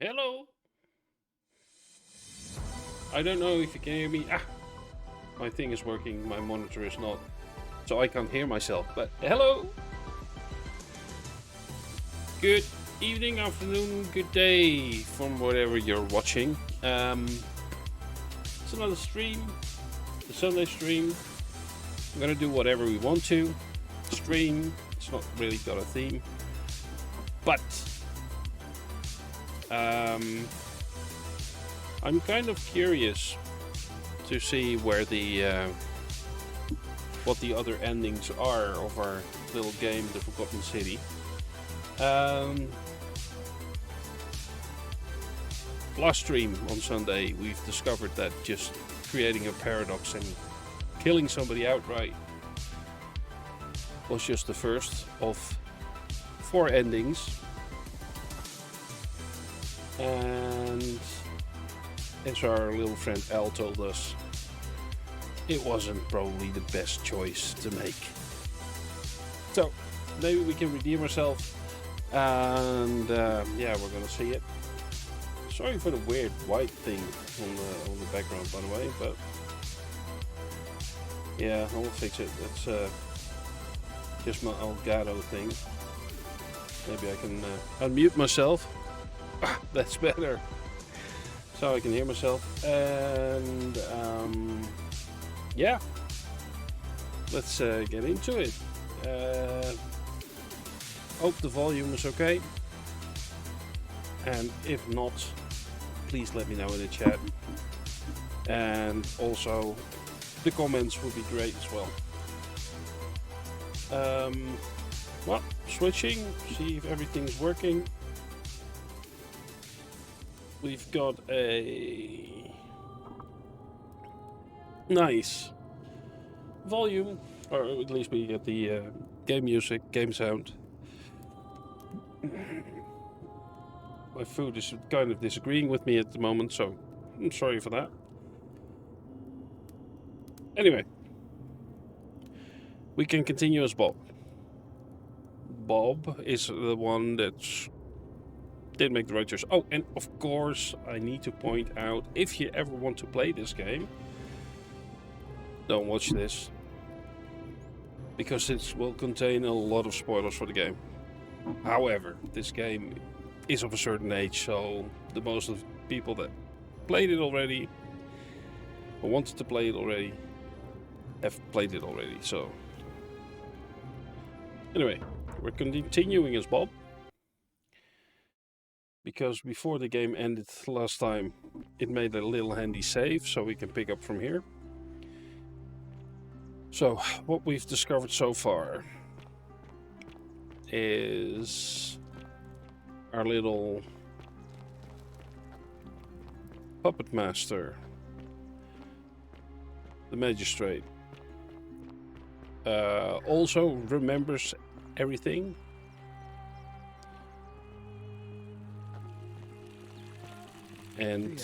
Hello. I don't know if you can hear me. My thing is working. My monitor is not, so I can't hear myself. But hello. Good evening, afternoon, good day from wherever you're watching. It's another stream, the Sunday stream. I'm gonna do whatever we want to. Stream. It's not really got a theme, but I'm kind of curious to see where what the other endings are of our little game, The Forgotten City. Last stream on Sunday, we've discovered that just creating a paradox and killing somebody outright was just the first of 4 endings. And as our little friend Al told us, it wasn't probably the best choice to make. So maybe we can redeem ourselves, and yeah, we're gonna see it. Sorry for the weird white thing on the background, by the way, but yeah, I'll fix it. That's just my Elgato thing. Maybe I can unmute myself. That's better. So I can hear myself. And yeah, let's get into it. Hope the volume is okay. And if not, please let me know in the chat. And also, the comments would be great as well. Well, switching, see if everything's working. We've got a nice volume, or at least we get the game music, game sound. My food is kind of disagreeing with me at the moment, so I'm sorry for that. Anyway, we can continue as Bob. Bob is the one that did make the right choice. Oh, and of course, I need to point out, if you ever want to play this game, don't watch this, because it will contain a lot of spoilers for the game. However, this game is of a certain age, so the most of the people that played it already, or wanted to play it already, have played it already. So anyway, we're continuing as Bob, because before the game ended last time, it made a little handy save, so we can pick up from here. So what we've discovered so far is our little puppet master, the magistrate, also remembers everything. And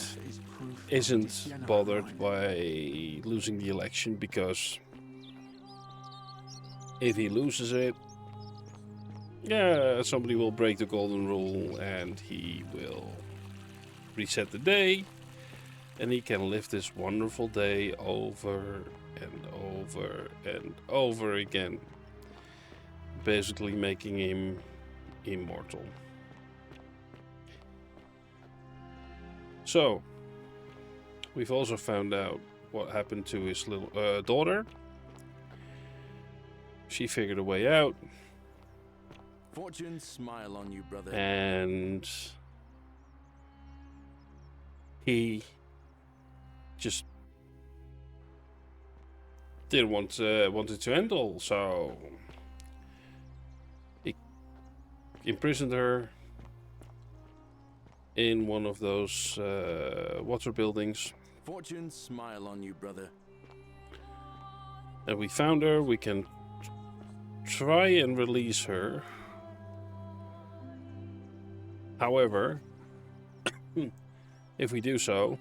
isn't bothered by losing the election, because if he loses it, yeah, somebody will break the golden rule and he will reset the day, and he can live this wonderful day over and over and over again, basically making him immortal. So, we've also found out what happened to his little daughter. She figured a way out. Fortune smile on you, brother. And he just didn't wanted to end all, so he imprisoned her in one of those water buildings. Fortune smile on you, brother. And we found her. We can try and release her. However, if we do so,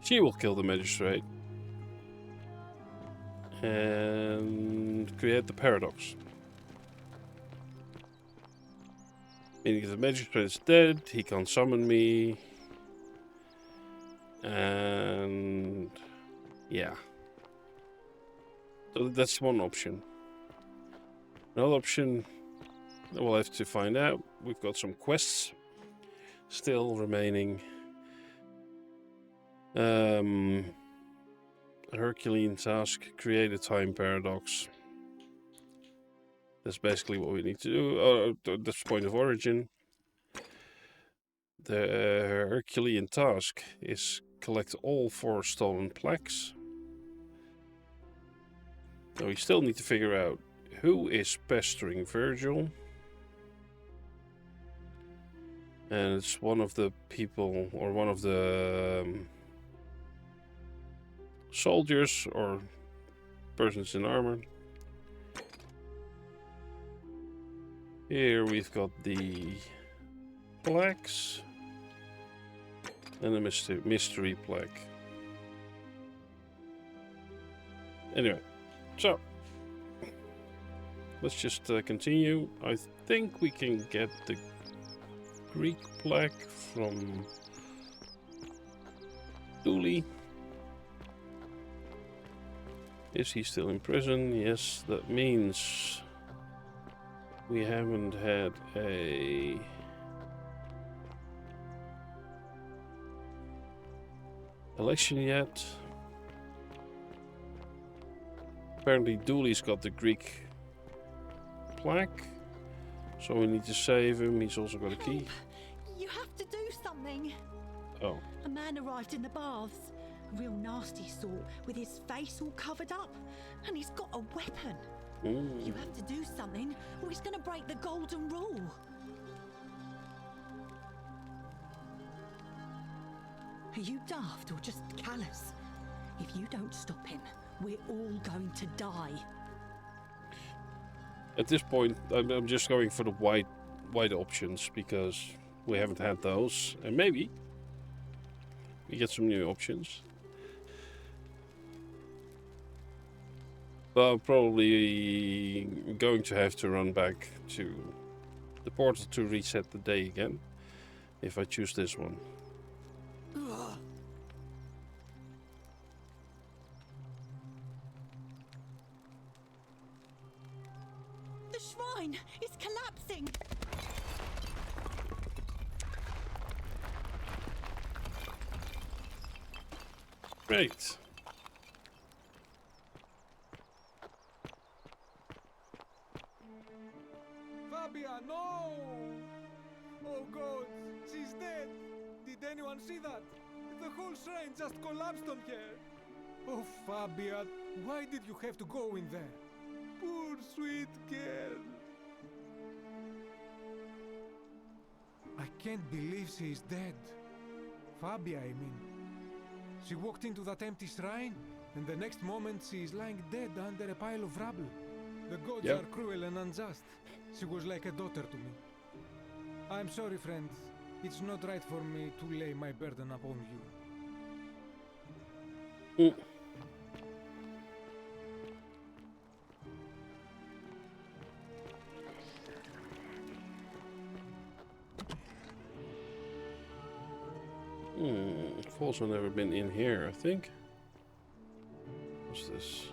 she will kill the magistrate and create the paradox. Meaning if the magistrate is dead, he can't summon me. And yeah. So that's one option. Another option, we'll have to find out. We've got some quests still remaining. A Herculean task, create a time paradox. That's basically what we need to do. That's point of origin. The Herculean task is collect all 4 stolen plaques. Now we still need to figure out who is pestering Virgil. And it's one of the people, or one of the soldiers, or persons in armor. Here we've got the plaques. And a mystery plaque. Anyway, so let's just continue. I think we can get the Greek plaque from Dooley. Is he still in prison? Yes, that means we haven't had a election yet. Apparently Dooley's got the Greek plaque, so we need to save him. He's also got a key. You have to do something. Oh. A man arrived in the baths. A real nasty sort, with his face all covered up. And he's got a weapon. You have to do something, or he's gonna break the golden rule. Are you daft or just callous? If you don't stop him, we're all going to die. At this point, I'm just going for the wide options, because we haven't had those. And maybe we get some new options. But I'm probably going to have to run back to the portal to reset the day again, if I choose this one. The shrine is collapsing. Great. Fabia, no! Oh God, she's dead! Did anyone see that? The whole shrine just collapsed on her! Oh Fabia, why did you have to go in there? Poor sweet girl! I can't believe she is dead. Fabia, I mean. She walked into that empty shrine, and the next moment she is lying dead under a pile of rubble. The gods are cruel and unjust. She was like a daughter to me. I'm sorry, friend. It's not right for me to lay my burden upon you. I've also never been in here, I think. What's this?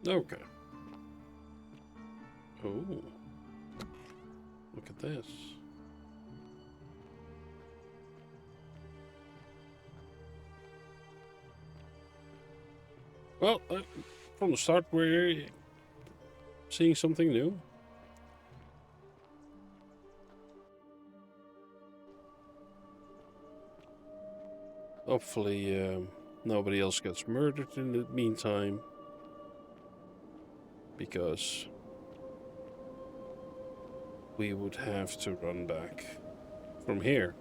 Okay. Oh. Look at this. Well, from the start we're seeing something new. Hopefully nobody else gets murdered in the meantime, because we would have to run back from here.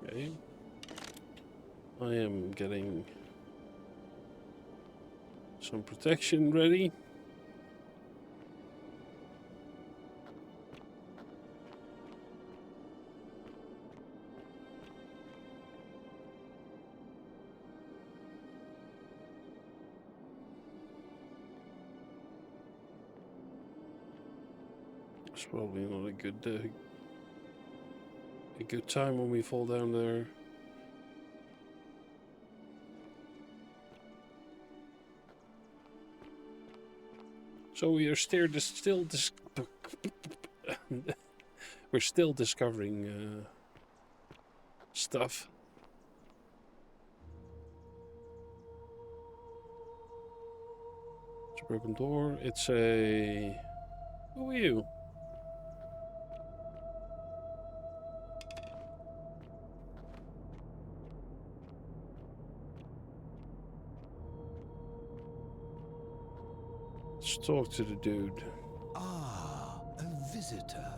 Okay. I am getting some protection ready. It's probably not a good time when we fall down there. So we are we're still discovering stuff. It's a broken door. It's a... Who are you? Let's talk to the dude. Ah, a visitor.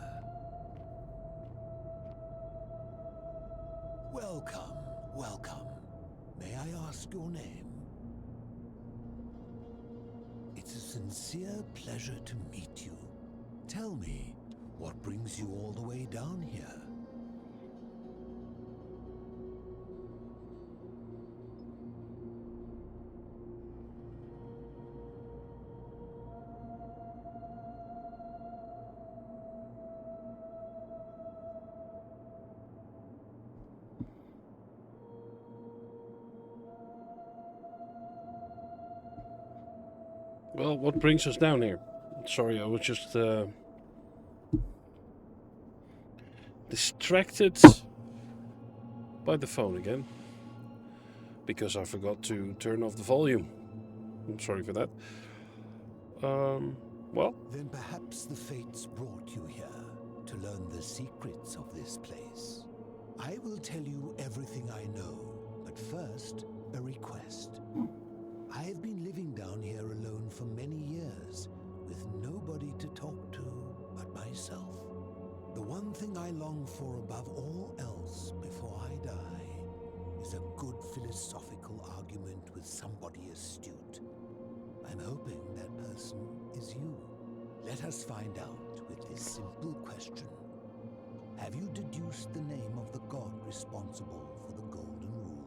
Welcome, welcome. May I ask your name? It's a sincere pleasure to meet you. Tell me, what brings you all the way down here? Well, what brings us down here? Sorry, I was just distracted by the phone again. Because I forgot to turn off the volume. I'm sorry for that. Well? Then perhaps the fates brought you here to learn the secrets of this place. I will tell you everything I know, but first, a request. I have been living down here alone for many years, with nobody to talk to but myself. The one thing I long for above all else before I die is a good philosophical argument with somebody astute. I'm hoping that person is you. Let us find out with this simple question. Have you deduced the name of the god responsible for the Golden Rule?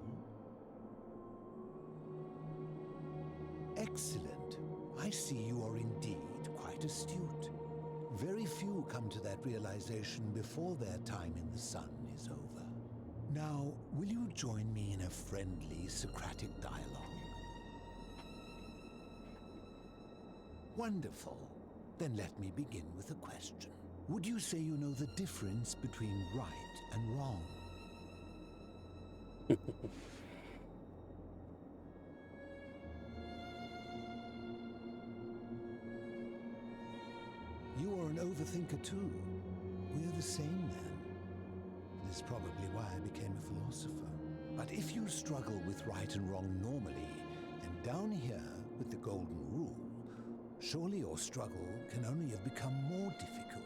Excellent. I see you are indeed quite astute. Very few come to that realization before their time in the sun is over. Now, will you join me in a friendly Socratic dialogue? Wonderful. Then let me begin with a question. Would you say you know the difference between right and wrong? You are an overthinker too. We're the same then. This is probably why I became a philosopher. But if you struggle with right and wrong normally, then down here with the Golden Rule, surely your struggle can only have become more difficult.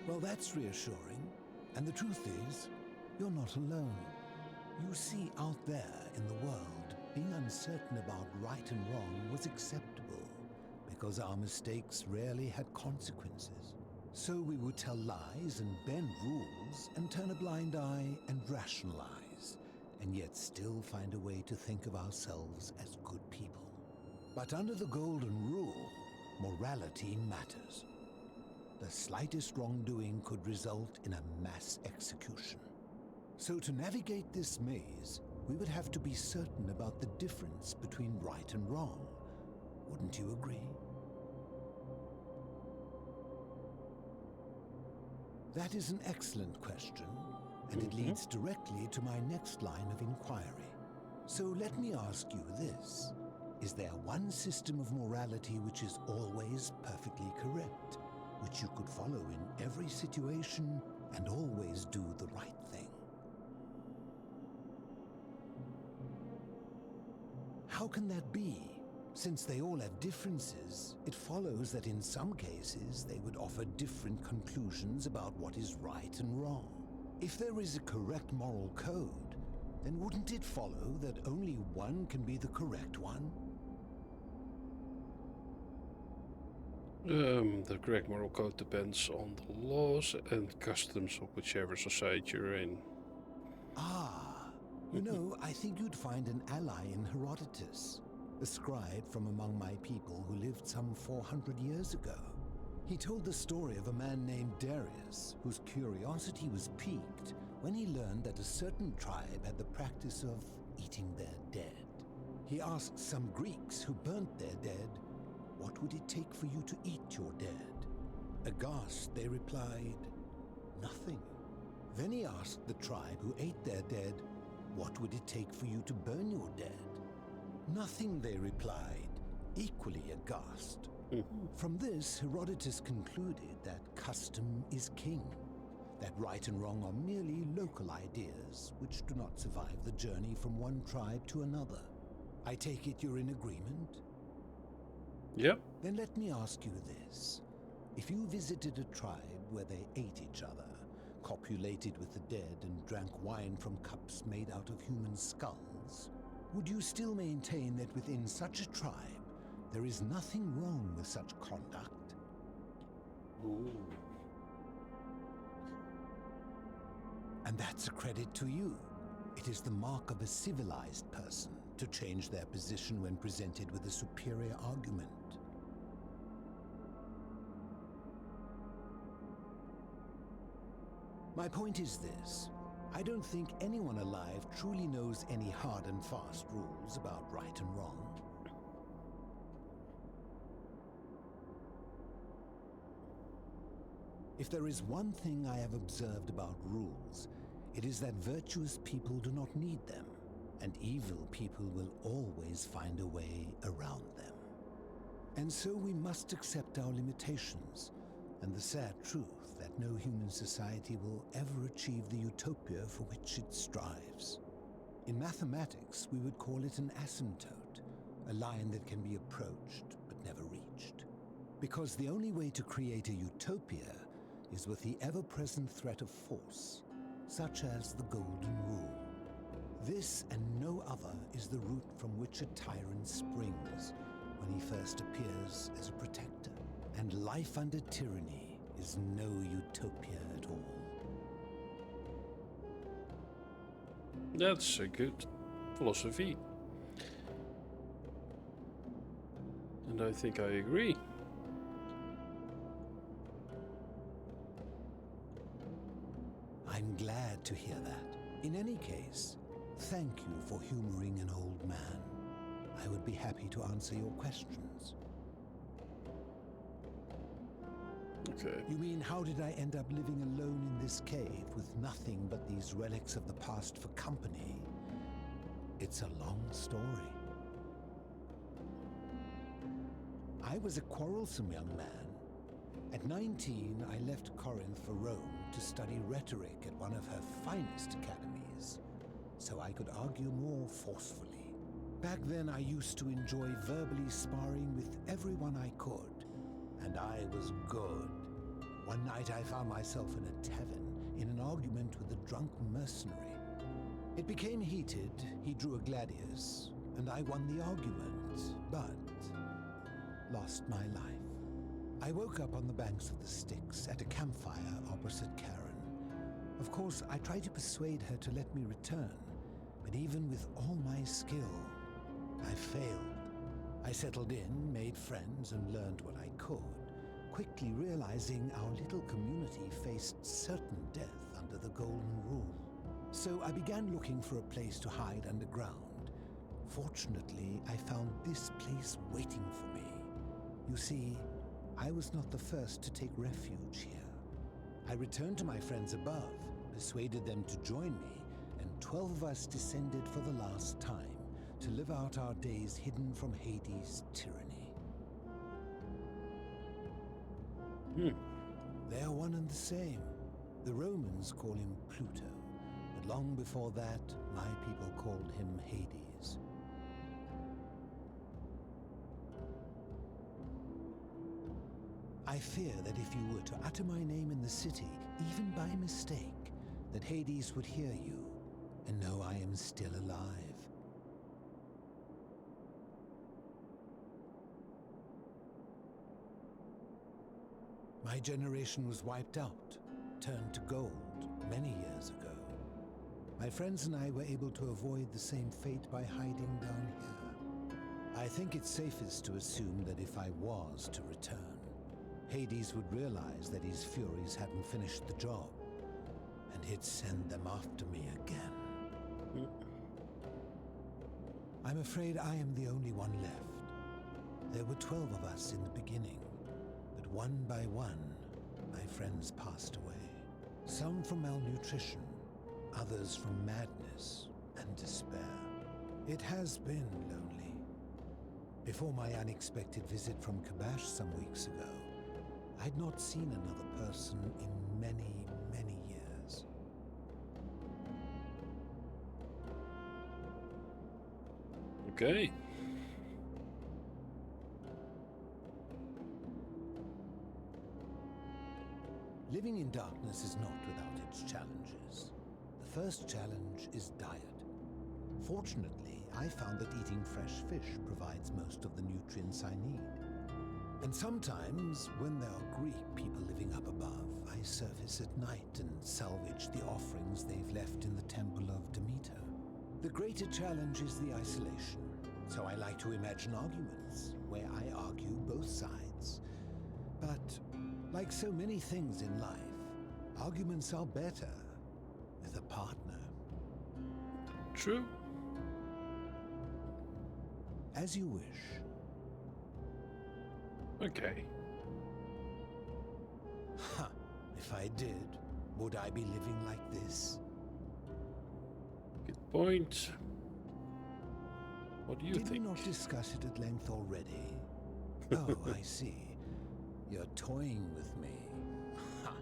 Well, that's reassuring. And the truth is, you're not alone. You see, out there in the world, being uncertain about right and wrong was acceptable because our mistakes rarely had consequences. So we would tell lies and bend rules and turn a blind eye and rationalize, and yet still find a way to think of ourselves as good people. But under the Golden Rule, morality matters. The slightest wrongdoing could result in a mass execution. So to navigate this maze, we would have to be certain about the difference between right and wrong. Wouldn't you agree? That is an excellent question, and it leads directly to my next line of inquiry. So let me ask you this. Is there one system of morality which is always perfectly correct, which you could follow in every situation and always do the right thing? How can that be? Since they all have differences, it follows that in some cases they would offer different conclusions about what is right and wrong. If there is a correct moral code, then wouldn't it follow that only one can be the correct one? The correct moral code depends on the laws and customs of whichever society you're in. Ah, you know, I think you'd find an ally in Herodotus, a scribe from among my people who lived some 400 years ago. He told the story of a man named Darius, whose curiosity was piqued when he learned that a certain tribe had the practice of eating their dead. He asked some Greeks who burnt their dead, "What would it take for you to eat your dead?" Aghast, they replied, "Nothing." Then he asked the tribe who ate their dead, "What would it take for you to burn your dead?" "Nothing," they replied, equally aghast. From this, Herodotus concluded that custom is king, that right and wrong are merely local ideas which do not survive the journey from one tribe to another. I take it you're in agreement? Yep. Then let me ask you this. If you visited a tribe where they ate each other, copulated with the dead and drank wine from cups made out of human skulls, would you still maintain that within such a tribe there is nothing wrong with such conduct? Ooh. And that's a credit to you. It is the mark of a civilized person to change their position when presented with a superior argument. My point is this. I don't think anyone alive truly knows any hard and fast rules about right and wrong. If there is one thing I have observed about rules, it is that virtuous people do not need them, and evil people will always find a way around them. And so we must accept our limitations, and the sad truth that no human society will ever achieve the utopia for which it strives. In mathematics, we would call it an asymptote, a line that can be approached but never reached. Because the only way to create a utopia is with the ever-present threat of force, such as the Golden Rule. This and no other is the root from which a tyrant springs when he first appears as a protector. And life under tyranny is no utopia at all. That's a good philosophy. And I think I agree. I'm glad to hear that. In any case, thank you for humoring an old man. I would be happy to answer your questions. Okay. You mean, how did I end up living alone in this cave with nothing but these relics of the past for company? It's a long story. I was a quarrelsome young man. At 19, I left Corinth for Rome to study rhetoric at one of her finest academies, so I could argue more forcefully. Back then, I used to enjoy verbally sparring with everyone I could, and I was good. One night, I found myself in a tavern in an argument with a drunk mercenary. It became heated, he drew a gladius, and I won the argument, but lost my life. I woke up on the banks of the Styx at a campfire opposite Karen. Of course, I tried to persuade her to let me return, but even with all my skill, I failed. I settled in, made friends, and learned what I could, quickly realizing our little community faced certain death under the Golden Rule. So I began looking for a place to hide underground. Fortunately, I found this place waiting for me. You see, I was not the first to take refuge here. I returned to my friends above, persuaded them to join me, and 12 of us descended for the last time to live out our days hidden from Hades' tyranny. They are one and the same. The Romans call him Pluto, but long before that, my people called him Hades. I fear that if you were to utter my name in the city, even by mistake, that Hades would hear you and know I am still alive. My generation was wiped out, turned to gold, many years ago. My friends and I were able to avoid the same fate by hiding down here. I think it's safest to assume that if I was to return, Hades would realize that his furies hadn't finished the job, and he'd send them after me again. I'm afraid I am the only one left. There were 12 of us in the beginning, but one by one, my friends passed away. Some from malnutrition, others from madness and despair. It has been lonely. Before my unexpected visit from Kabash some weeks ago, I'd not seen another person in many, many years. Okay. Living in darkness is not without its challenges. The first challenge is diet. Fortunately, I found that eating fresh fish provides most of the nutrients I need. And sometimes, when there are Greek people living up above, I surface at night and salvage the offerings they've left in the temple of Demeter. The greater challenge is the isolation, so I like to imagine arguments, where I argue both sides. But, like so many things in life, arguments are better with a partner. True. As you wish. Okay. Huh. If I did, would I be living like this? Good point. What do you Did think? we not discuss it at length already? Oh, I see. You're toying with me. Ha!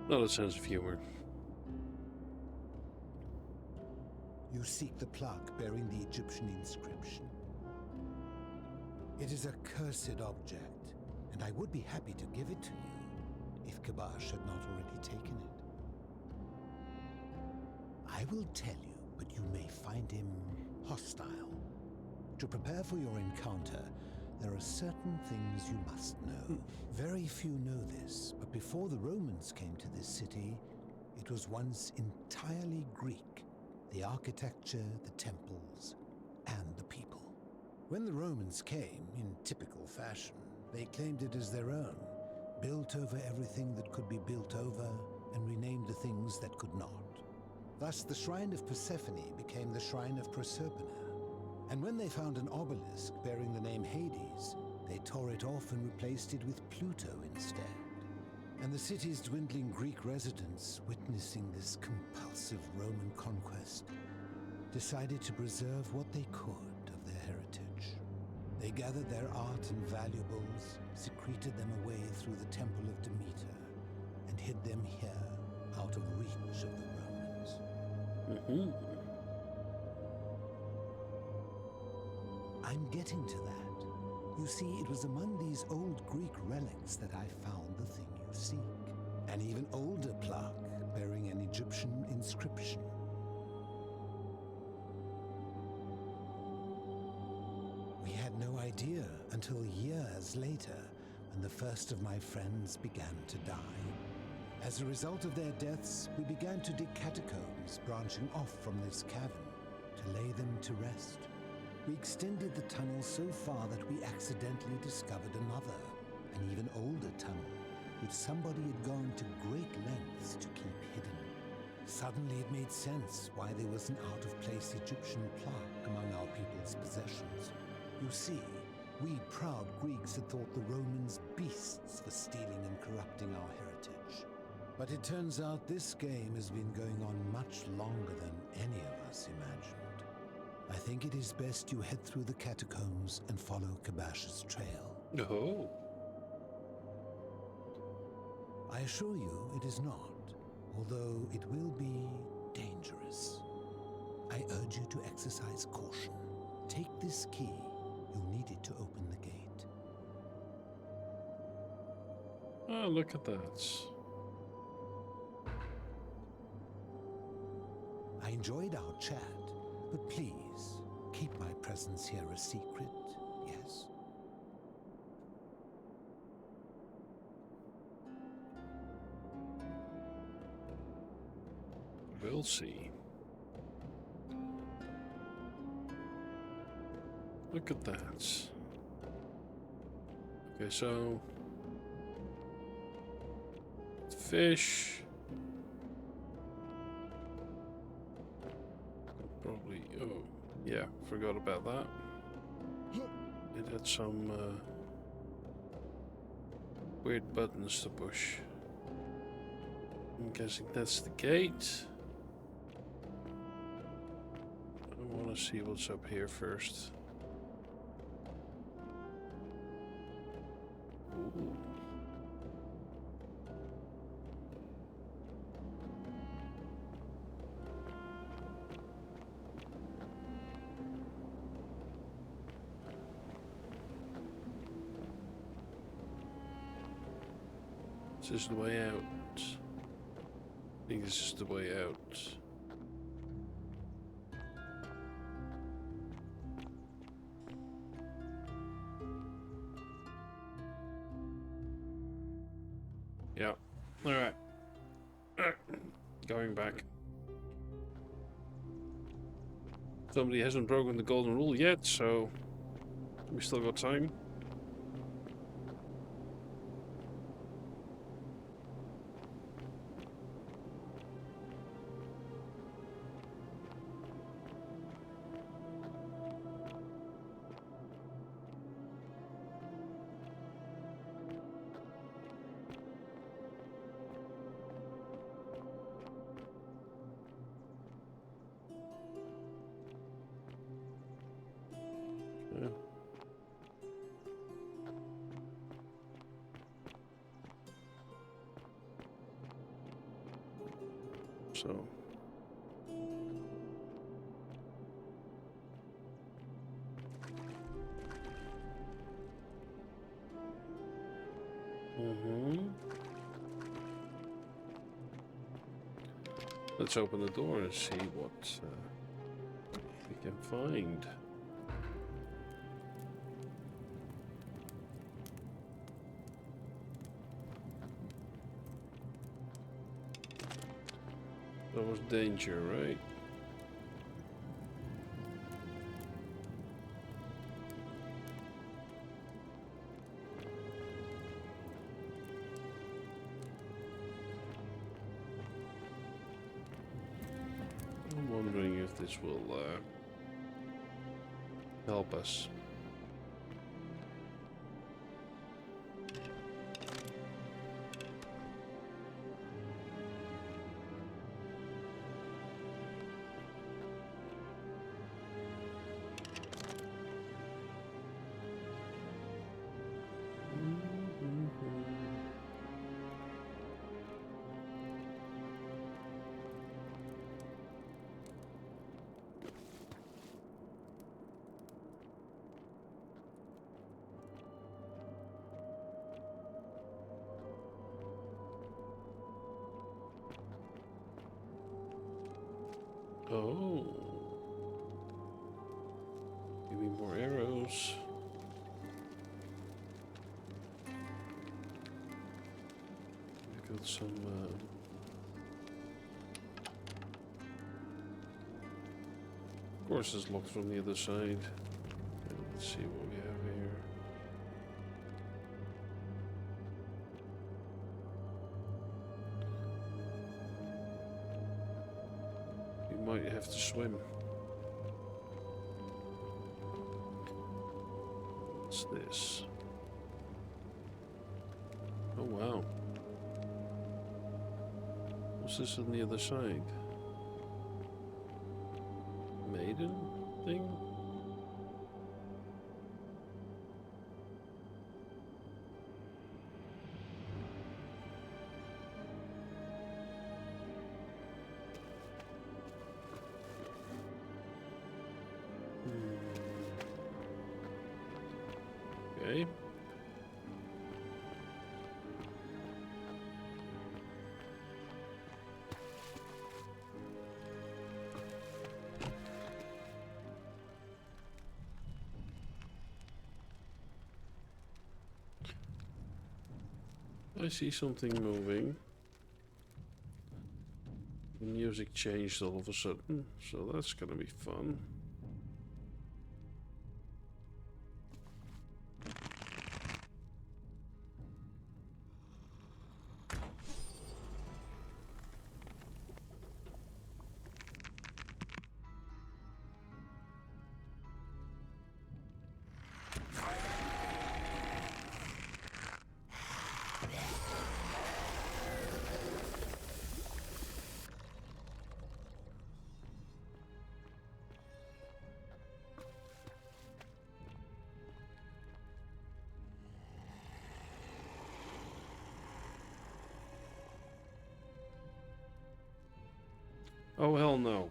Not a sense of humor. You seek the plaque bearing the Egyptian inscription. It is a cursed object, and I would be happy to give it to you if Kabash had not already taken it. I will tell you, but you may find him hostile. To prepare for your encounter, there are certain things you must know. Very few know this, but before the Romans came to this city, it was once entirely Greek. The architecture, the temples, and the people. When the Romans came, in typical fashion, they claimed it as their own, built over everything that could be built over, and renamed the things that could not. Thus, the shrine of Persephone became the shrine of Proserpina. And when they found an obelisk bearing the name Hades, they tore it off and replaced it with Pluto instead. And the city's dwindling Greek residents, witnessing this compulsive Roman conquest, decided to preserve what they could of their heritage. They gathered their art and valuables, secreted them away through the Temple of Demeter, and hid them here, out of reach of the Romans. I'm getting to that. You see, it was among these old Greek relics that I found the thing you seek. An even older plaque bearing an Egyptian inscription. We had no idea until years later, when the first of my friends began to die. As a result of their deaths, we began to dig catacombs branching off from this cavern to lay them to rest. We extended the tunnel so far that we accidentally discovered another, an even older tunnel, which somebody had gone to great lengths to keep hidden. Suddenly it made sense why there was an out-of-place Egyptian plaque among our people's possessions. You see, we proud Greeks had thought the Romans beasts for stealing and corrupting our heritage. But it turns out this game has been going on much longer than any of us imagined. I think it is best you head through the catacombs and follow Kabash's trail. Oh. I assure you it is not, although it will be dangerous. I urge you to exercise caution. Take this key. You'll need it to open the gate. Oh, look at that. I enjoyed our chat, but please keep my presence here a secret, yes? We'll see. Look at that. Okay, so fish. Probably. Oh, yeah. Forgot about that. It had some weird buttons to push. I'm guessing that's the gate. I want to see what's up here first. Ooh. This is the way out. I think this is the way out. Yeah. Alright. Going back. Somebody hasn't broken the golden rule yet, so we still got time. Yeah. So let's open the door and see what we can find. There was danger, right? I'm wondering if this will help us. Oh. Give me more arrows. We got some of course it's locked from the other side. Let's see what we have here. Might have to swim. What's this? Oh wow. What's this on the other side? Maiden thing? Okay. I see something moving. The music changed all of a sudden, so that's gonna be fun. Oh hell no.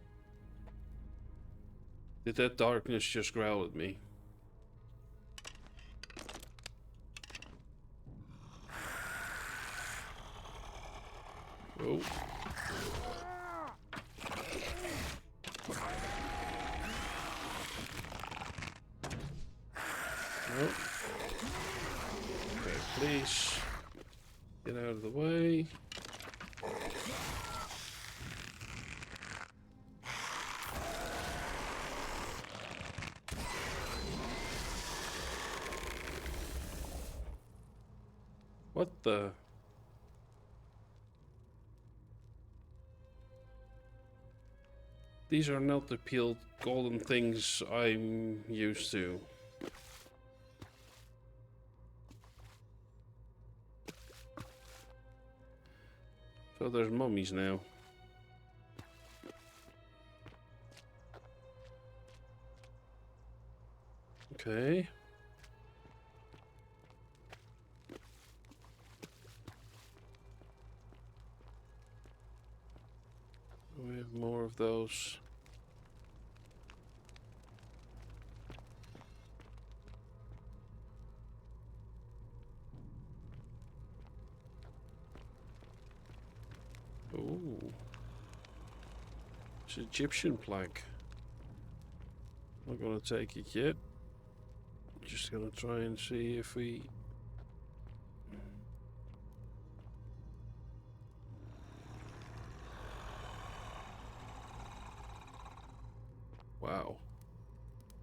Did that darkness just growl at me? Oh. Nope. Okay, please. Get out of the way. What the? These are not the peeled golden things I'm used to. So there's mummies now. Okay. We have more of those. Ooh. It's Egyptian plaque. Not gonna take it yet. Just gonna try and see if we... Wow.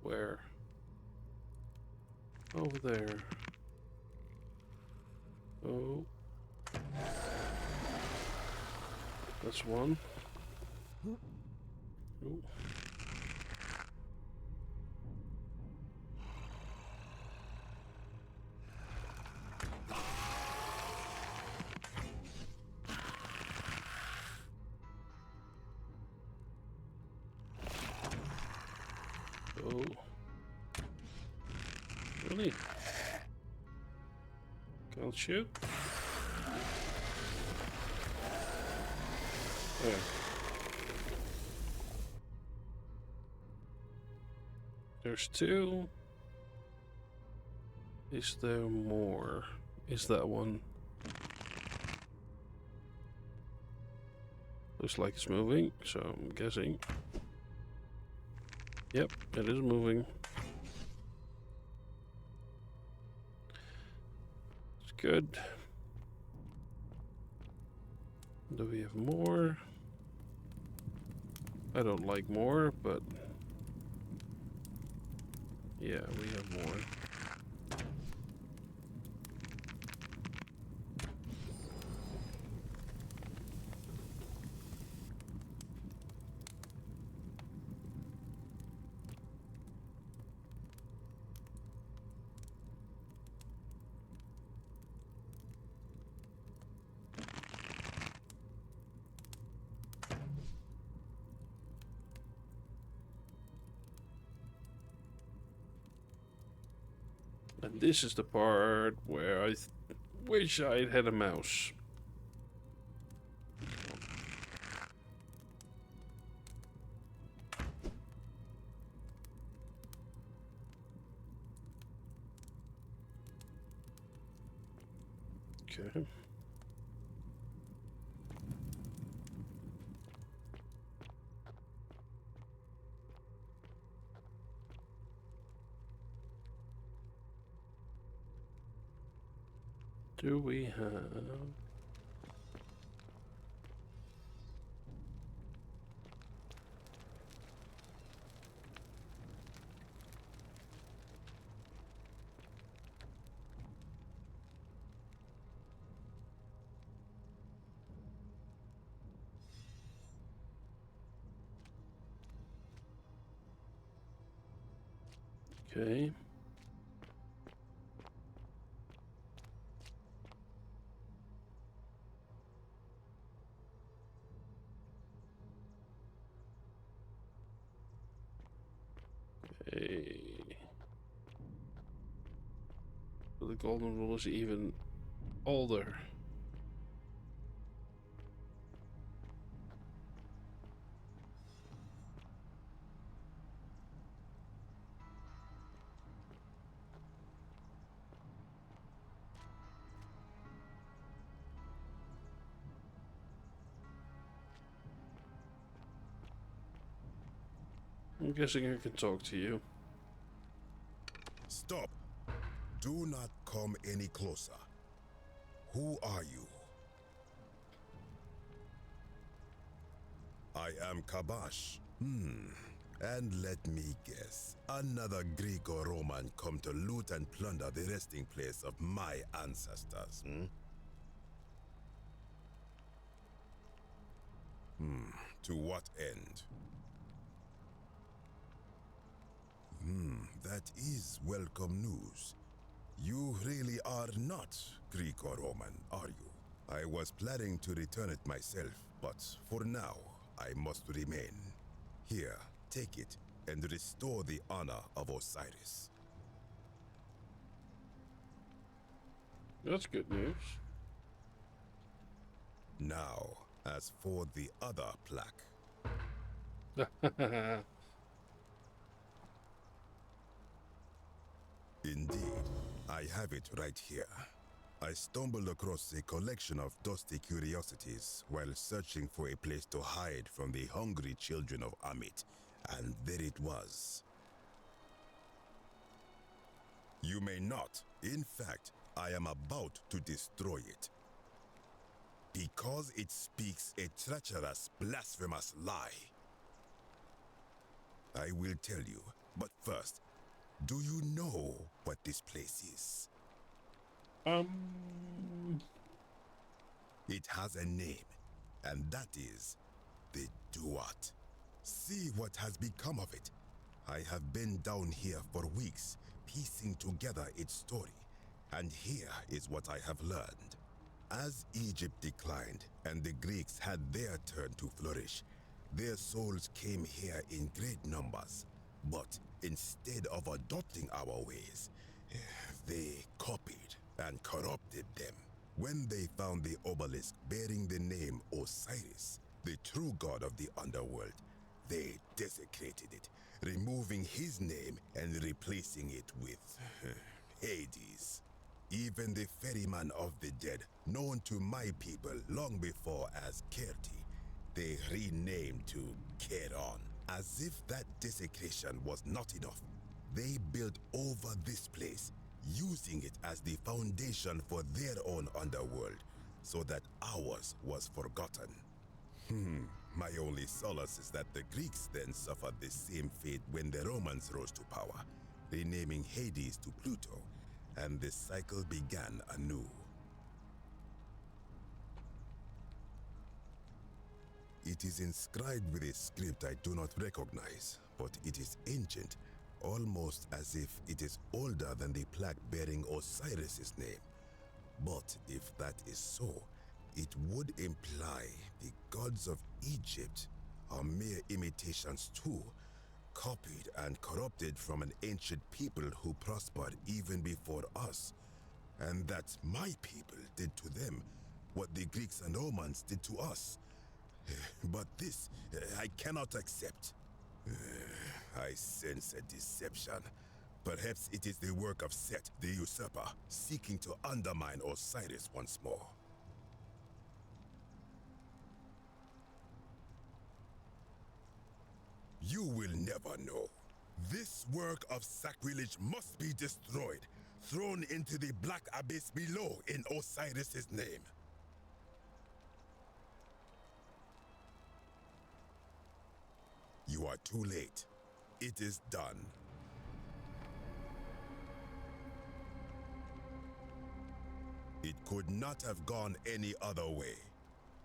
Where? Over there. Oh. That's one. Ooh. Oh. Really? Can't shoot? There. There's two. Is there more? Is that one? Looks like it's moving, so I'm guessing. Yep, it is moving. It's good. Do we have more? I don't like more, but yeah, we have more. And this is the part where I wish I had a mouse. Okay. Do we have... Okay. Okay. The golden rule is even older. I'm guessing I can talk to you. Stop! Do not come any closer. Who are you? I am Kabash. And let me guess, another Greek or Roman come to loot and plunder the resting place of my ancestors, To what end? That is welcome news. You really are not Greek or Roman, are you? I was planning to return it myself, but for now, I must remain. Here, take it and restore the honor of Osiris. That's good news. Now, as for the other plaque, indeed, I have it right here. I stumbled across a collection of dusty curiosities while searching for a place to hide from the hungry children of Amit, and there it was. You may not. In fact, I am about to destroy it. Because it speaks a treacherous, blasphemous lie. I will tell you, but first, do you know what this place is? It has a name, and that is the Duat. See what has become of it. I have been down here for weeks, piecing together its story, and here is what I have learned. As Egypt declined and the Greeks had their turn to flourish, their souls came here in great numbers. But instead of adopting our ways, they copied and corrupted them. When they found the obelisk bearing the name Osiris, the true god of the underworld, they desecrated it, removing his name and replacing it with Hades. Even the ferryman of the dead, known to my people long before as Kerti, they renamed to Keron. As if that desecration was not enough, they built over this place, using it as the foundation for their own underworld, so that ours was forgotten. My only solace is that the Greeks then suffered the same fate when the Romans rose to power, renaming Hades to Pluto, and the cycle began anew. It is inscribed with a script I do not recognize, but it is ancient, almost as if it is older than the plaque bearing Osiris's name. But if that is so, it would imply the gods of Egypt are mere imitations too, copied and corrupted from an ancient people who prospered even before us. And that my people did to them what the Greeks and Romans did to us. But this, I cannot accept. I sense a deception. Perhaps it is the work of Set, the usurper, seeking to undermine Osiris once more. You will never know. This work of sacrilege must be destroyed. thrown into the black abyss below in Osiris's name. You are too late. It is done. It could not have gone any other way.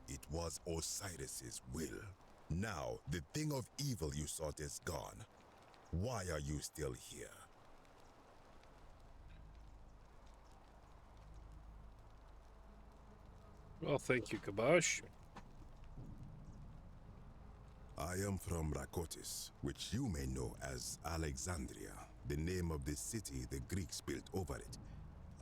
It was Osiris's will. Now, the thing of evil you sought is gone. Why are you still here? Well, thank you, Kabosh. I am from Rakotis, which you may know as Alexandria, the name of the city the Greeks built over it.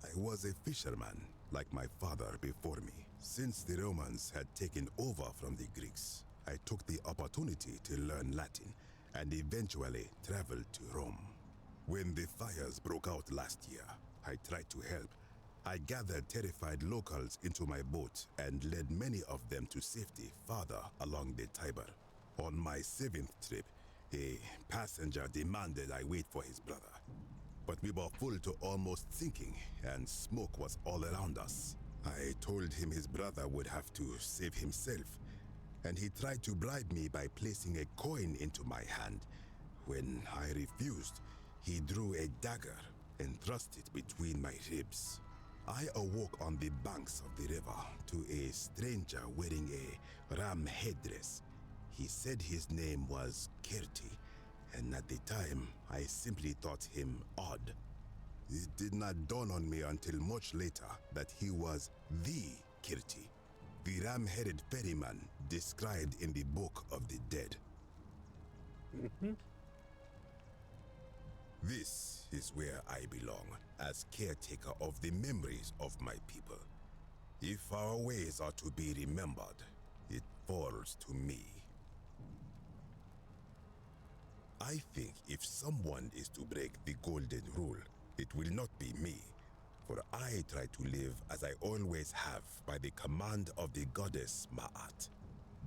I was a fisherman, like my father before me. Since the Romans had taken over from the Greeks, I took the opportunity to learn Latin and eventually traveled to Rome. When the fires broke out last year, I tried to help. I gathered terrified locals into my boat and led many of them to safety farther along the Tiber. On my 7th trip, a passenger demanded I wait for his brother. But we were full to almost sinking, and smoke was all around us. I told him his brother would have to save himself, and he tried to bribe me by placing a coin into my hand. When I refused, he drew a dagger and thrust it between my ribs. I awoke on the banks of the river to a stranger wearing a ram headdress. He said his name was Kirti, and at the time, I simply thought him odd. It did not dawn on me until much later that he was the Kirti, the ram-headed ferryman described in the Book of the Dead. This is where I belong, as caretaker of the memories of my people. If our ways are to be remembered, it falls to me. I think if someone is to break the golden rule, it will not be me, for I try to live as I always have by the command of the goddess Ma'at.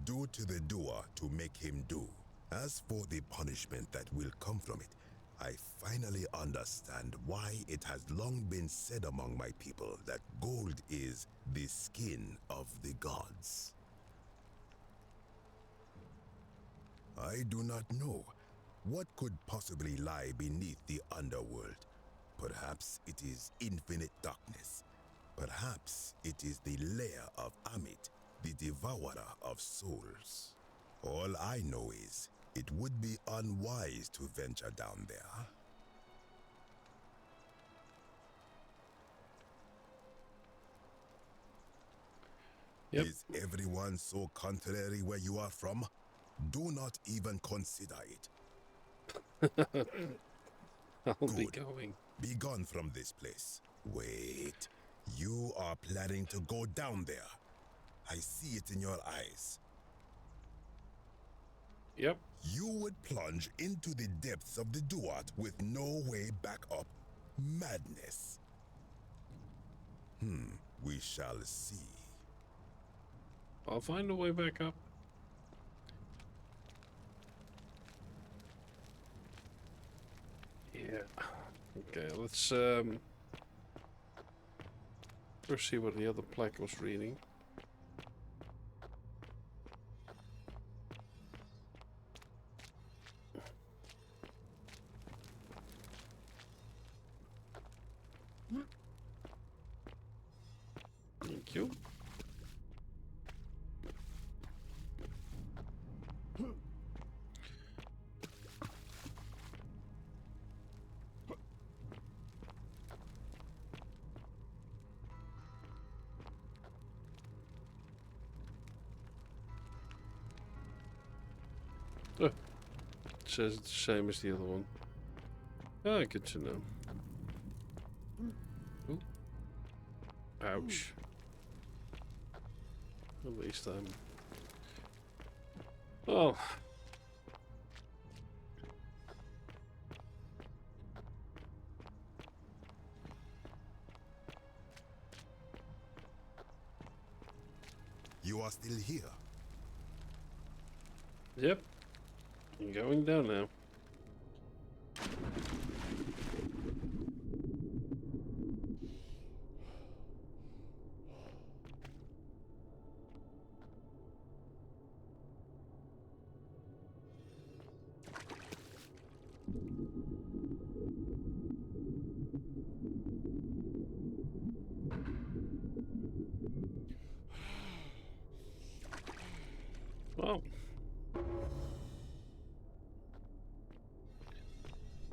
Do to the doer to make him do. As for the punishment that will come from it, I finally understand why it has long been said among my people that gold is the skin of the gods. I do not know. What could possibly lie beneath the underworld? Perhaps it is infinite darkness. Perhaps it is the lair of Amit, the devourer of souls. All I know is, it would be unwise to venture down there. Yep. Is everyone so contrary where you are from? Do not even consider it. I'll be Good. going. Be gone from this place. Wait. You are planning to go down there. I see it in your eyes. Yep. You would plunge into the depths of the Duat with no way back up. Madness. We shall see. I'll find a way back up. Yeah. Okay, let's first see what the other plaque was reading. Thank you. Oh, it says it's the same as the other one. Ah, good to know. Ooh. Ouch. At least I'm... Oh. You are still here. Yep. I'm going down now.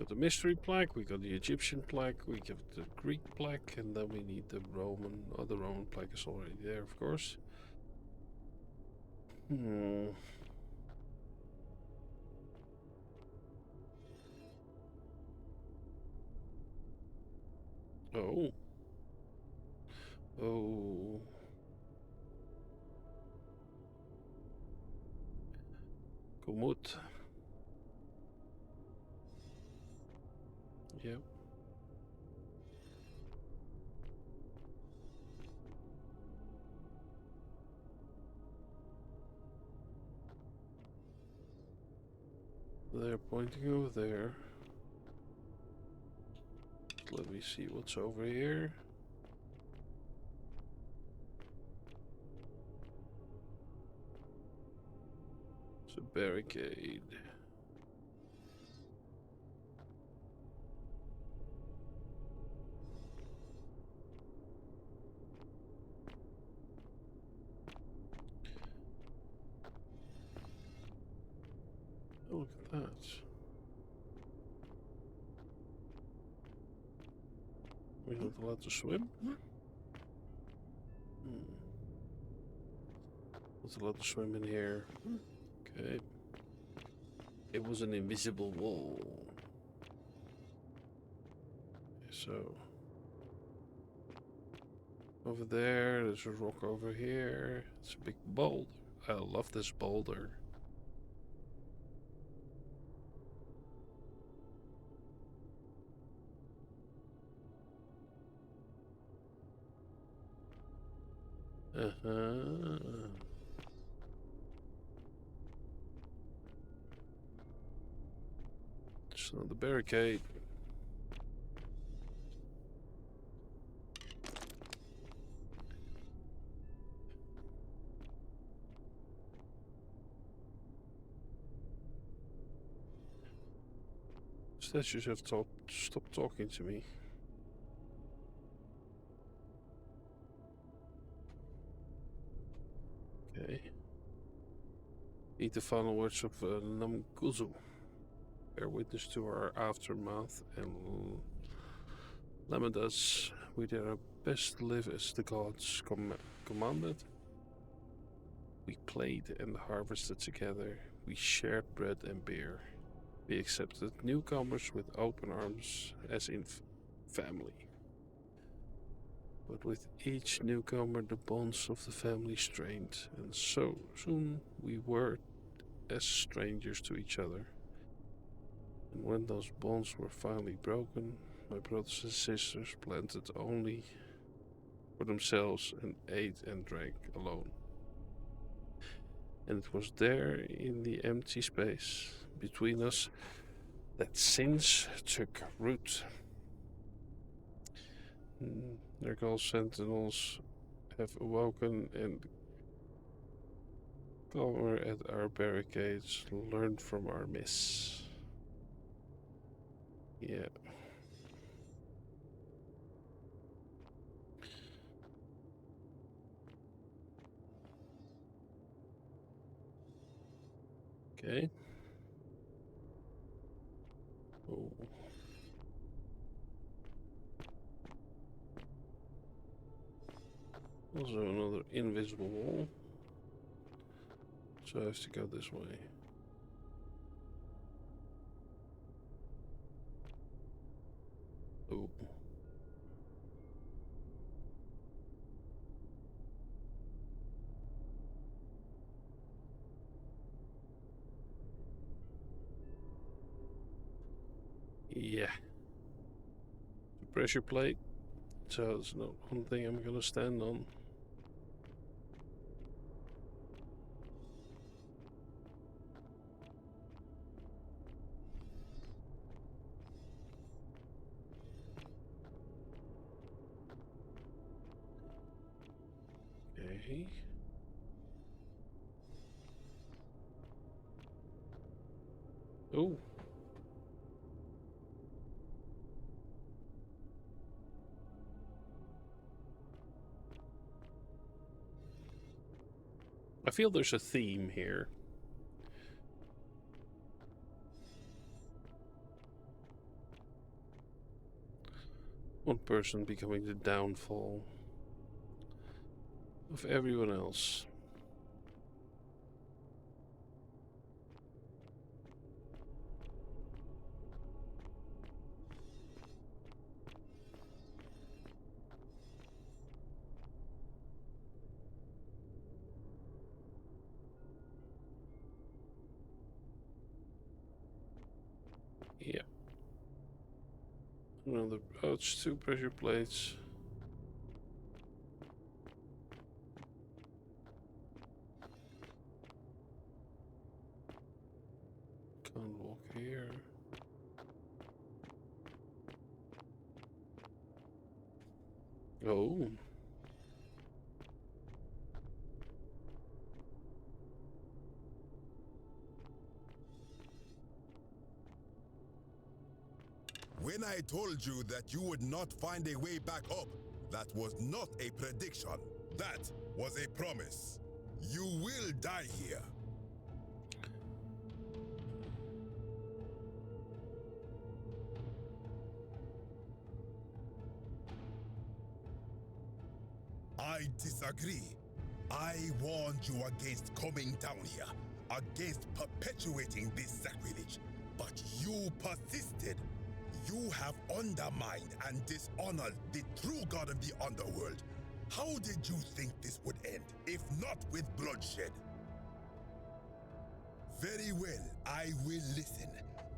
got the mystery plaque, we got the Egyptian plaque, we got the Greek plaque, and then we need the Roman. Oh, the Roman plaque is already there, of course. Oh. Oh. Komoot. Yep. They're pointing over there. Let me see what's over here. It's a barricade. Oh, look at that. We're not allowed to swim? Not allowed to swim in here. Okay. It was an invisible wall. So over there's a rock over here. It's a big boulder. I love this boulder. It's not the barricade. Statues have stopped talking to me. Okay. Eat the final words of Namguzu. Bear witness to our aftermath and lament us. We did our best to live as the gods commanded. We played and harvested together. We shared bread and beer. We accepted newcomers with open arms as in family. But with each newcomer the bonds of the family strained, and so soon we were as strangers to each other. And when those bonds were finally broken, my brothers and sisters planted only for themselves and ate and drank alone. And it was there in the empty space between us that sins took root. Nergal sentinels have awoken and cover at our barricades, learn from our miss. Yeah. Okay. Oh. Also another invisible wall. So I have to go this way. Oh. Yeah. The pressure plate. So it's not one thing I'm gonna stand on. Okay. Oh. I feel there's a theme here. One person becoming the downfall of everyone else. Yeah. Another. Oh, it's 2 pressure plates. Can't walk here. Oh. When I told you that you would not find a way back up, that was not a prediction. That was a promise. You will die here. I disagree. I warned you against coming down here, against perpetuating this sacrilege, but you persisted. You have undermined and dishonored the true god of the underworld. How did you think this would end, if not with bloodshed? Very well, I will listen.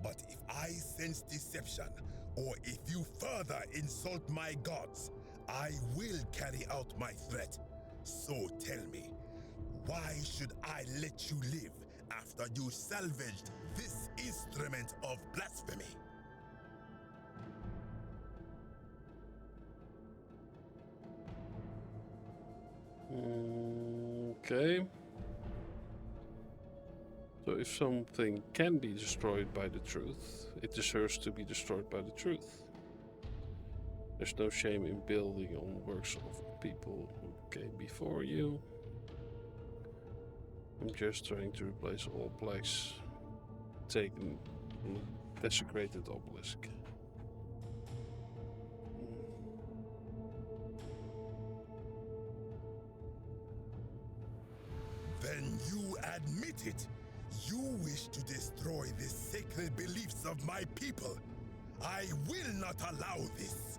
But if I sense deception, or if you further insult my gods, I will carry out my threat. So tell me, why should I let you live after you salvaged this instrument of blasphemy? Okay. So if something can be destroyed by the truth, it deserves to be destroyed by the truth. There's no shame in building on works of people who came before you. I'm just trying to replace all plaques taken from the desecrated obelisk. Then you admit it. You wish to destroy the sacred beliefs of my people. I will not allow this.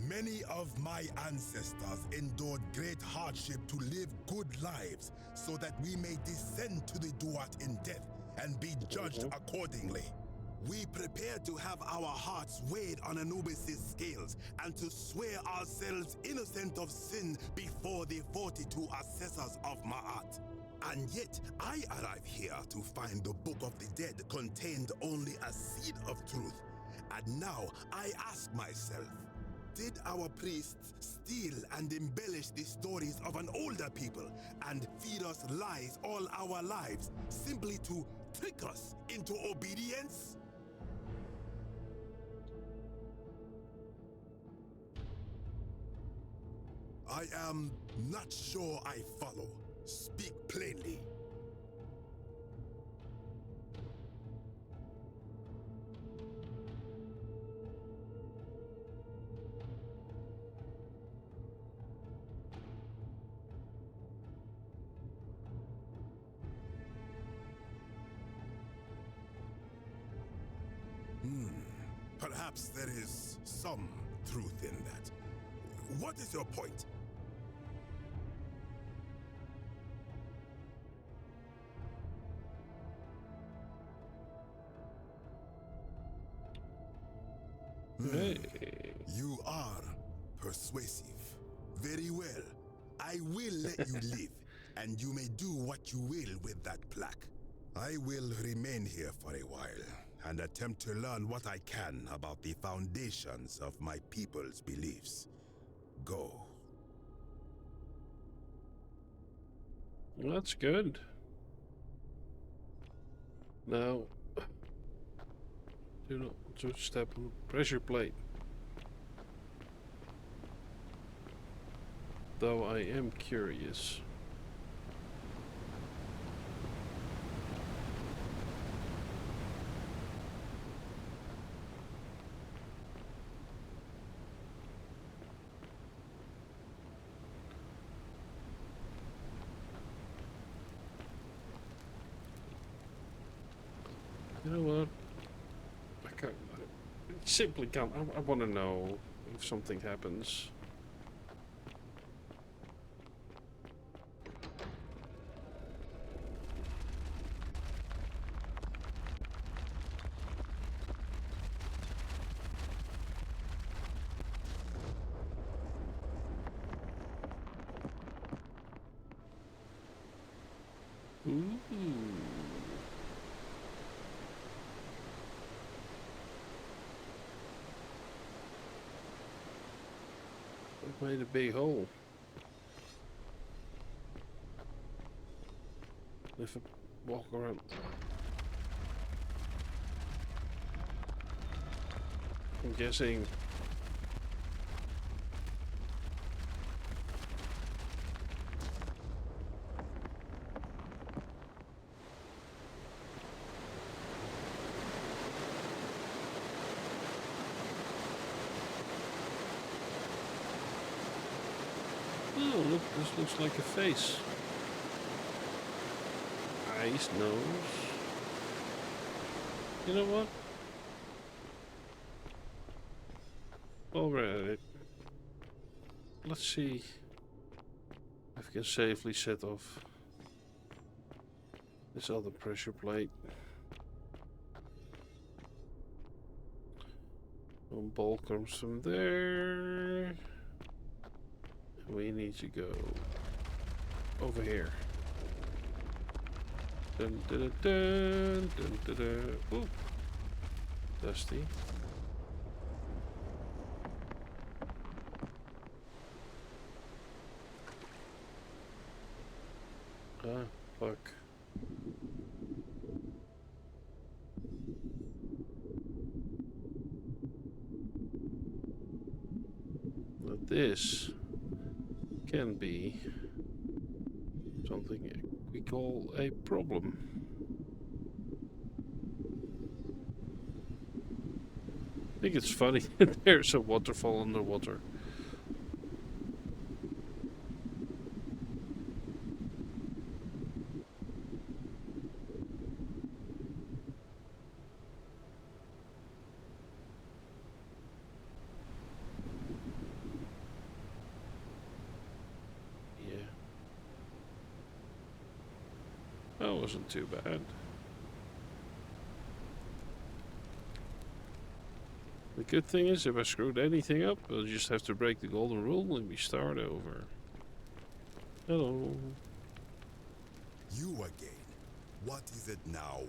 Many of my ancestors endured great hardship to live good lives so that we may descend to the Duat in death and be judged accordingly. We prepare to have our hearts weighed on Anubis' scales and to swear ourselves innocent of sin before the 42 assessors of Ma'at. And yet, I arrive here to find the Book of the Dead contained only a seed of truth. And now I ask myself, did our priests steal and embellish the stories of an older people and feed us lies all our lives simply to trick us into obedience? I am not sure I follow. Speak plainly. Perhaps there is some truth in that. What is your point? Hey. You are persuasive. Very well. I will let you live, and you may do what you will with that plaque. I will remain here for a while and attempt to learn what I can about the foundations of my people's beliefs. Go. That's good. Now, do not to step on the pressure plate. Though I am curious. You know what? I can't. I simply can't. I want to know if something happens. Ooh. I've made a big hole. If I walk around. I'm guessing. Oh, look, this looks like a face. Eyes, nose. You know what? While we're at it, let's see if we can safely set off this other pressure plate. One ball comes from there. We need to go over here. Dun, dun, dun, dun, dun, dun. Ooh. Dusty. Ah, fuck. Now this can be something we call a problem. I think it's funny. There's a waterfall underwater. Yeah. That wasn't too bad. The good thing is, if I screwed anything up, I'll just have to break the golden rule and we start over. Hello. You again. What is it now?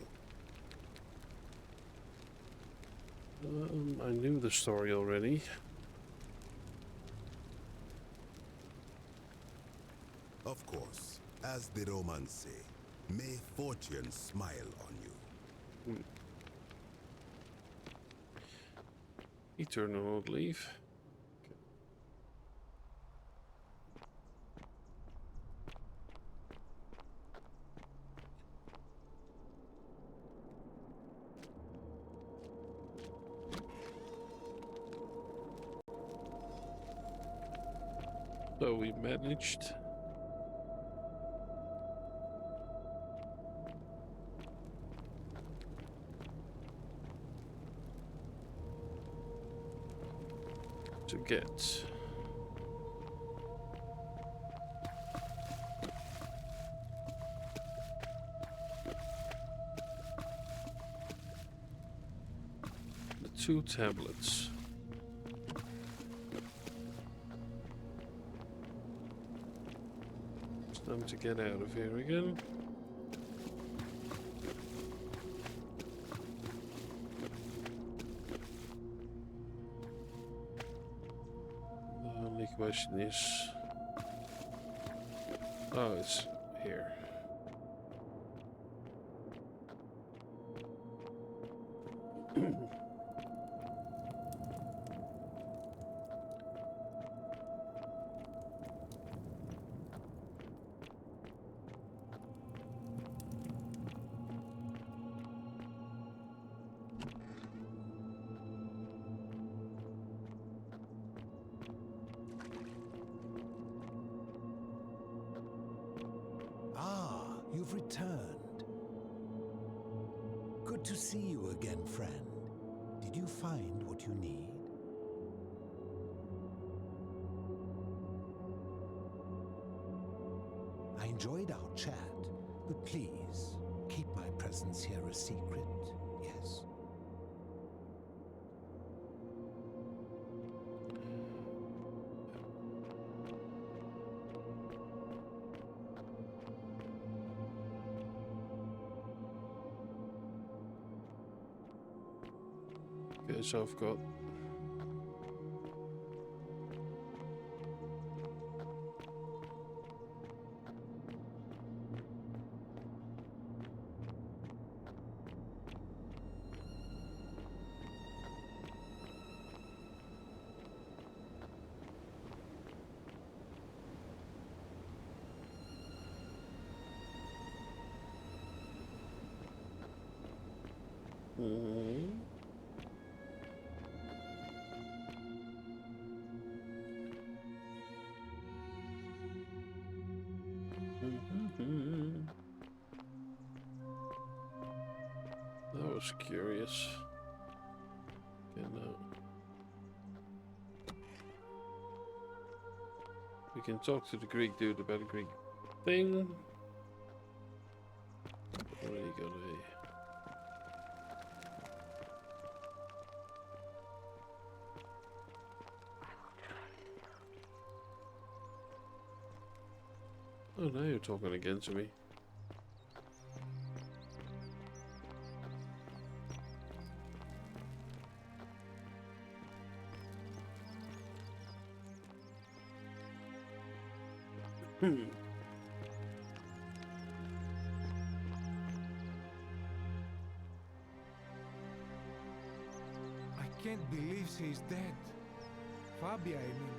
I knew the story already. Of course, as the Romans say, may fortune smile on you. Eternal leave. So we managed. To get the 2 tablets. It's time to get out of here again. The only question is, oh, it's here. Ah, you've returned. Good to see you again, friend. Did you find what you need? I enjoyed our chat, but please, keep my presence here a secret, yes? Okay, so I've got... That was curious. Okay, now we can talk to the Greek dude about a Greek thing. What are you gonna be? Oh, now you're talking again to me. I can't believe she is dead. Fabia, I mean.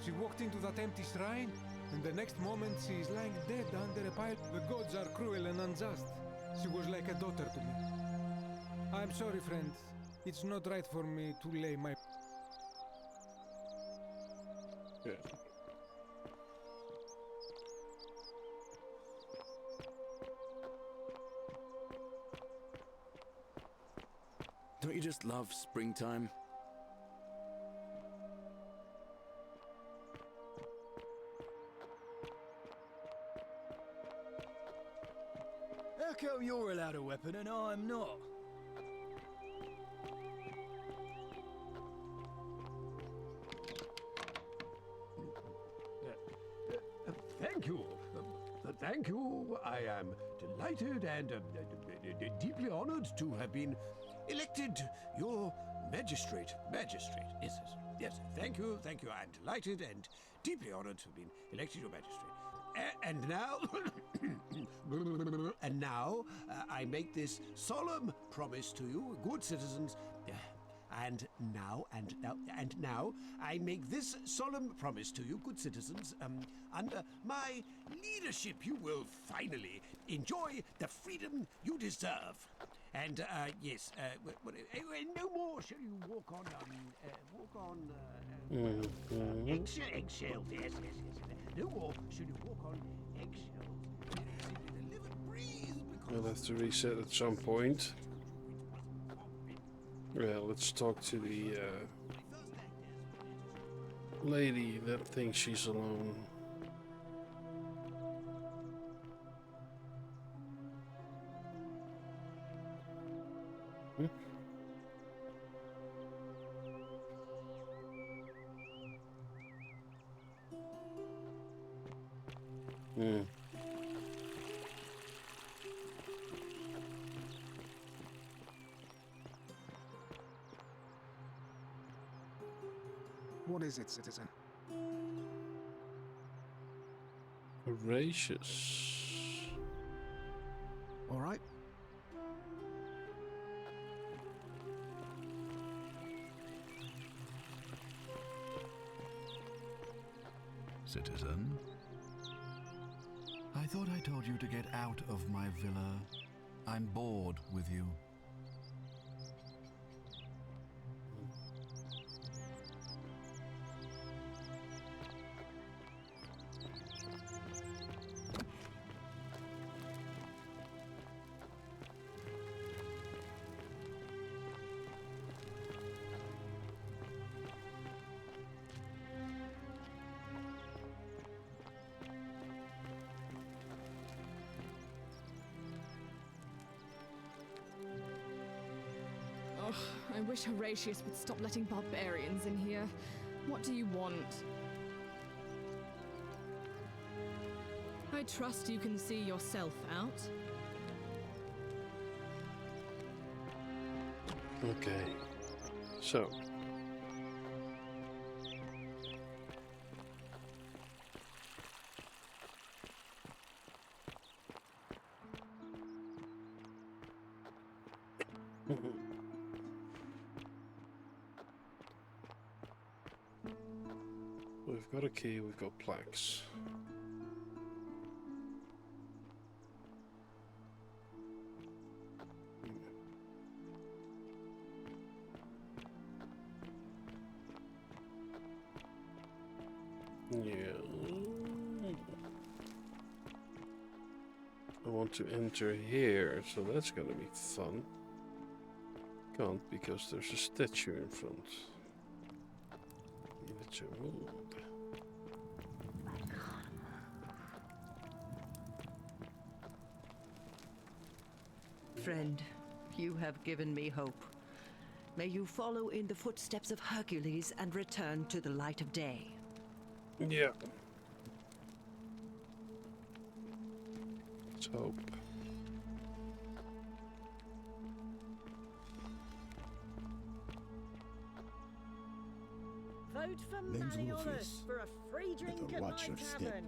She walked into that empty shrine, and the next moment she is lying dead under a pile. The gods are cruel and unjust. She was like a daughter to me. I'm sorry, friend. It's not right for me to lay my... Yeah. Don't you just love springtime? How come you're allowed a weapon and I'm not? Thank you. Thank you. I am delighted and deeply honored to have been elected your magistrate. Magistrate. Yes, yes. Yes. Thank you. Thank you. I'm delighted and deeply honored to have been elected your magistrate. And now, I make this solemn promise to you, good citizens. And now, I make this solemn promise to you, good citizens. Under my leadership, you will finally enjoy the freedom you deserve. And yes, no more shall you walk on eggshells. Yes. No more shall you walk on eggshells. The liver breathe because We'll have to reset at some point. Well, let's talk to the lady that thinks she's alone. What is it, citizen? Gracious. All right. Citizen? I thought I told you to get out of my villa. I'm bored with you. Ugh, I wish Horatius would stop letting barbarians in here. What do you want? I trust you can see yourself out. Okay. So. We've got a key, we've got plaques. Yeah. I want to enter here, so that's gonna be fun. Can't because there's a statue in front. Give it to move. Friend, you have given me hope. May you follow in the footsteps of Hercules and return to the light of day. Yeah. Let's hope. Vote for Name's Malleolus Wolfius. for a free drink Better at watch my your tavern. step.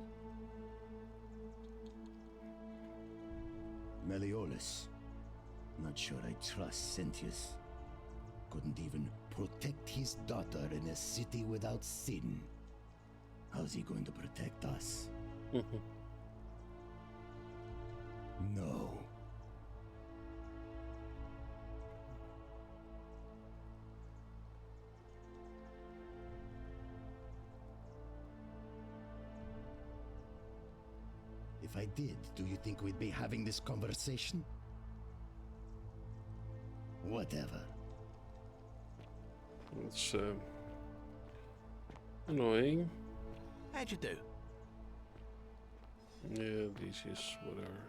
Malleolus. Not sure I trust Sentius. Couldn't even protect his daughter in a city without sin. How's he going to protect us? No. If I did, do you think we'd be having this conversation? Whatever. It's annoying. How'd you do? Yeah, this is whatever.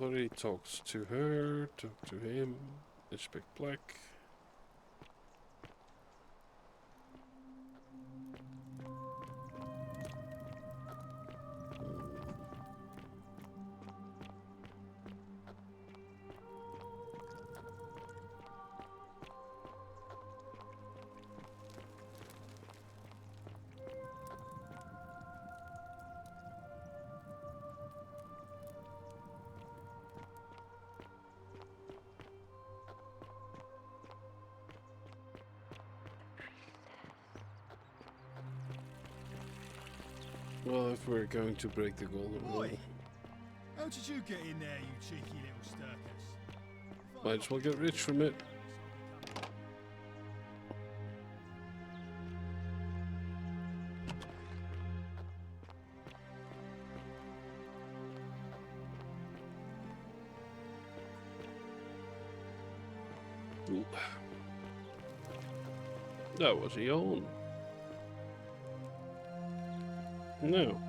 Already talked to her, talked to him, inspect black. Well, if we're going to break the golden rule, How did you get in there, you cheeky little stirkers? might as well get rich from it. Ooh. That was a yawn. No.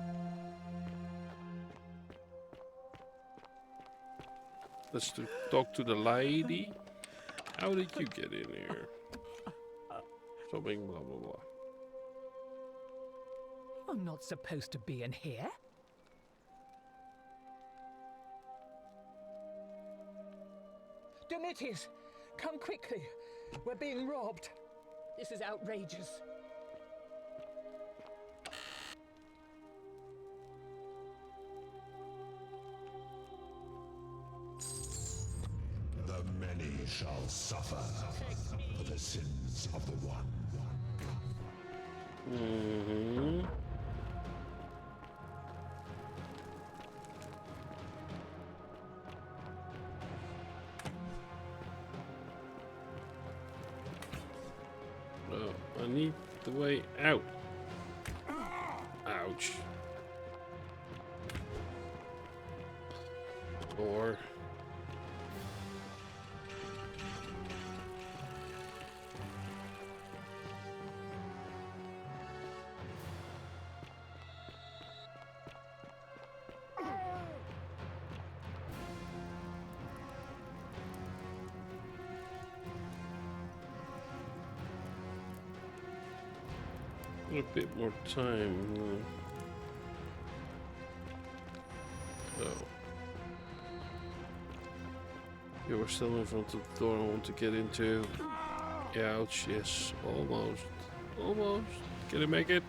Let's talk to the lady. How did you get in here? Something blah blah blah. I'm not supposed to be in here. Domitius, come quickly. We're being robbed. This is outrageous. The many shall suffer for the sins of the one. Mm-hmm. Well, I need the way out. Ouch. Or a bit more time. Oh. You were still in front of the door I want to get into. Ouch, yes. Almost. Almost. Can I make it?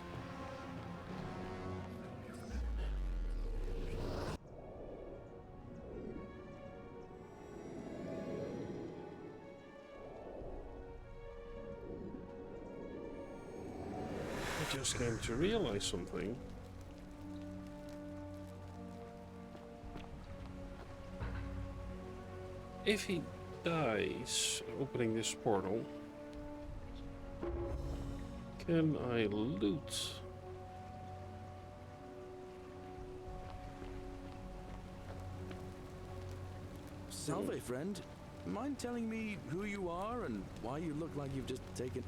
I just came to realize something. If he dies opening this portal, can I loot? Salve, friend. Mind telling me who you are and why you look like you've just taken...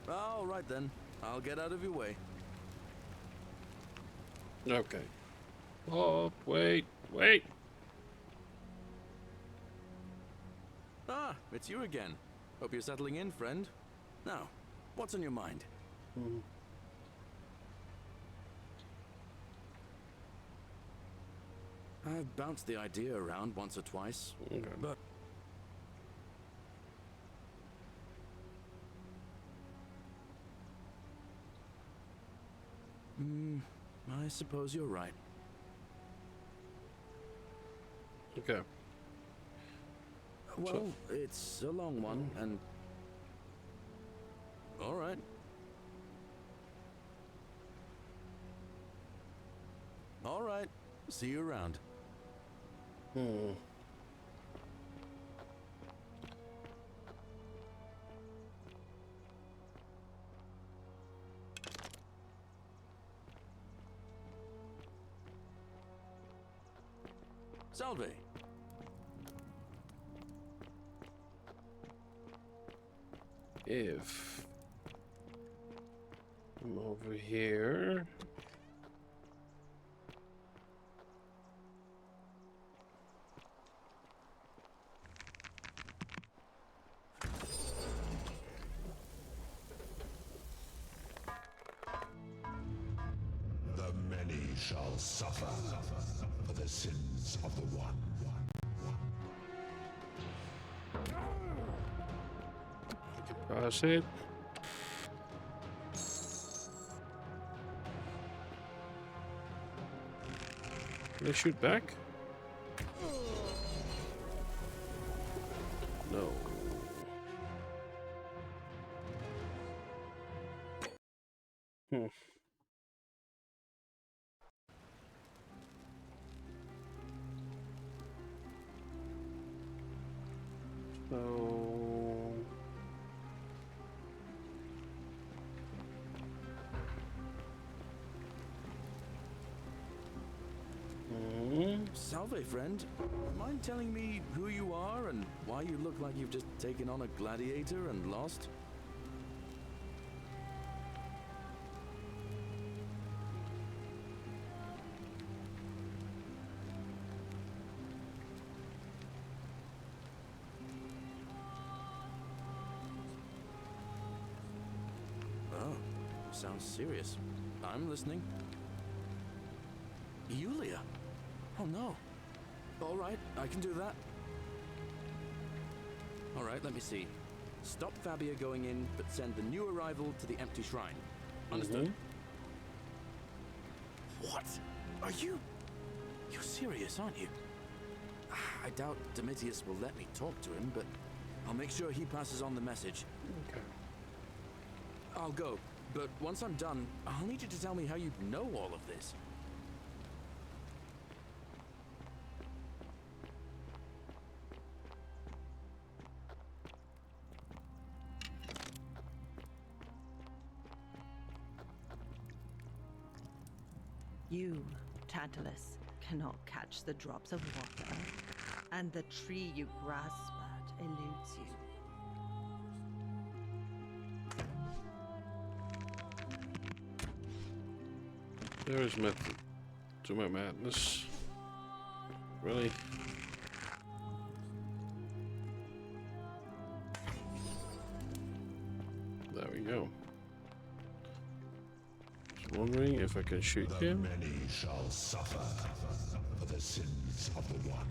All right then. I'll get out of your way. Okay. Oh, wait. Ah, it's you again. Hope you're settling in, friend. Now, what's on your mind? I've bounced the idea around once or twice, but... I suppose you're right. Okay. Well, it's a long one, and... All right. All right. See you around. Salve. If I'm over here. The many shall suffer for the sins of the one. Pass it. Can I shoot back? No. So... Salve, friend. Mind telling me who you are and why you look like you've just taken on a gladiator and lost? Oh, sounds serious. I'm listening. Yulia? Oh no. All right, I can do that. All right, let me see. Stop Fabia going in, but send the new arrival to the empty shrine. Understood? What? Are you... You're serious, aren't you? I doubt Domitius will let me talk to him, but I'll make sure he passes on the message. Okay. I'll go, but once I'm done, I'll need you to tell me how you know all of this. You Tantalus, cannot catch the drops of water, and the tree you grasp at eludes you. There is method to my madness. Really? There we go. Just wondering if I can shoot him. The many shall suffer for the sins of the one.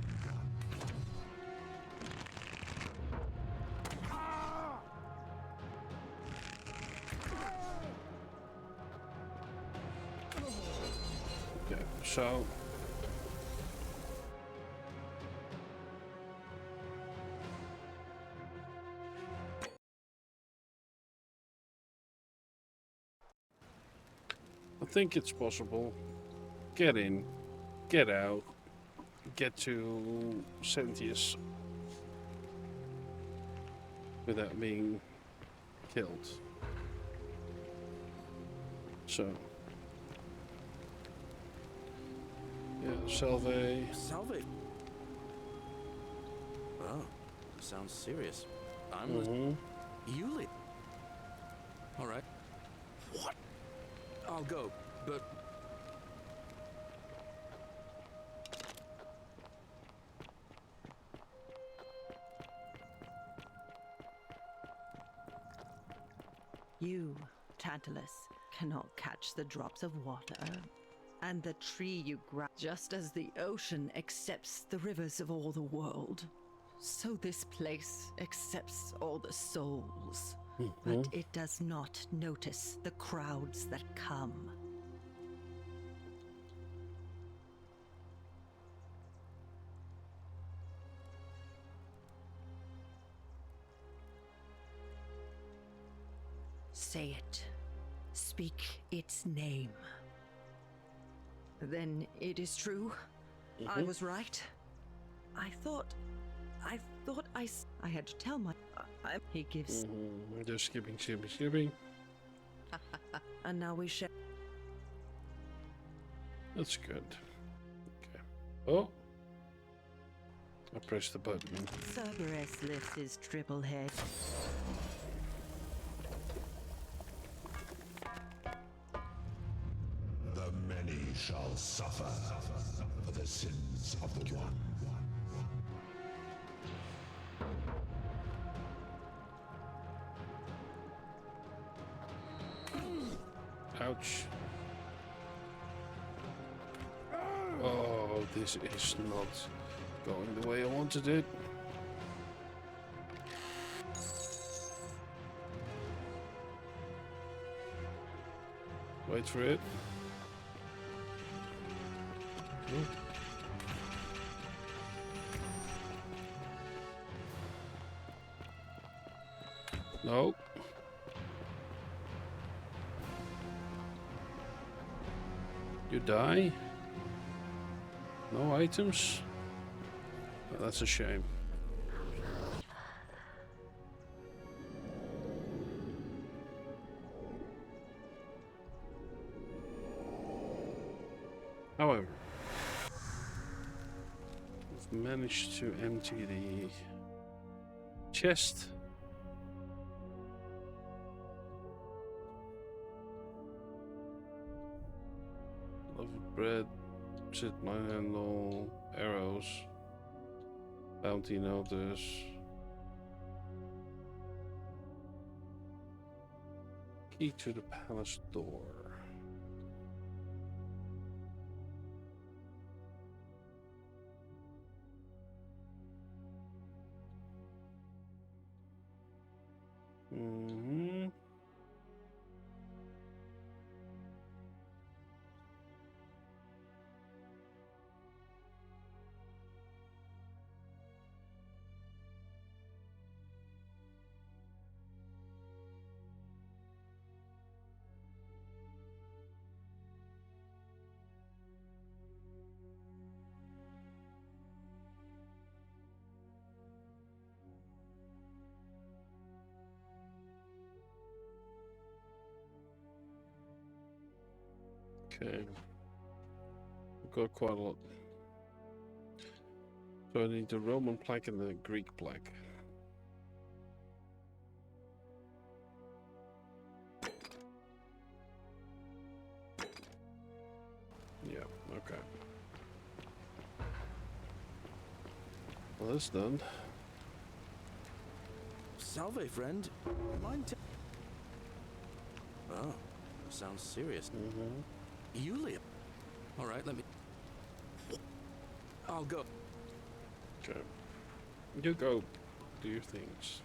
Okay, so I think it's possible. Get in, get out, get to Sentius without being killed. So, yeah, salve. Salve. Oh, sounds serious. I'm Yuli. All right. What? I'll go, but You, Tantalus, cannot catch the drops of water, and the tree you grab. Just as the ocean accepts the rivers of all the world, so this place accepts all the souls. But it does not notice the crowds that come. Say it. Speak its name. Then it is true. I was right. I thought I had to tell my... he gives... Just skipping. And now we share... That's good. Okay. Oh. I pressed the button. Cerberus lifts his triple head. The many shall suffer for the sins of the one. Ouch. Oh, this is not going the way I wanted it. Wait for it. No. You die? No items? Oh, that's a shame. However, we've managed to empty the chest. Loaf of bread, sit my handle, arrows, bounty notice. Key to the palace door. Okay. got quite a lot. So I need the Roman plaque and the Greek plaque. Yeah, okay. Well, that's done. Salve, friend. Mind oh, sounds serious. Yulia. All right, let me... I'll go. Okay. You go do your things.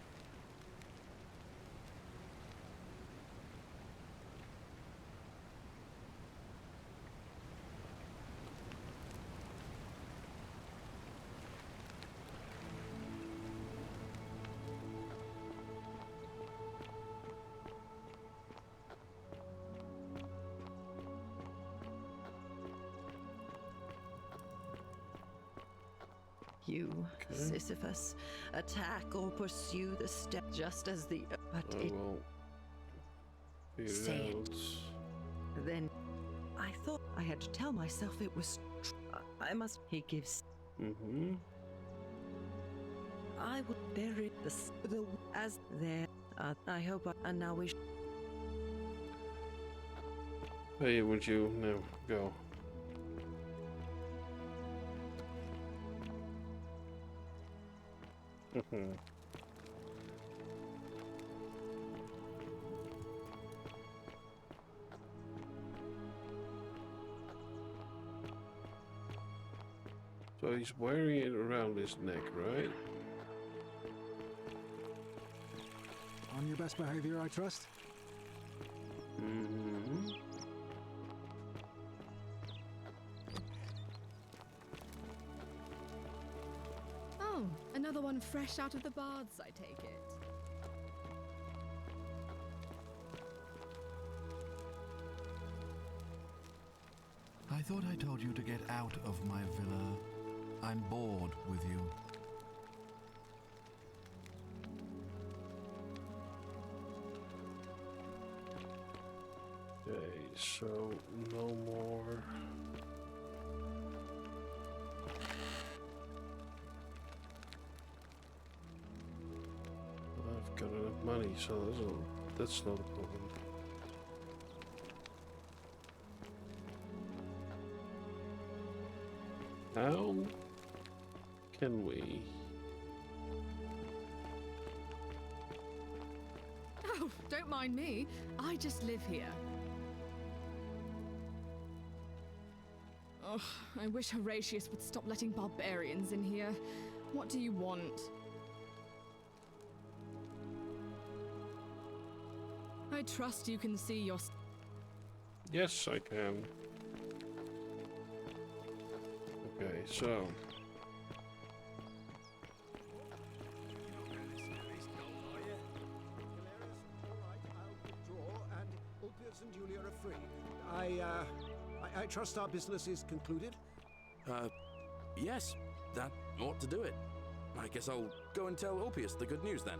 You, Sisyphus, attack or pursue the step just as the... But it... will Say it. Then I thought I had to tell myself it was... I must... He gives... I would bury the as there. I hope and now we... Hey, would you now go? So he's wearing it around his neck, right? On your best behavior, I trust? Oh, another one fresh out of the baths, I take it. I thought I told you to get out of my villa. I'm bored with you. Okay, so no more. I've got enough money, so that's not a problem. How can we? Oh, don't mind me. I just live here. Ugh, I wish Horatius would stop letting barbarians in here. What do you want? I trust you can see your... Yes, I can. Okay, so... And Julia are free. I trust our business is concluded? Yes, that ought to do it. I guess I'll go and tell Ulpius the good news then.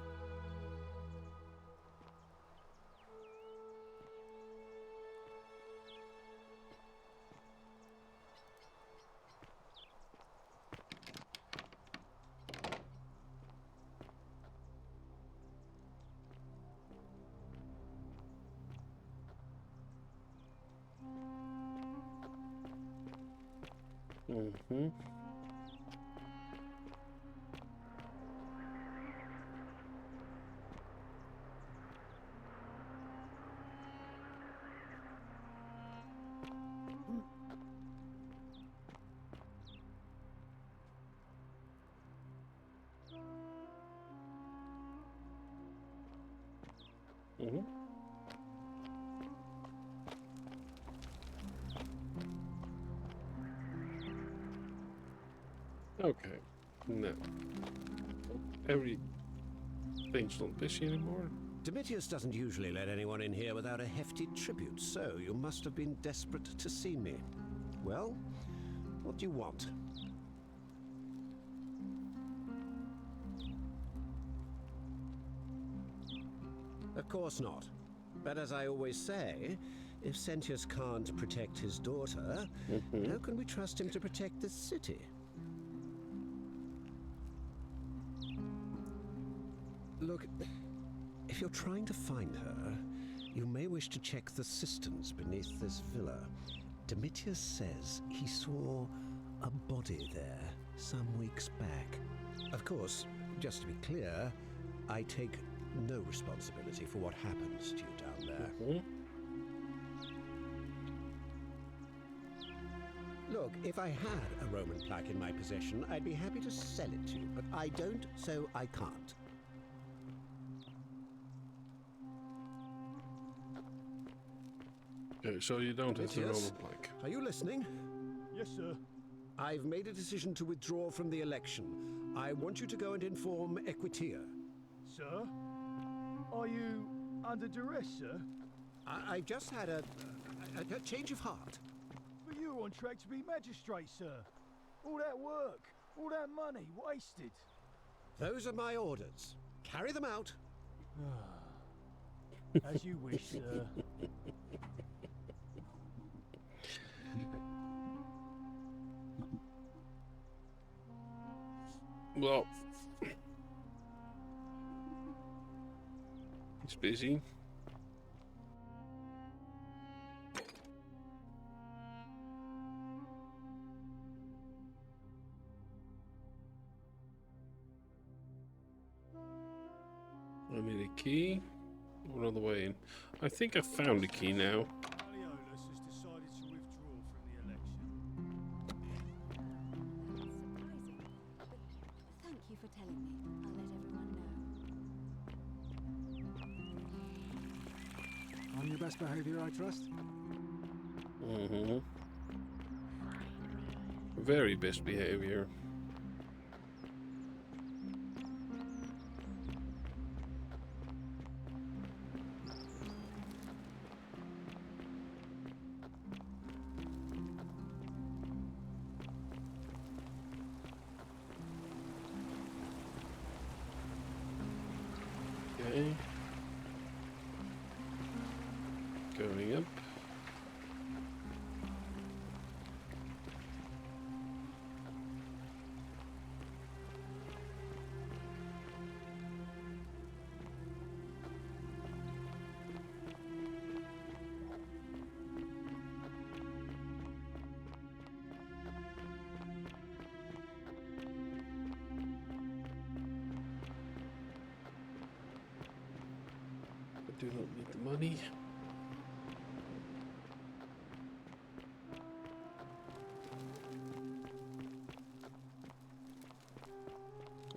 Okay, no. Everything's not busy anymore. Domitius doesn't usually let anyone in here without a hefty tribute, so you must have been desperate to see me. Well, what do you want? Of course not. But as I always say, If Sentius can't protect his daughter, how can we trust him to protect this city? Look, if you're trying to find her, you may wish to check the cisterns beneath this villa. Domitius says he saw a body there some weeks back. Of course, just to be clear, I take no responsibility for what happens to you down there. Look, if I had a Roman plaque in my possession, I'd be happy to sell it to you, but I don't, so I can't. Okay, so you don't have the Roman plaque. Are you listening? Yes, sir. I've made a decision to withdraw from the election. I want you to go and inform Equitia. Sir? Are you under duress, sir? I just had a change of heart. But you were on track to be magistrate, sir. All that work, all that money, wasted. Those are my orders. Carry them out. As you wish, sir. Well, he's busy. I need a key. What other way in? I think I found the key now. Malleolus has decided to withdraw from the election. Surprising, but thank you for telling me. I'll let everyone know. On your best behavior, I trust? Very best behavior. Okay. Going up. I do not need the money.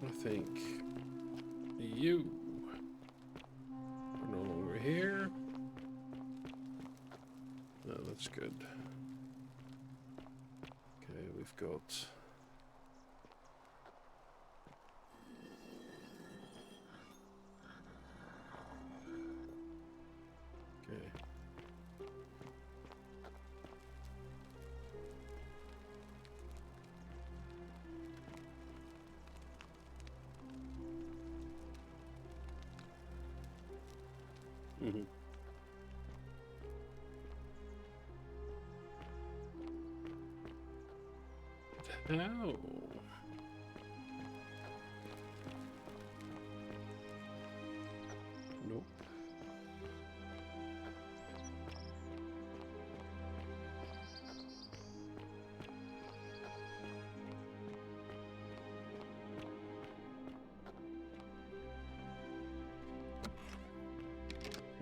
I think you are no longer here. No, that's good. Okay, we've got... Okay. How? Nope.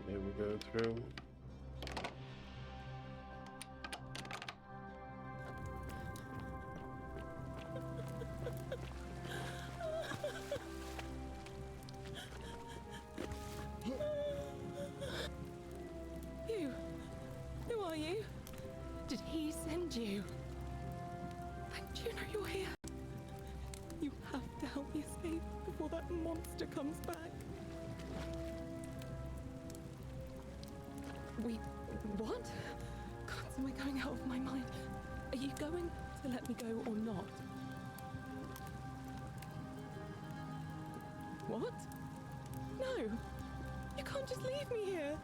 Okay, we'll go through. You? Who are you? Did he send you? And do you know you're here? You have to help me escape before that monster comes back. What? God, am I going out of my mind? Are you going to let me go or not? What? No! You can't just leave me here!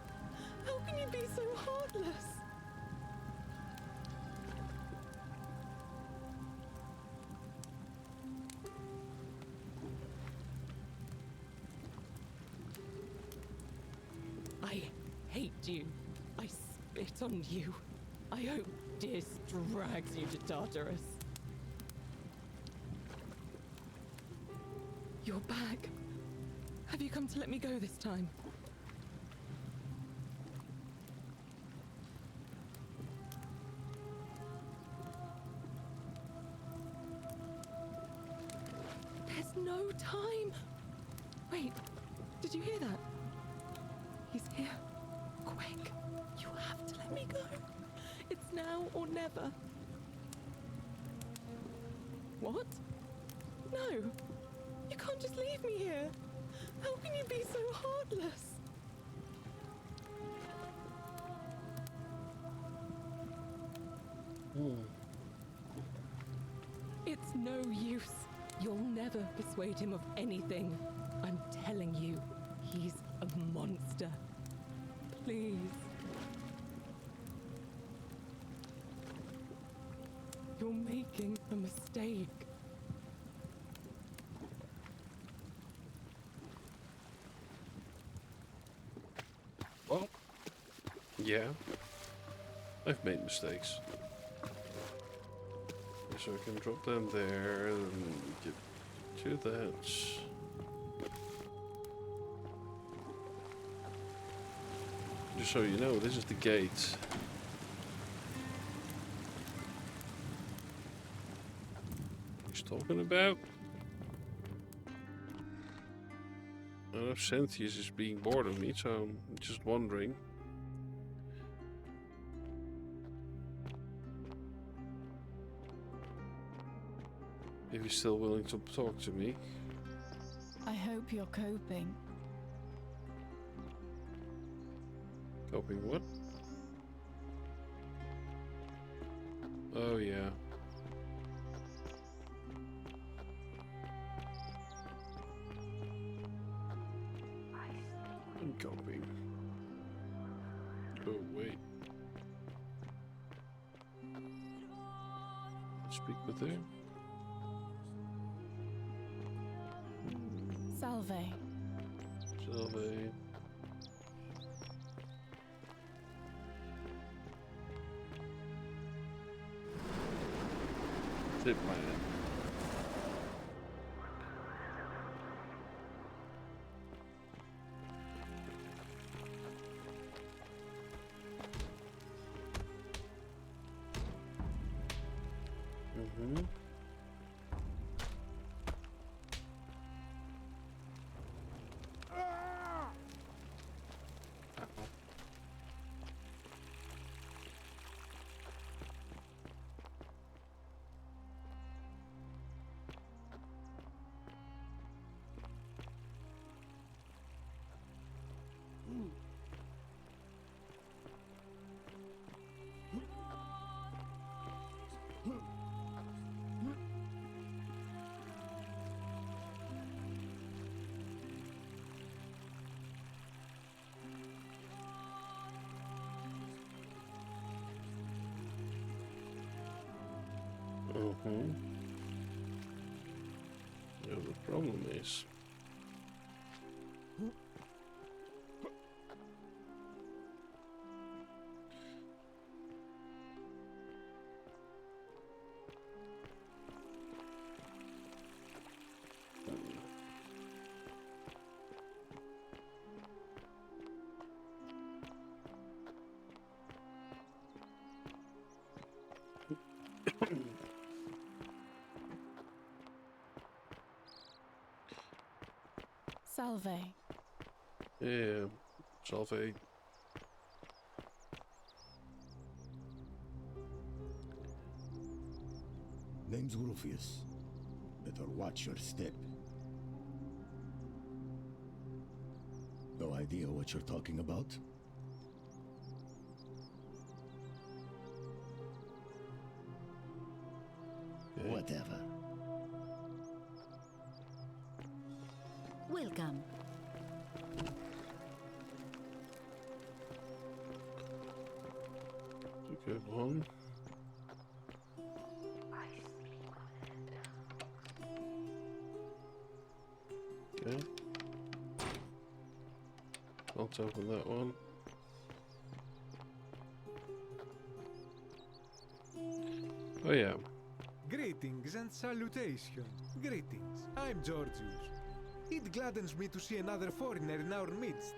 How can you be so heartless? you. I spit on you. I hope Dis drags you to Tartarus. You're back. Have you come to let me go this time? There's no time. Wait, did you hear that? He's here. Quick, you have to let me go. It's now or never. What? No, you can't just leave me here. How can you be so heartless? It's no use. You'll never persuade him of anything. I'm telling you, he's a monster. Please. You're making a mistake. Well, yeah, I've made mistakes. So I can drop them there and get to that. Just so you know, this is the gate. He's talking about. I know Cynthius is being bored of me, so I'm just wondering. If he's still willing to talk to me. I hope you're coping. Coping what? Oh yeah. I'm coping. Oh wait. Speak with her. Salve. Salve. Zip man. Mm-hmm. Yeah, the problem is Salve. yeah, salve. Name's Rufius. Better watch your step. No idea what you're talking about? Okay. Whatever. Welcome. It's a good one. Okay. Let's open that one. Oh yeah. Greetings and salutations. Greetings. I'm Georgius. It gladdens me to see another foreigner in our midst.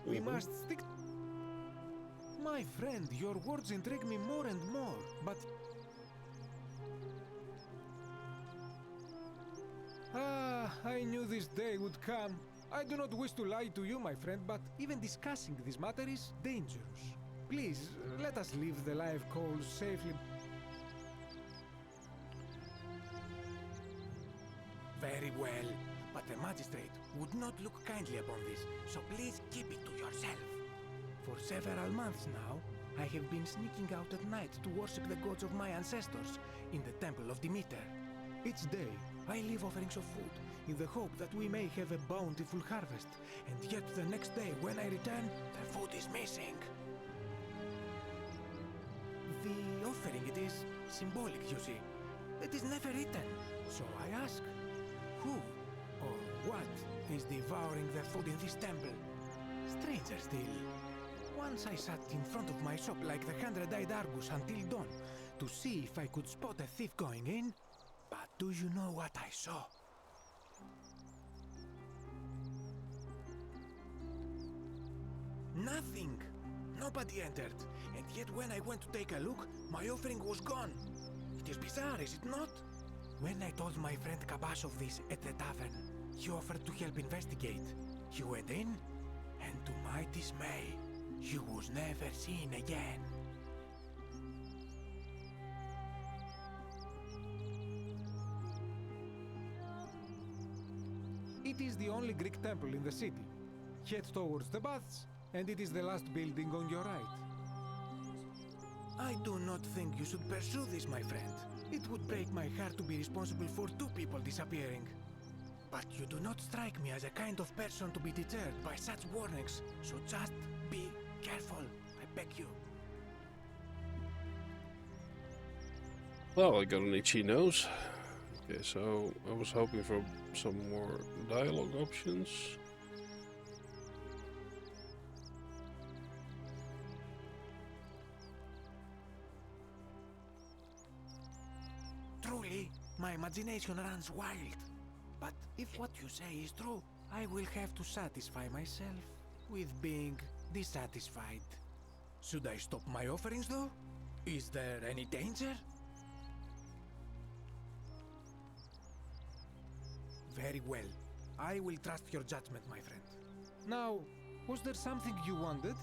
We must stick. My friend, your words intrigue me more and more, but... I knew this day would come. I do not wish to lie to you, my friend, but even discussing this matter is dangerous. Please, let us leave the live coals safely. Very well, but the magistrate would not look kindly upon this, so please keep it to yourself. For several months now, I have been sneaking out at night to worship the gods of my ancestors in the temple of Demeter. Each day, I leave offerings of food in the hope that we may have a bountiful harvest, and yet the next day when I return, the food is missing. The offering, it is symbolic, you see. It is never eaten, so I ask, who or what is devouring the food in this temple? Stranger still. Once I sat in front of my shop like the 100-eyed Argus until dawn to see if I could spot a thief going in. But do you know what I saw? Nothing! Nobody entered. And yet when I went to take a look, my offering was gone. It is bizarre, is it not? When I told my friend Kabash of this at the tavern, he offered to help investigate. He went in, and to my dismay, he was never seen again. It is the only Greek temple in the city. Head towards the baths, and it is the last building on your right. I do not think you should pursue this, my friend. It would break my heart to be responsible for 2 people disappearing. But you do not strike me as a kind of person to be deterred by such warnings, so just be careful, I beg you. Well, I got an itchy nose. Okay, so I was hoping for some more dialogue options. Truly, my imagination runs wild. But if what you say is true, I will have to satisfy myself with being dissatisfied. Should I stop my offerings, though? Is there any danger? Very well. I will trust your judgment, my friend. Now, was there something you wanted?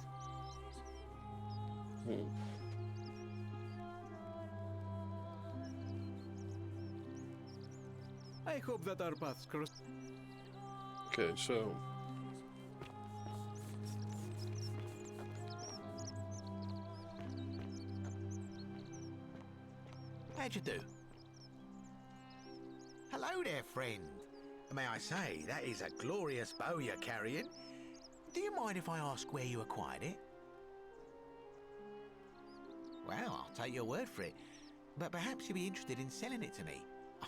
I hope that our paths cross. Okay, so how'd you do? Hello there, friend. May I say, that is a glorious bow you're carrying. Do you mind if I ask where you acquired it? Well, I'll take your word for it. But perhaps you'd be interested in selling it to me.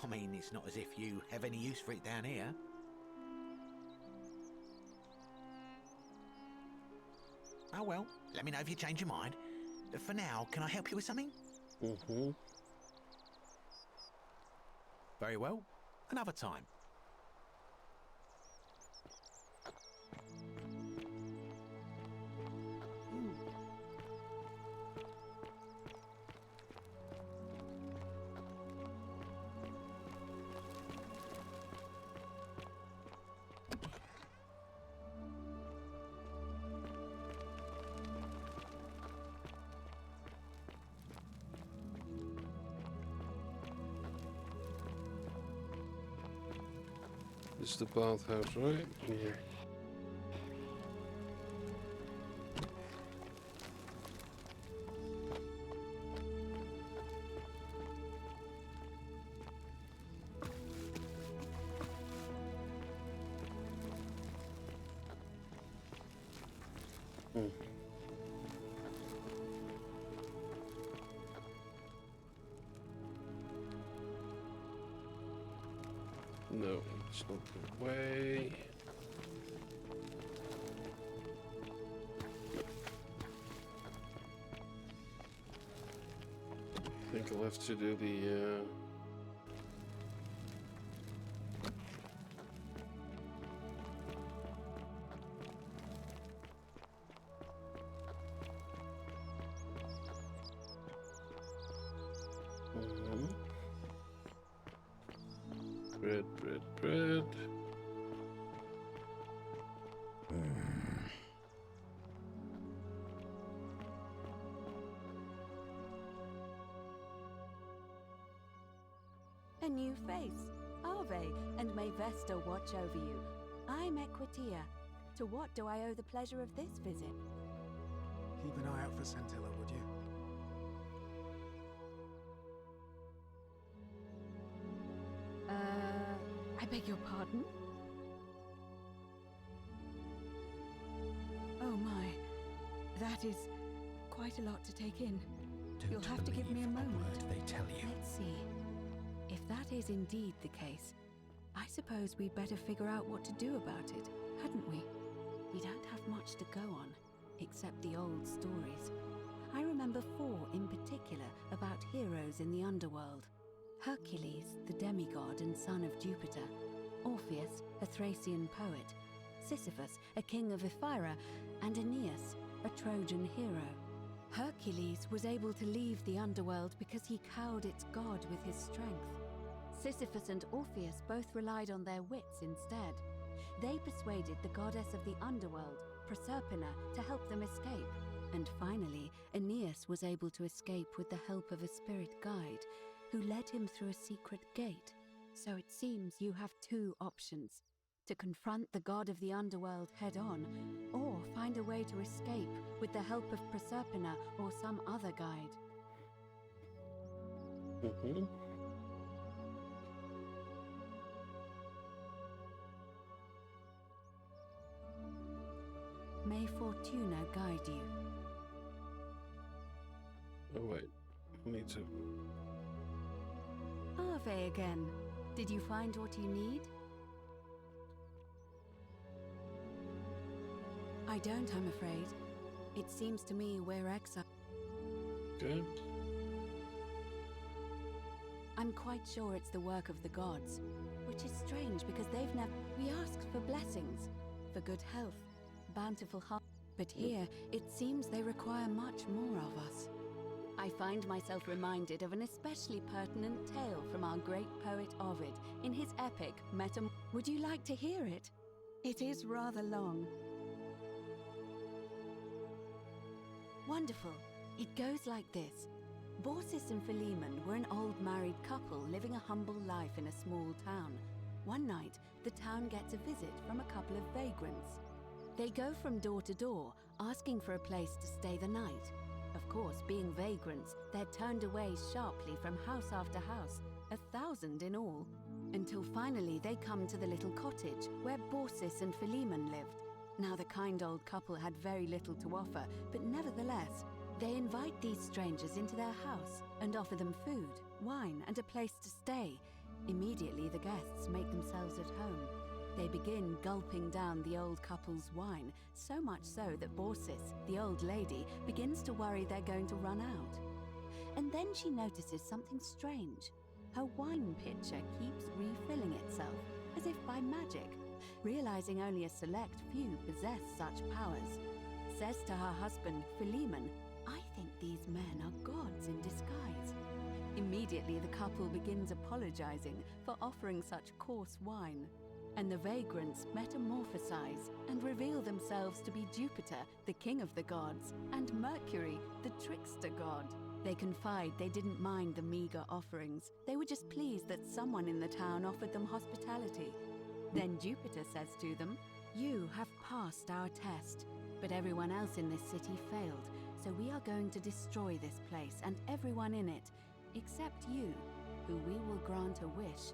I mean, it's not as if you have any use for it down here. Oh well, let me know if you change your mind. For now, can I help you with something? Very well. Another time. this is the bathhouse, right? Yeah. No, it's not the way. I think I'll have to do the... Bread. A new face. Ave, and may Vesta watch over you. I'm Equitia. To what do I owe the pleasure of this visit? Keep an eye out for Scintilla, would you? I beg your pardon? Oh my, that is quite a lot to take in. You'll have to give me a moment. They tell you. Let's see. If that is indeed the case, I suppose we'd better figure out what to do about it, hadn't we? We don't have much to go on, except the old stories. I remember 4 in particular about heroes in the underworld. Hercules, the demigod and son of Jupiter. Orpheus, a Thracian poet. Sisyphus, a king of Ephyra. And Aeneas, a Trojan hero. Hercules was able to leave the underworld because he cowed its god with his strength. Sisyphus and Orpheus both relied on their wits instead. They persuaded the goddess of the underworld, Proserpina, to help them escape. And finally, Aeneas was able to escape with the help of a spirit guide, who led him through a secret gate. So it seems you have 2 options: to confront the god of the underworld head-on, or find a way to escape with the help of Proserpina or some other guide. May Fortuna guide you. Oh wait, me too. Ave again. Did you find what you need? I don't, I'm afraid. It seems to me we're exiled. Okay. I'm quite sure it's the work of the gods, which is strange because they've never... We asked for blessings, for good health, bountiful heart, but here it seems they require much more of us. I find myself reminded of an especially pertinent tale from our great poet Ovid in his epic Would you like to hear it? It is rather long. Wonderful. It goes like this. Baucis and Philemon were an old married couple living a humble life in a small town. One night, the town gets a visit from a couple of vagrants. They go from door to door, asking for a place to stay the night. Of course, being vagrants, they're turned away sharply from house after house, 1,000 in all, until finally they come to the little cottage where Baucis and Philemon lived. Now the kind old couple had very little to offer, but nevertheless, they invite these strangers into their house and offer them food, wine, and a place to stay. Immediately the guests make themselves at home. They begin gulping down the old couple's wine, so much so that Baucis, the old lady, begins to worry they're going to run out. And then she notices something strange. Her wine pitcher keeps refilling itself, as if by magic. Realizing only a select few possess such powers, says to her husband, Philemon, "I think these men are gods in disguise." Immediately the couple begins apologizing for offering such coarse wine. And the vagrants metamorphosize and reveal themselves to be Jupiter, the king of the gods, and Mercury, the trickster god. They confide they didn't mind the meager offerings. They were just pleased that someone in the town offered them hospitality. Then Jupiter says to them, "You have passed our test, but everyone else in this city failed, so we are going to destroy this place and everyone in it, except you, who we will grant a wish."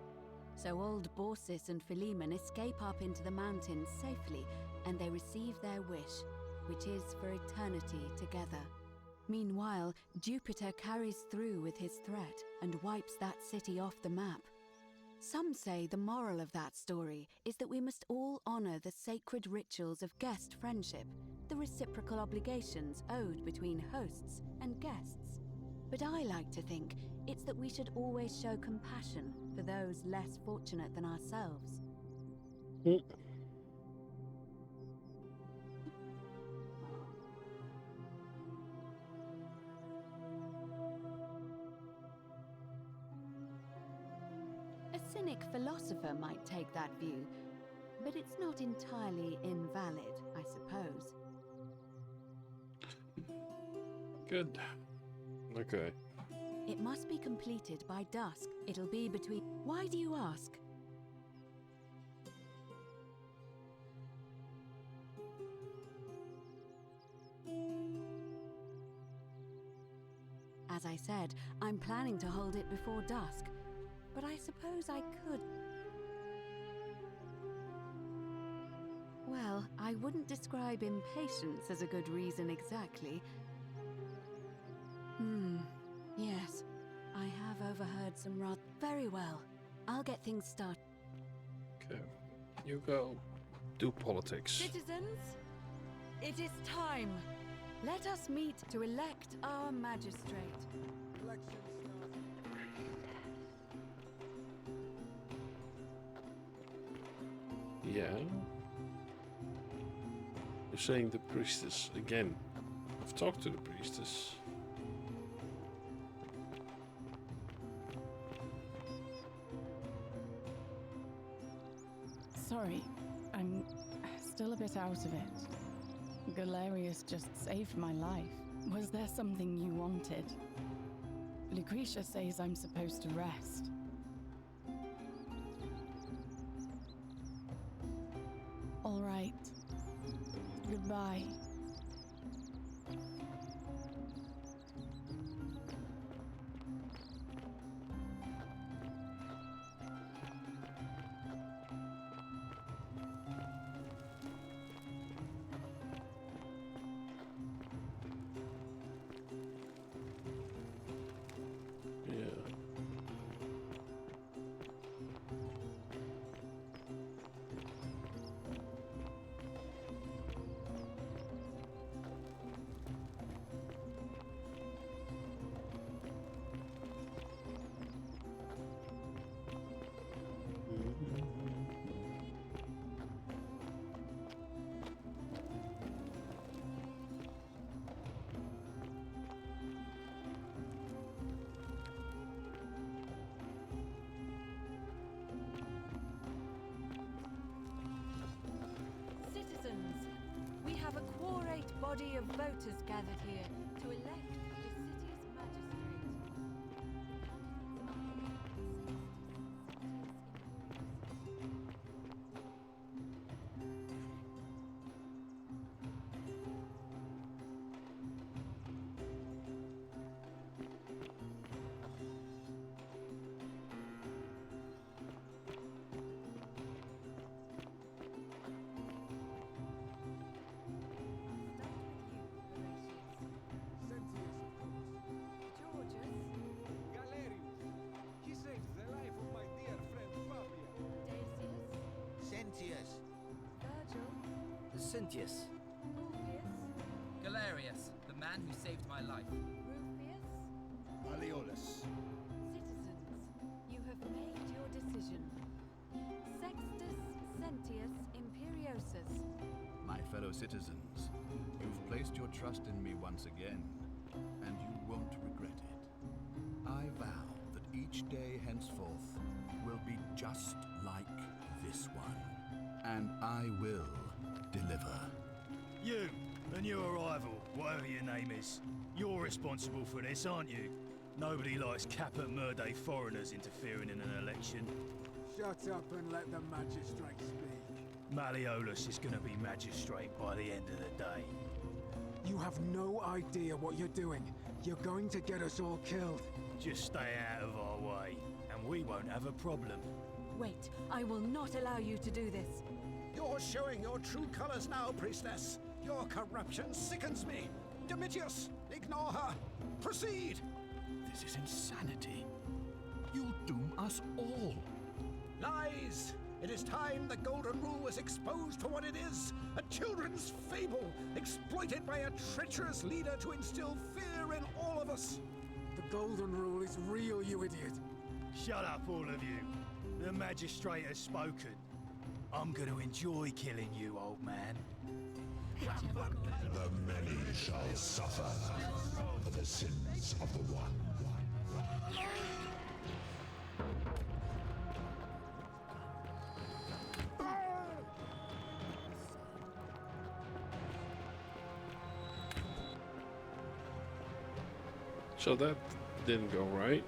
So old Baucis and Philemon escape up into the mountains safely, and they receive their wish, which is for eternity together. Meanwhile, Jupiter carries through with his threat and wipes that city off the map. Some say the moral of that story is that we must all honor the sacred rituals of guest friendship, the reciprocal obligations owed between hosts and guests. But I like to think it's that we should always show compassion for those less fortunate than ourselves. A cynic philosopher might take that view, but it's not entirely invalid, I suppose. Good. Okay. It must be completed by dusk. It'll be between... Why do you ask? As I said, I'm planning to hold it before dusk, but I suppose I could... Well, I wouldn't describe impatience as a good reason exactly. Yes, I have overheard some rather... Very well, I'll get things started. Okay, you go do politics. Citizens, it is time. Let us meet to elect our magistrate. Yeah? You're saying the priestess again. I've talked to the priestess. Sorry, I'm still a bit out of it. Galerius just saved my life. Was there something you wanted? Lucretia says I'm supposed to rest. All right. Goodbye. We have a quorate body of voters gathered here to elect the city's magistrate. Cynthius. Galerius, the man who saved my life. Malleolus. Citizens, you have made your decision. Sextus Sentius Imperiosus. My fellow citizens, you've placed your trust in me once again, and you won't regret it. I vow that each day henceforth will be just like this one, and I will deliver. You and your rival, whatever your name is, you're responsible for this, aren't you? Nobody likes Caput Murday foreigners interfering in an election. Shut up and let the magistrate speak. Malleolus is going to be magistrate by the end of the day. You have no idea what you're doing. You're going to get us all killed. Just stay out of our way, and we won't have a problem. Wait, I will not allow you to do this. You're showing your true colors now, priestess. Your corruption sickens me. Domitius, ignore her. Proceed. This is insanity. You'll doom us all. Lies. It is time the Golden Rule was exposed for what it is. A children's fable, exploited by a treacherous leader to instill fear in all of us. The golden rule is real, you idiot. Shut up, all of you. The magistrate has spoken. I'm going to enjoy killing you, old man. The many shall suffer for the sins of the one. So that didn't go right.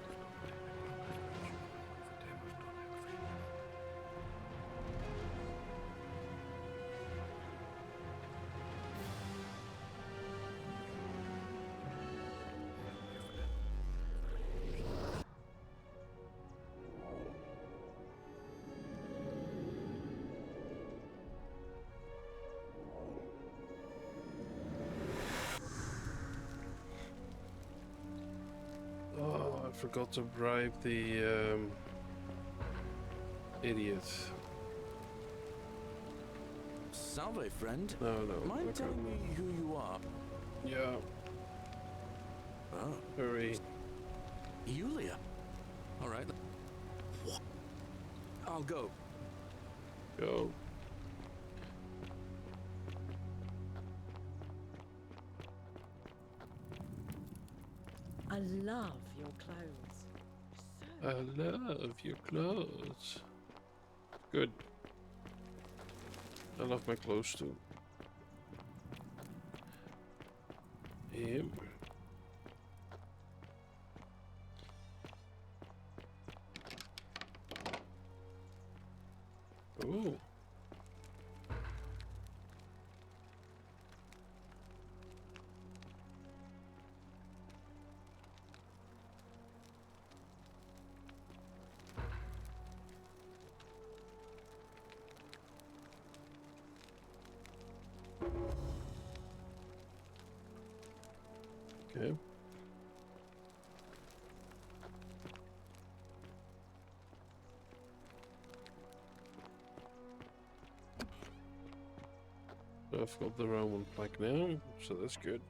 Oh, I forgot to bribe the idiot. Salve, friend. No. Mind telling me who you are? Yeah. Oh. Hurry. Yulia. All right. I'll go. Go. I love your clothes. I love your clothes. Good. I love my clothes too. Him. Ooh. Okay. I've got the Roman plaque now, so that's good.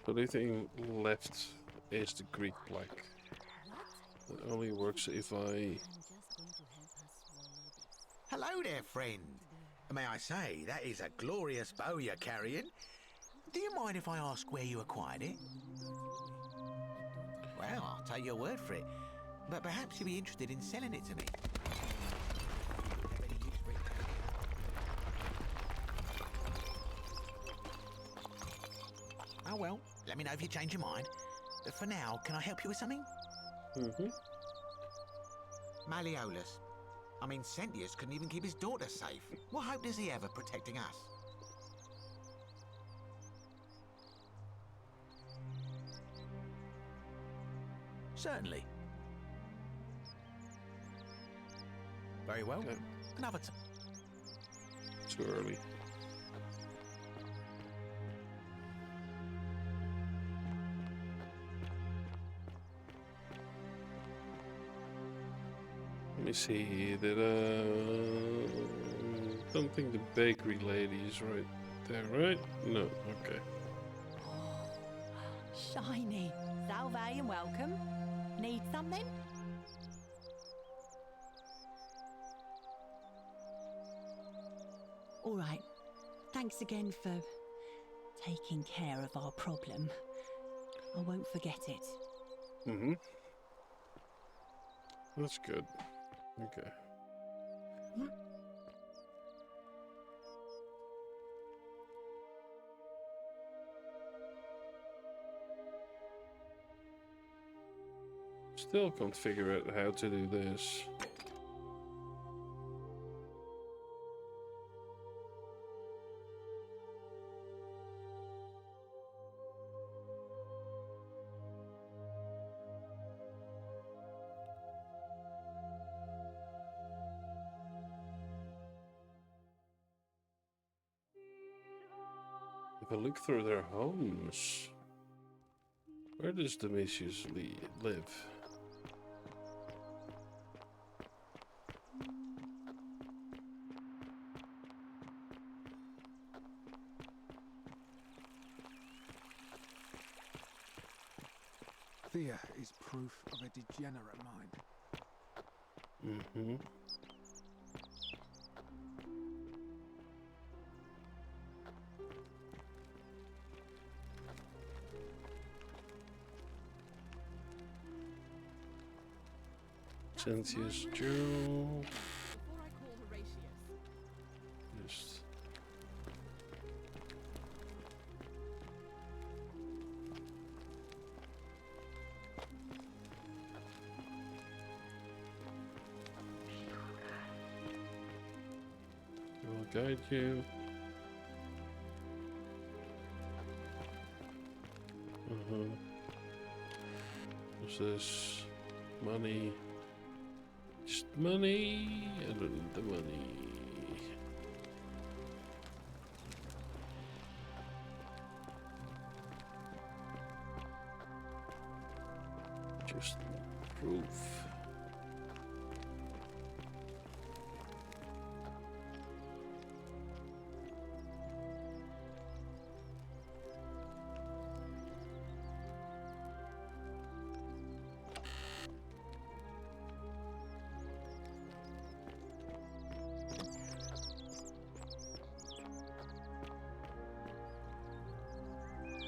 The only thing left is the Greek plaque. It only works if I... Hello there, friend. May I say, that is a glorious bow you're carrying. Do you mind if I ask where you acquired it? Well, I'll take your word for it. But perhaps you'd be interested in selling it to me. Oh well, let me know if you change your mind. But for now, can I help you with something? Mm-hmm. Malleolus. I mean, Centius couldn't even keep his daughter safe. What hope does he have of protecting us? Certainly. Very well. Okay. Another time. Too early. Let me see. Don't think the bakery lady is right there, right? No. Okay. Shiny. Salve and welcome. Need something? All right. Thanks again for taking care of our problem. I won't forget it. Mm-hmm. That's good. Okay. Still can't figure out how to do this. If I look through their homes. Where does Domitius live? Thea is proof of a degenerate mind. Mm-hmm. Censius Joe. Just I'll guide you. What's this? Money. Just money. I don't need the money. Just proof.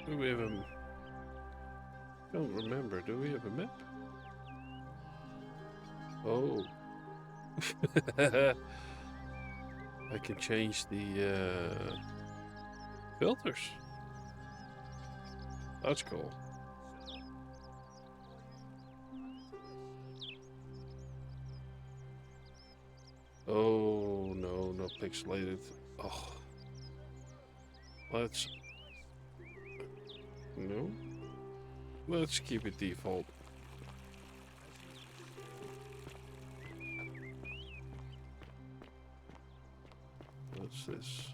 Do we have a... Don't remember. Do we have a map? Oh. I can change the filters. That's cool. Oh, no, not pixelated. Oh. Let's... No. Let's keep it default. What's this?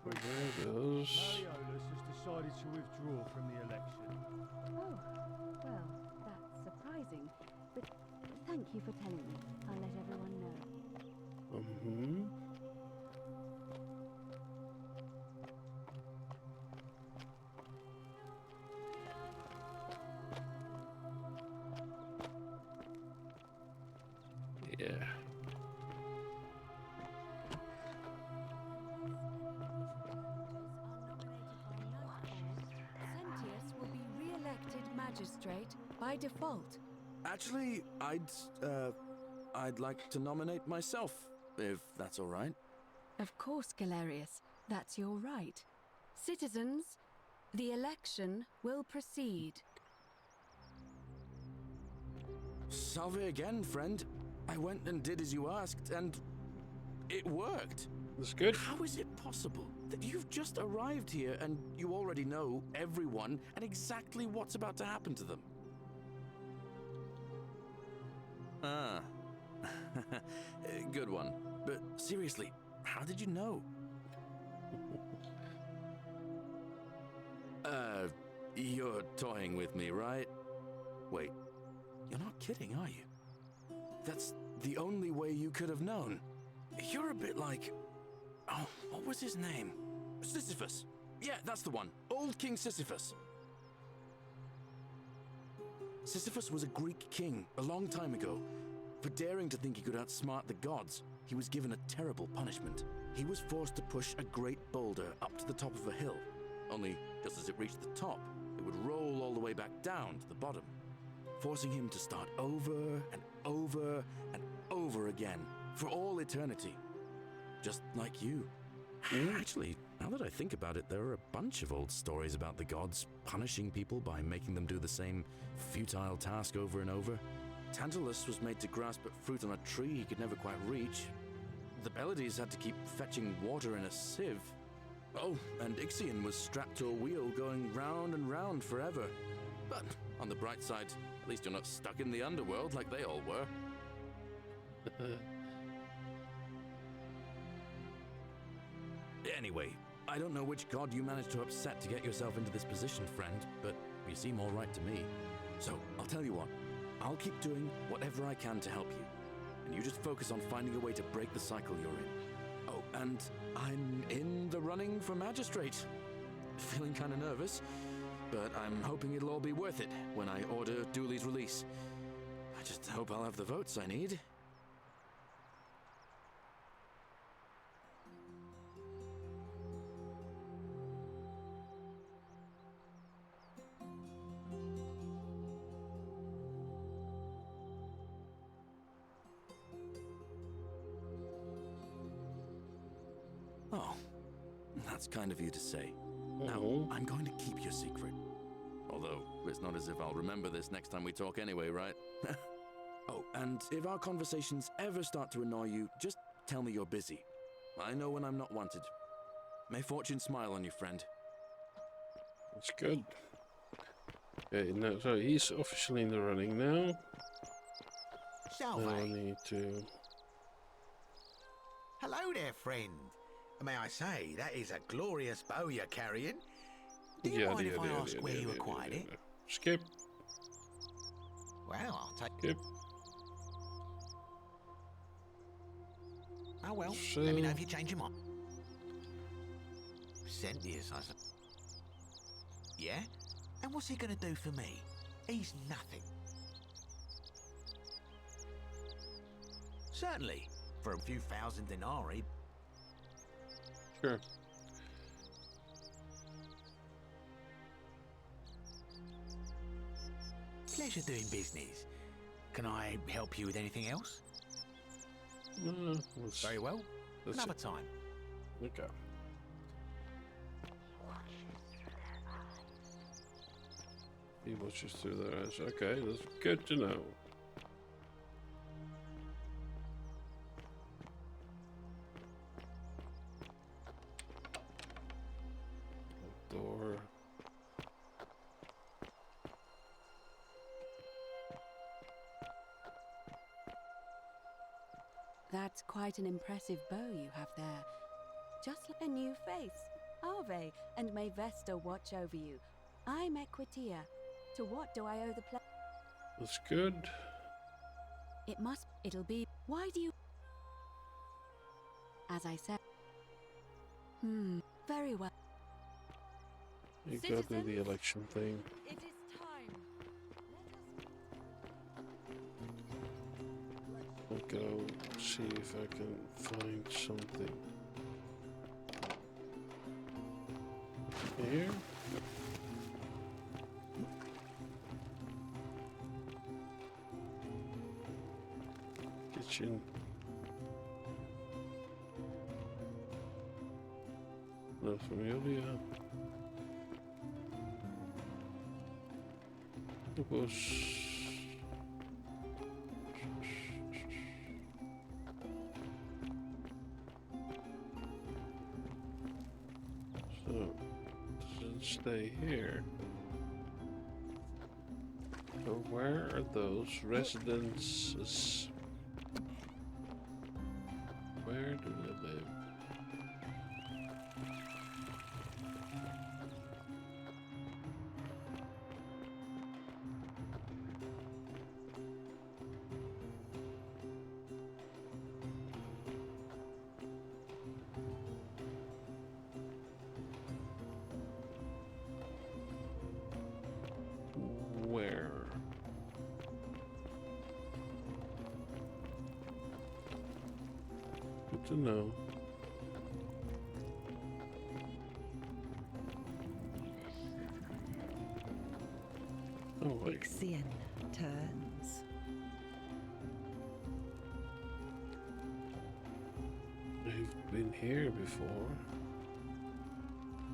Where does... Mariolus has decided to withdraw from the election. Oh, well, that's surprising. But thank you for telling me. I'll let everyone know. Mm-hmm. Yeah. Sentius will be re-elected magistrate by default. Actually, I'd like to nominate myself, if that's all right. Of course, Galerius. That's your right. Citizens, the election will proceed. Salve again, friend. I went and did as you asked, and it worked. That's good. How is it possible that you've just arrived here and you already know everyone and exactly what's about to happen to them? Ah. Good one. But seriously, how did you know? You're toying with me, right? Wait, you're not kidding, are you? That's the only way you could have known. You're a bit like... Oh, what was his name? Sisyphus. Yeah, that's the one. Old King Sisyphus. Sisyphus was a Greek king a long time ago. For daring to think he could outsmart the gods, he was given a terrible punishment. He was forced to push a great boulder up to the top of a hill. Only, just as it reached the top, it would roll all the way back down to the bottom, forcing him to start over and over and over again for all eternity. Just like you. Actually, now that I think about it, there are a bunch of old stories about the gods punishing people by making them do the same futile task over and over. Tantalus was made to grasp at fruit on a tree he could never quite reach. The Bellides had to keep fetching water in a sieve. Oh, and Ixion was strapped to a wheel going round and round forever. But on the bright side, at least you're not stuck in the underworld like they all were. Anyway, I don't know which god you managed to upset to get yourself into this position, friend, but you seem all right to me. So, I'll tell you what. I'll keep doing whatever I can to help you. And you just focus on finding a way to break the cycle you're in. Oh, and I'm in the running for magistrate. Feeling kind of nervous, but I'm hoping it'll all be worth it when I order Dooley's release. I just hope I'll have the votes I need. Oh, that's kind of you to say. Now, I'm going to keep your secret. Although, it's not as if I'll remember this next time we talk anyway, right? Oh, and if our conversations ever start to annoy you, just tell me you're busy. I know when I'm not wanted. May fortune smile on you, friend. That's good. Okay, now, so he's officially in the running now. Salve. Now I need to... Hello there, friend. May I say, that is a glorious bow you're carrying. Do you mind if I ask where you acquired it? Skip. Well, I'll take... Skip. Oh well, So... let me know if you change your mind. Centius, I suppose. Yeah? And what's he gonna do for me? He's nothing. Certainly, for a few thousand denarii. Sure. Pleasure doing business. Can I help you with anything else? Very well. Another time. Okay. He watches through their eyes. Okay, that's good to know. Door. That's quite an impressive bow you have there. Just like a new face. Ave, and may Vesta watch over you. I'm Equitia. To what do I owe the pleasure? That's good. It'll be. Why do you? As I said. Very well. You gotta do the election thing. It is time. I'll go see if I can find something. Here? Kitchen. La familia. Tapos... So, doesn't stay here. So where are those residences? Where do they live? Where? Good to know. Oh wait. Ixion turns. I've been here before.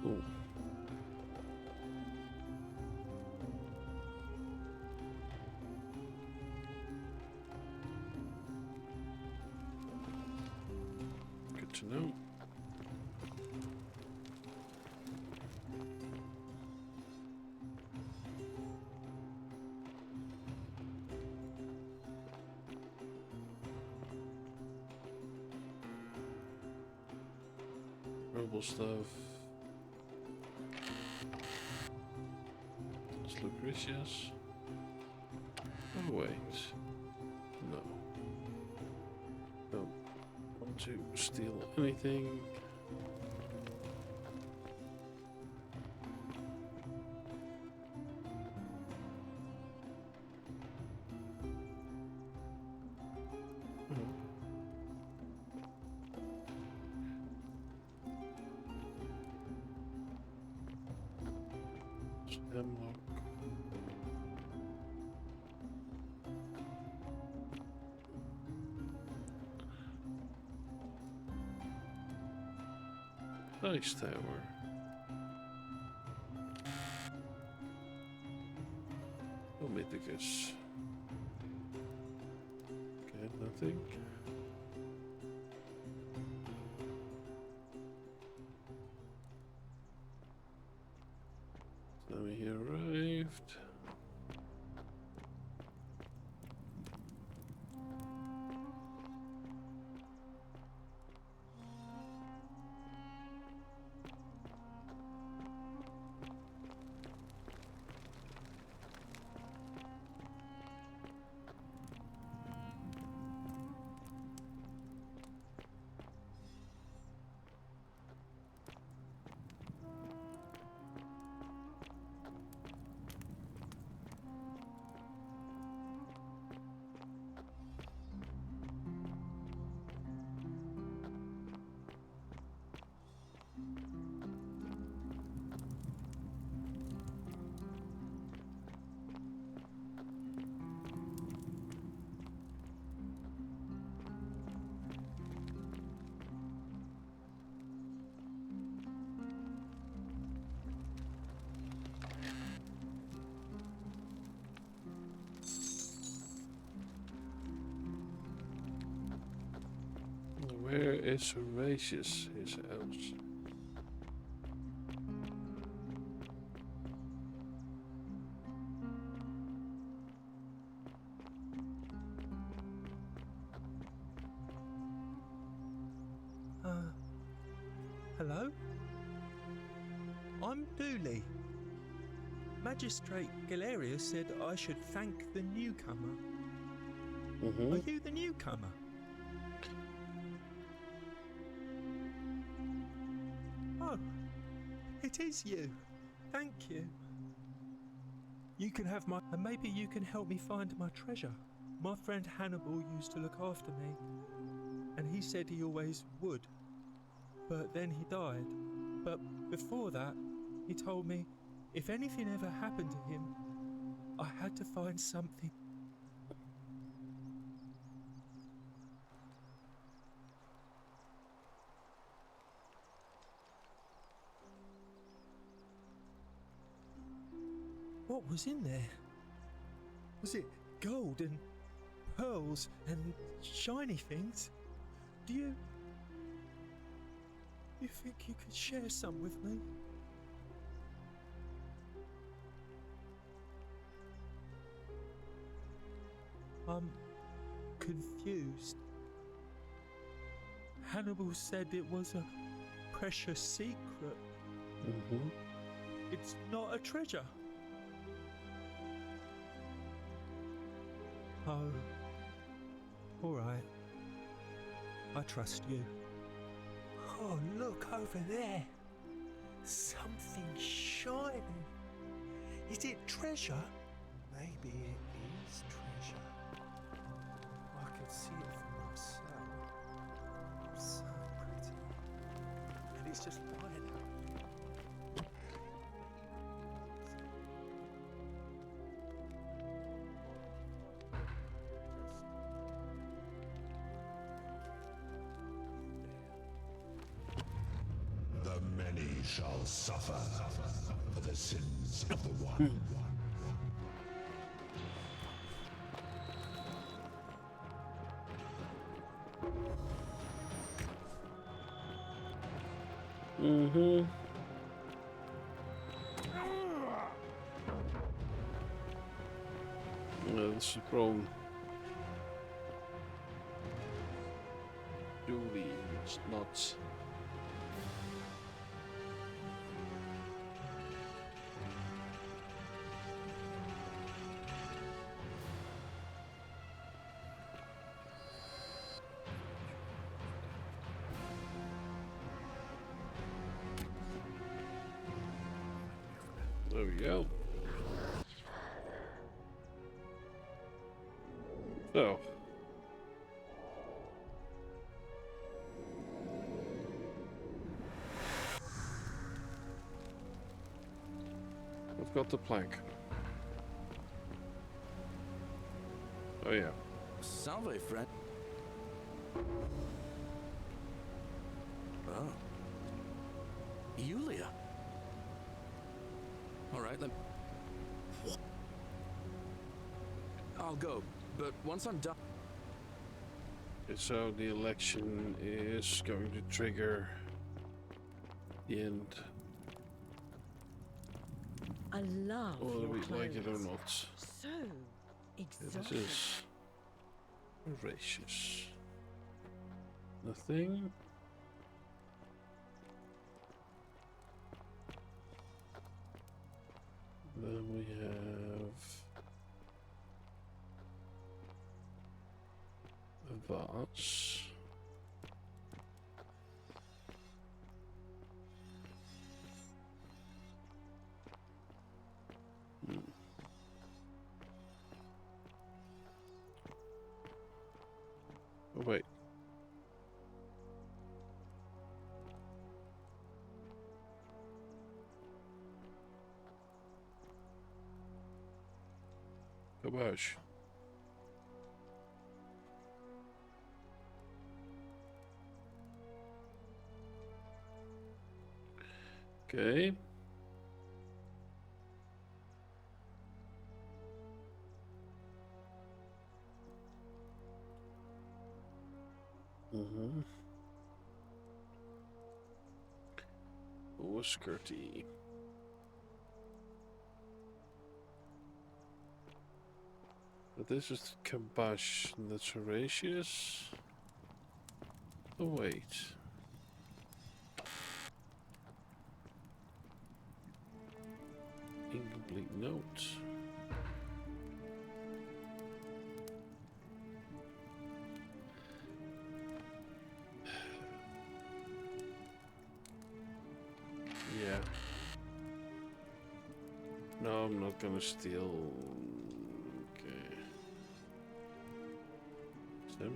Oh. Good to know. Herbal stuff. It's Lucretius. Oh wait. No. Don't want to steal anything. Hemlock. Ice tower. Omithicus. Okay, nothing. Now he arrived. Where is Horatius, his house? Hello? I'm Dooley. Magistrate Galerius said I should thank the newcomer. Are you the newcomer? Oh, it is you. Thank you. You can have my... And maybe you can help me find my treasure. My friend Hannibal used to look after me, and he said he always would. But then he died. But before that, he told me if anything ever happened to him, I had to find something. What was in there? Was it gold and pearls and shiny things? Do you think you could share some with me? I'm confused. Hannibal said it was a precious secret. It's not a treasure. Oh, all right. I trust you. Oh, look over there. Something shining. Is it treasure? Maybe it is treasure. I can see it for myself. So pretty. And it's just lying out. The many shall suffer for the sins of the one. That's the problem. Julie is not There we go. So. We've got the plank. Oh yeah. Salve, friend. Oh. Yulia. All right, I'll go, but once I'm done... Okay, so the election is going to trigger the end. I love Whether your we clothes. like it or not. So Okay, exotic. this is voracious. Nothing. Then we have a vase. Oh, wait. Kabosh. Okay. Mm-hmm. Oh, skirty. But this is the Kabosh, that's Horatius. Oh, wait. Incomplete note. Yeah. No, I'm not gonna steal. Okay. 7.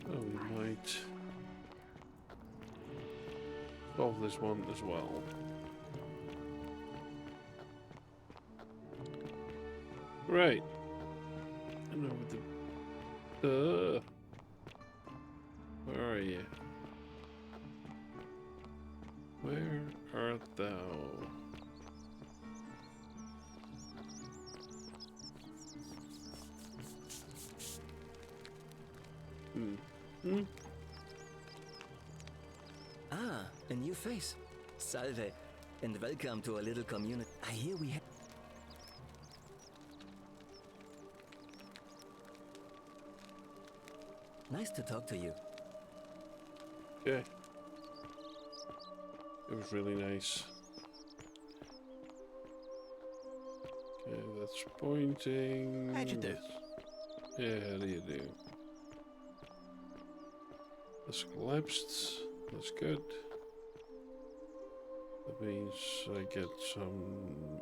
Oh, we might solve this one as well. Right. And over the... Where are you? Where art thou? Ah, a new face. Salve, and welcome to our little community. I hear we have... Nice to talk to you. Okay. It was really nice. Okay, that's pointing. How'd you do? Yeah, how do you do? That's collapsed. That's good. That means I get some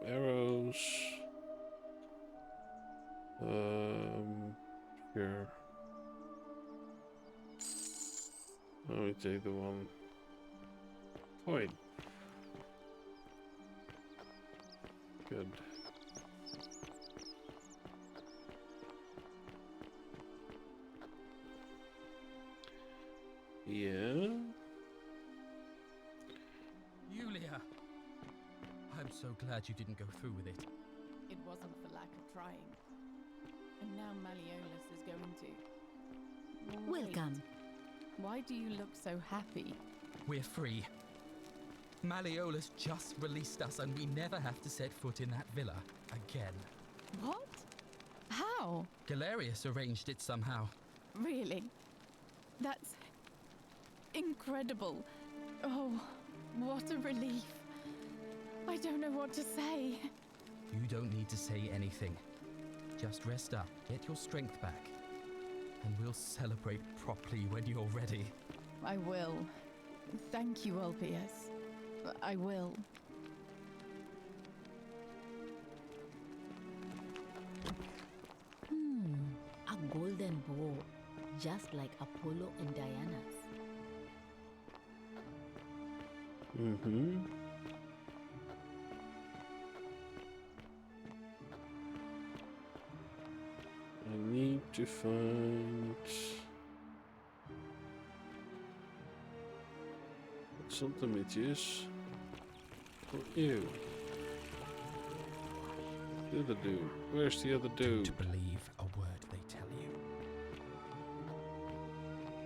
arrows. Here. Let me take the 1 point. Good. Yeah. Yulia! I'm so glad you didn't go through with it. It wasn't for lack of trying. And now Malleolus is going to... Welcome. Wait. Why do you look so happy? We're free. Malleolus just released us and we never have to set foot in that villa again. What? How? Galerius arranged it somehow. Really? That's incredible. Oh, what a relief. I don't know what to say. You don't need to say anything. Just rest up, get your strength back, and we'll celebrate properly when you're ready. I will. Thank you, Ulpius. I will. A golden bow, just like Apollo and Diana's. Mm-hmm. I need to find something with this. For you. The other dude. Where's the other dude? To believe a word they tell you.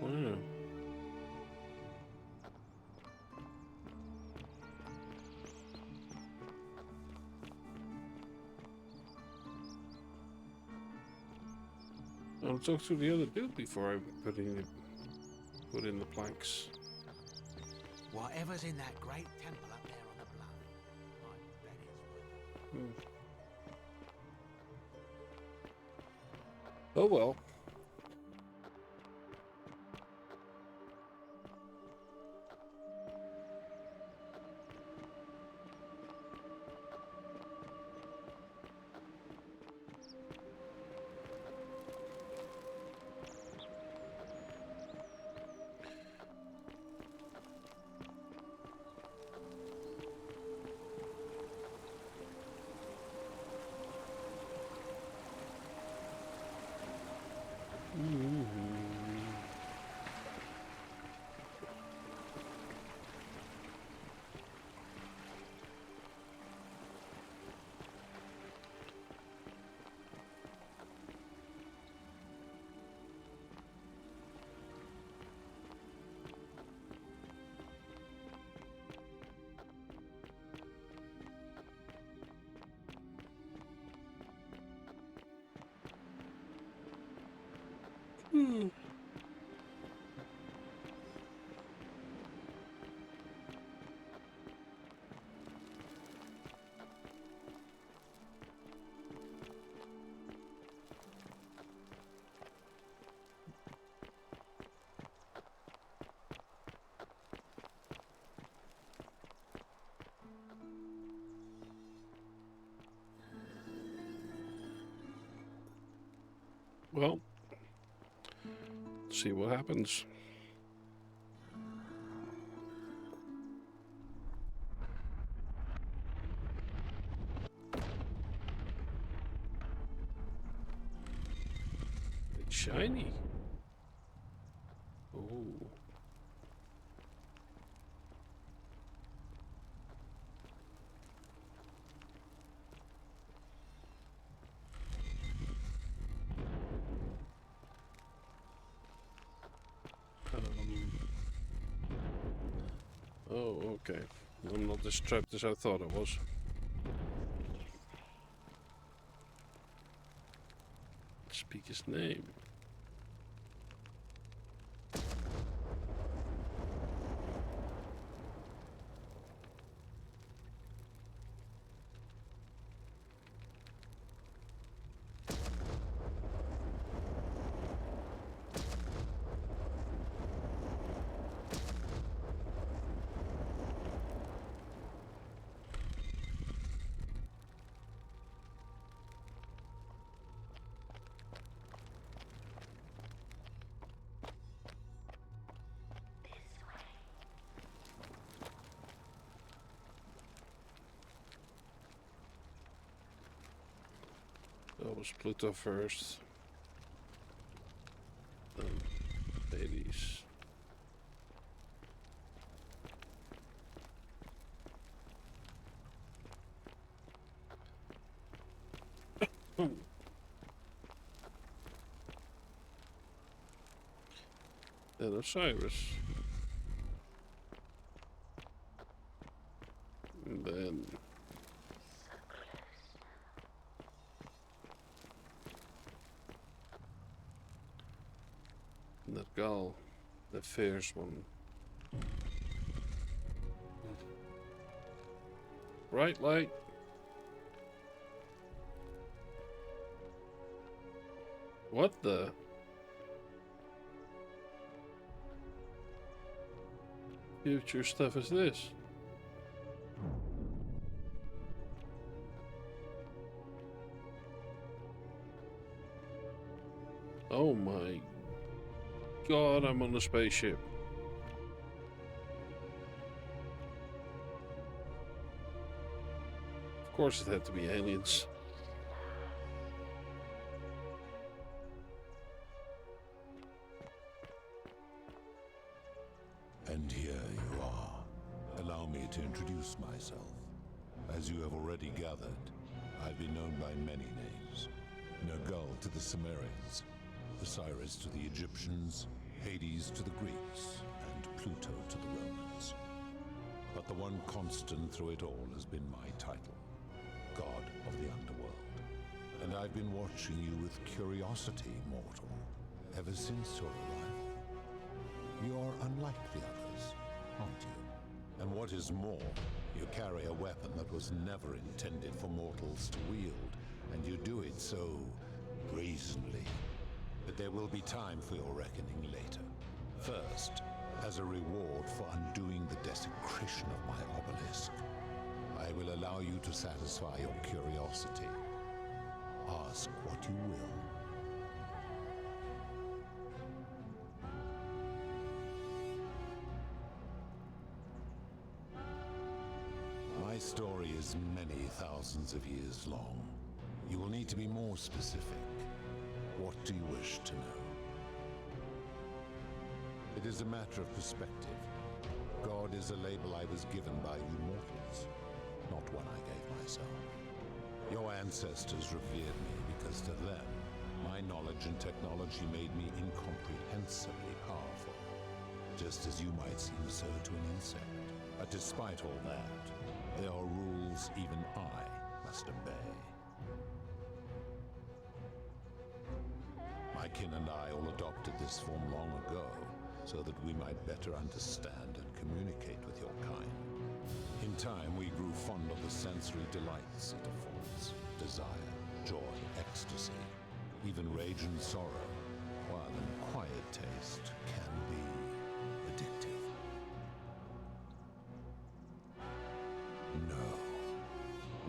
Wow. I'll talk to the other dude before I put in the planks. Whatever's in that great temple up there on the bluff, I bet it's worth it. Oh well. Well, see what happens. It's shiny. Oh. Oh, okay. I'm not as trapped as I thought I was. Speak his name. That was Pluto first. Then Hades. Then Osiris. And then Nergal. The fierce one. Bright light. What the? Future stuff is this? Oh my god, I'm on a spaceship. Of course it had to be aliens. And here you are. Allow me to introduce myself. As you have already gathered, I've been known by many names. Nergal to the Sumerians, Osiris to the Egyptians, Hades to the Greeks, and Pluto to the Romans. But the one constant through it all has been my title, God of the Underworld. And I've been watching you with curiosity, mortal, ever since your arrival. You're unlike the others, aren't you? And what is more, you carry a weapon that was never intended for mortals to wield, and you do it so brazenly. But there will be time for your reckoning later. First, as a reward for undoing the desecration of my obelisk, I will allow you to satisfy your curiosity. Ask what you will. My story is many thousands of years long. You will need to be more specific. What do you wish to know? It is a matter of perspective. God is a label I was given by you mortals, not one I gave myself. Your ancestors revered me because to them, my knowledge and technology made me incomprehensibly powerful, just as you might seem so to an insect. But despite all that, there are rules even I must obey. My kin and I all adopted this form long ago, so that we might better understand and communicate with your kind. In time, we grew fond of the sensory delights it affords: desire, joy, ecstasy, even rage and sorrow, while an acquired taste can be addictive. No.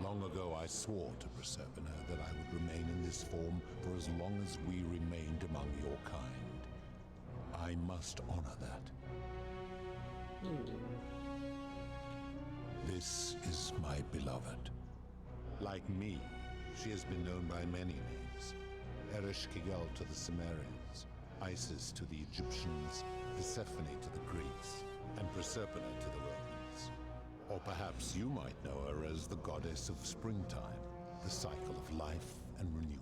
Long ago, I swore to Persephone that I would remain in this form for as long as we remained among your kind. I must honor that. This is my beloved. Like me, she has been known by many names. Ereshkigal to the Sumerians, Isis to the Egyptians, Persephone to the Greeks, and Proserpine to the Romans. Or perhaps you might know her as the goddess of springtime, the cycle of life and renewal.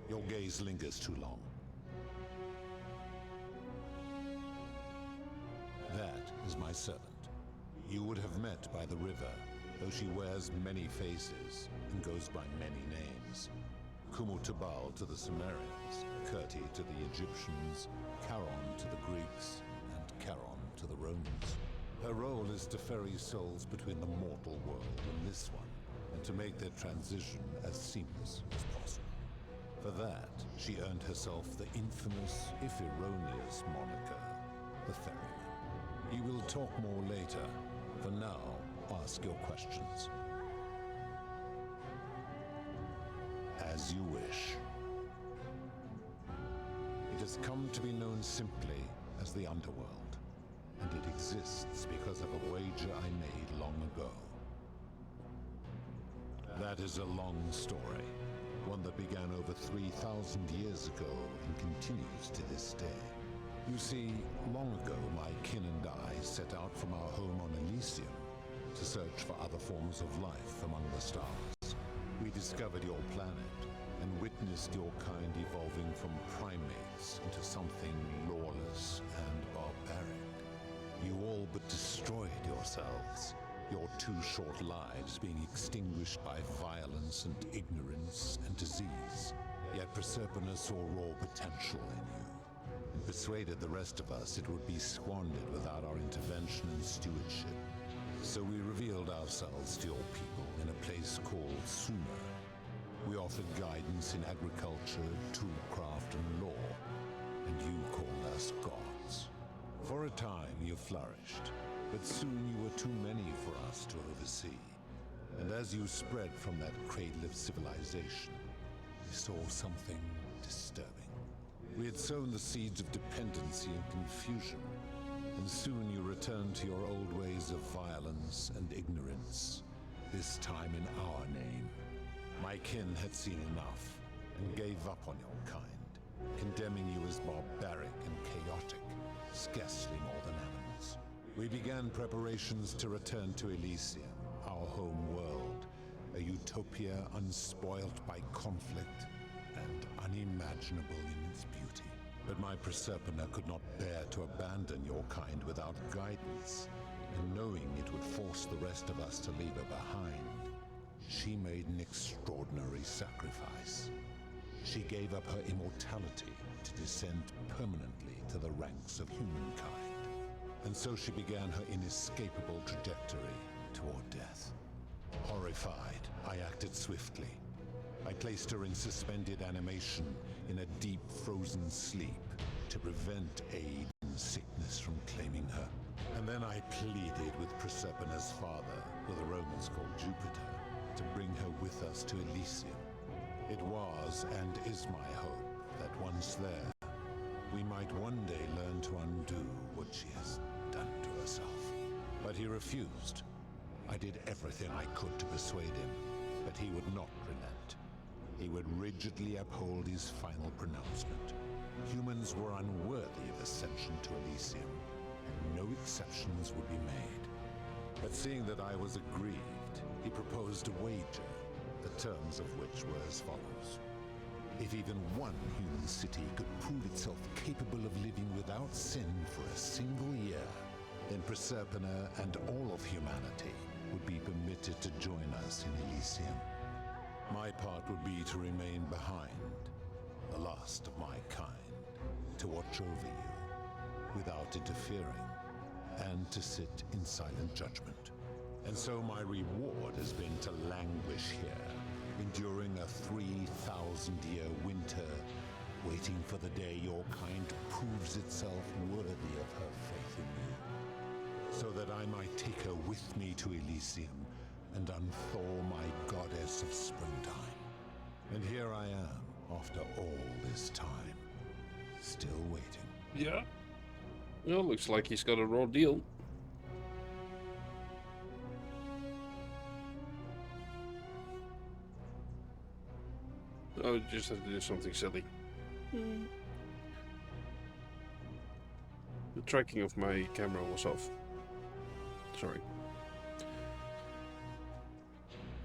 Your gaze lingers too long. That is my servant. You would have met by the river, though she wears many faces and goes by many names. Kumutubal to the Sumerians, Kirti to the Egyptians, Charon to the Greeks, and Charon to the Romans. Her role is to ferry souls between the mortal world and this one, and to make their transition as seamless as possible. For that, she earned herself the infamous, if erroneous, moniker, the Ferryman. You will talk more later. For now, ask your questions. As you wish. It has come to be known simply as the Underworld, and it exists because of a wager I made long ago. That is a long story, one that began over 3,000 years ago and continues to this day. You see, long ago my kin and I set out from our home on Elysium to search for other forms of life among the stars. We discovered your planet and witnessed your kind evolving from primates into something lawless and barbaric. You all but destroyed yourselves, your 2 short lives being extinguished by violence and ignorance and disease. Yet Proserpina saw raw potential in you, and persuaded the rest of us it would be squandered without our intervention and stewardship. So we revealed ourselves to your people in a place called Sumer. We offered guidance in agriculture, toolcraft, and law, and you called us gods. For a time you flourished, but soon you were too many for us to oversee. And as you spread from that cradle of civilization, we saw something disturbing. We had sown the seeds of dependency and confusion, and soon you returned to your old ways of violence and ignorance, this time in our name. My kin had seen enough, and gave up on your kind, condemning you as barbaric and chaotic, scarcely more than animals. We began preparations to return to Elysium, our home world, a utopia unspoilt by conflict and unimaginable in its beauty. But my Proserpina could not bear to abandon your kind without guidance, and knowing it would force the rest of us to leave her behind, she made an extraordinary sacrifice. She gave up her immortality to descend permanently to the ranks of humankind. And so she began her inescapable trajectory toward death. Horrified, I acted swiftly. I placed her in suspended animation in a deep frozen sleep to prevent age and sickness from claiming her. And then I pleaded with Proserpina's father, who the Romans called Jupiter, to bring her with us to Elysium. It was and is my hope that once there, we might one day learn to undo what she has done to herself. But he refused. I did everything I could to persuade him, but he would not relent. He would rigidly uphold his final pronouncement. Humans were unworthy of ascension to Elysium, and no exceptions would be made. But seeing that I was aggrieved, he proposed a wager, the terms of which were as follows. If even one human city could prove itself capable of living without sin for a single year, then Proserpina and all of humanity would be permitted to join us in Elysium. My part would be to remain behind, the last of my kind, to watch over you without interfering, and to sit in silent judgment. And so my reward has been to languish here, enduring a 3,000-year winter, waiting for the day your kind proves itself worthy of her faith in you, so that I might take her with me to Elysium and unthaw my goddess of springtime. And here I am, after all this time, still waiting. Yeah. Well, looks like he's got a raw deal. Oh, just have to do something silly. The tracking of my camera was off. Sorry.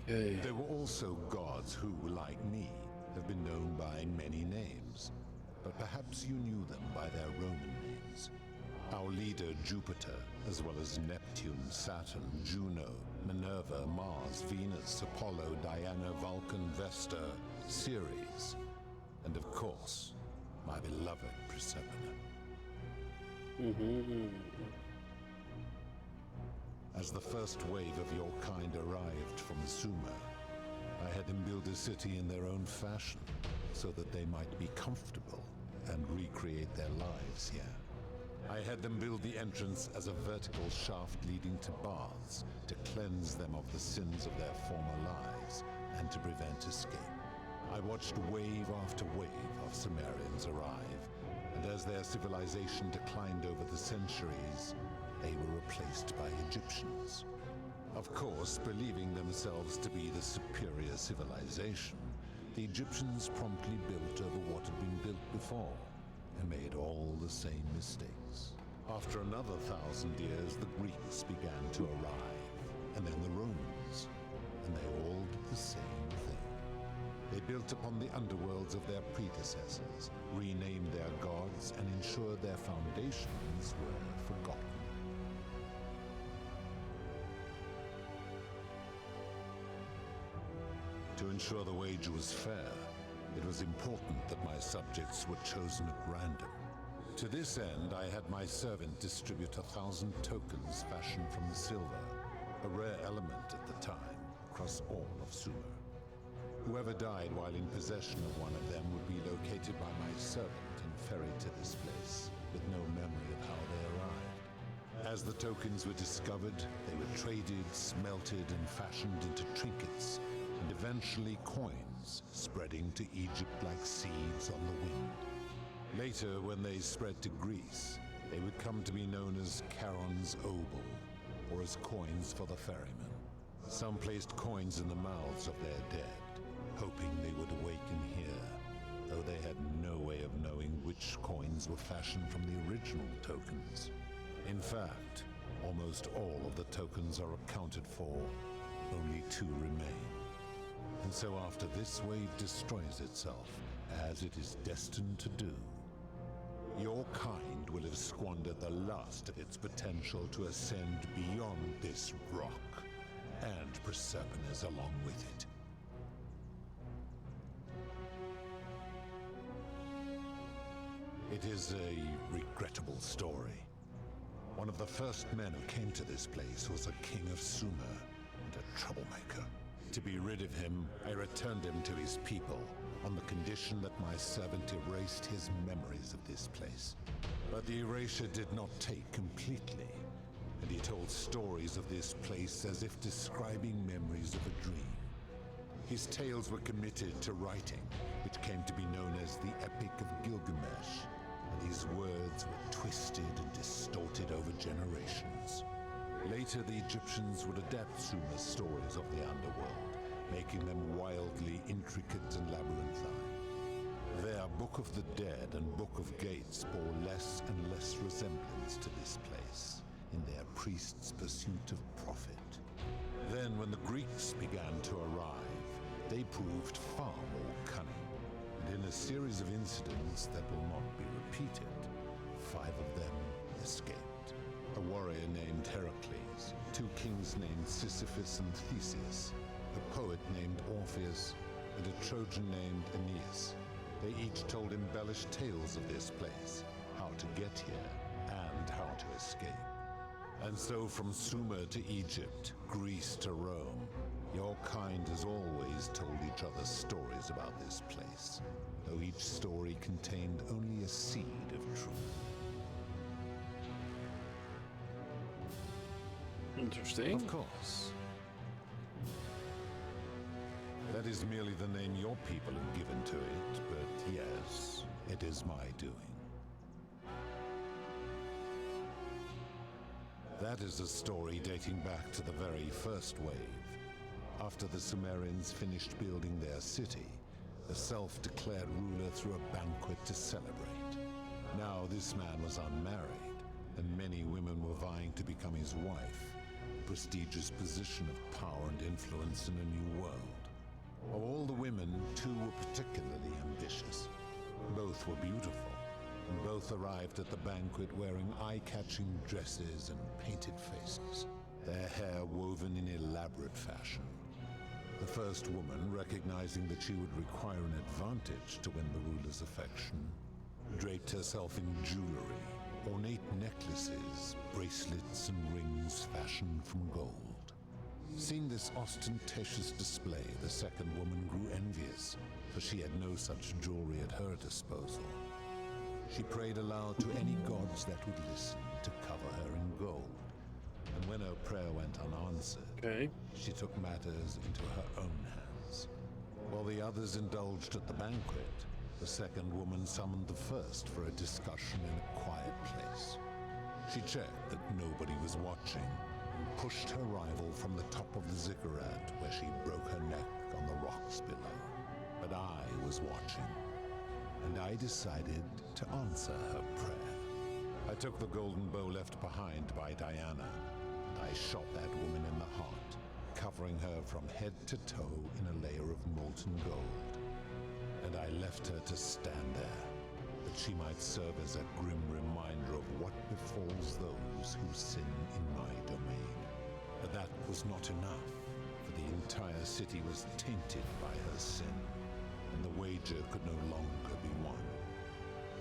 Okay. There were also gods who, like me, have been known by many names, but perhaps you knew them by their Roman names. Our leader, Jupiter, as well as Neptune, Saturn, Juno, Minerva, Mars, Venus, Apollo, Diana, Vulcan, Vesta, Ceres, and of course, my beloved Proserpina. As the first wave of your kind arrived from Sumer, I had them build a city in their own fashion, so that they might be comfortable and recreate their lives here. I had them build the entrance as a vertical shaft leading to baths, to cleanse them of the sins of their former lives, and to prevent escape. I watched wave after wave of Sumerians arrive, and as their civilization declined over the centuries, they were replaced by Egyptians. Of course, believing themselves to be the superior civilization, the Egyptians promptly built over what had been built before, and made all the same mistakes. After another 1,000 years, the Greeks began to arrive, and then the Romans, and they all did the same thing. They built upon the underworlds of their predecessors, renamed their gods, and ensured their foundations were forgotten. To ensure the wager was fair, it was important that my subjects were chosen at random. To this end, I had my servant distribute 1,000 tokens fashioned from the silver, a rare element at the time, across all of Sumer. Whoever died while in possession of one of them would be located by my servant and ferried to this place, with no memory of how they arrived. As the tokens were discovered, they were traded, smelted, and fashioned into trinkets, and eventually coins, spreading to Egypt like seeds on the wind. Later, when they spread to Greece, they would come to be known as Charon's Obol, or as coins for the ferryman. Some placed coins in the mouths of their dead, hoping they would awaken here, though they had no way of knowing which coins were fashioned from the original tokens. In fact, almost all of the tokens are accounted for, only 2 remain. And so after this wave destroys itself, as it is destined to do, your kind will have squandered the last of its potential to ascend beyond this rock, and Persepolis along with it. It is a regrettable story. One of the first men who came to this place was a king of Sumer and a troublemaker. To be rid of him, I returned him to his people, on the condition that my servant erased his memories of this place. But the erasure did not take completely, and he told stories of this place as if describing memories of a dream. His tales were committed to writing, which came to be known as the Epic of Gilgamesh, and his words were twisted and distorted over generations. Later, the Egyptians would adapt Sumer's stories of the underworld, making them wildly intricate and labyrinthine. Their Book of the Dead and Book of Gates bore less and less resemblance to this place in their priests' pursuit of profit. Then, when the Greeks began to arrive, they proved far more cunning, and in a series of incidents that will not be repeated, 5 of them escaped. A warrior named Heracles, 2 kings named Sisyphus and Theseus, a poet named Orpheus, and a Trojan named Aeneas. They each told embellished tales of this place, how to get here, and how to escape. And so from Sumer to Egypt, Greece to Rome, your kind has always told each other stories about this place, though each story contained only a seed of truth. Interesting. Of course. That is merely the name your people have given to it, but yes, it is my doing. That is a story dating back to the very first wave. After the Sumerians finished building their city, the self-declared ruler threw a banquet to celebrate. Now this man was unmarried, and many women were vying to become his wife, a prestigious position of power and influence in a new world. Of all the women, 2 were particularly ambitious. Both were beautiful, and both arrived at the banquet wearing eye-catching dresses and painted faces, their hair woven in elaborate fashion. The first woman, recognizing that she would require an advantage to win the ruler's affection, draped herself in jewelry, ornate necklaces, bracelets, and rings fashioned from gold. Seeing this ostentatious display, the second woman grew envious, for she had no such jewelry at her disposal. She prayed aloud to any gods that would listen to cover her in gold, and when her prayer went unanswered, she took matters into her own hands. While the others indulged at the banquet, the second woman summoned the first for a discussion in a quiet place. She checked that nobody was watching, and pushed her rival from the top of the ziggurat, where she broke her neck on the rocks below. But I was watching, and I decided to answer her prayer. I took the golden bow left behind by Diana, and I shot that woman in the heart, covering her from head to toe in a layer of molten gold. And I left her to stand there, that she might serve as a grim reminder of what befalls those who sin in my domain. But that was not enough, for the entire city was tainted by her sin, and the wager could no longer be won.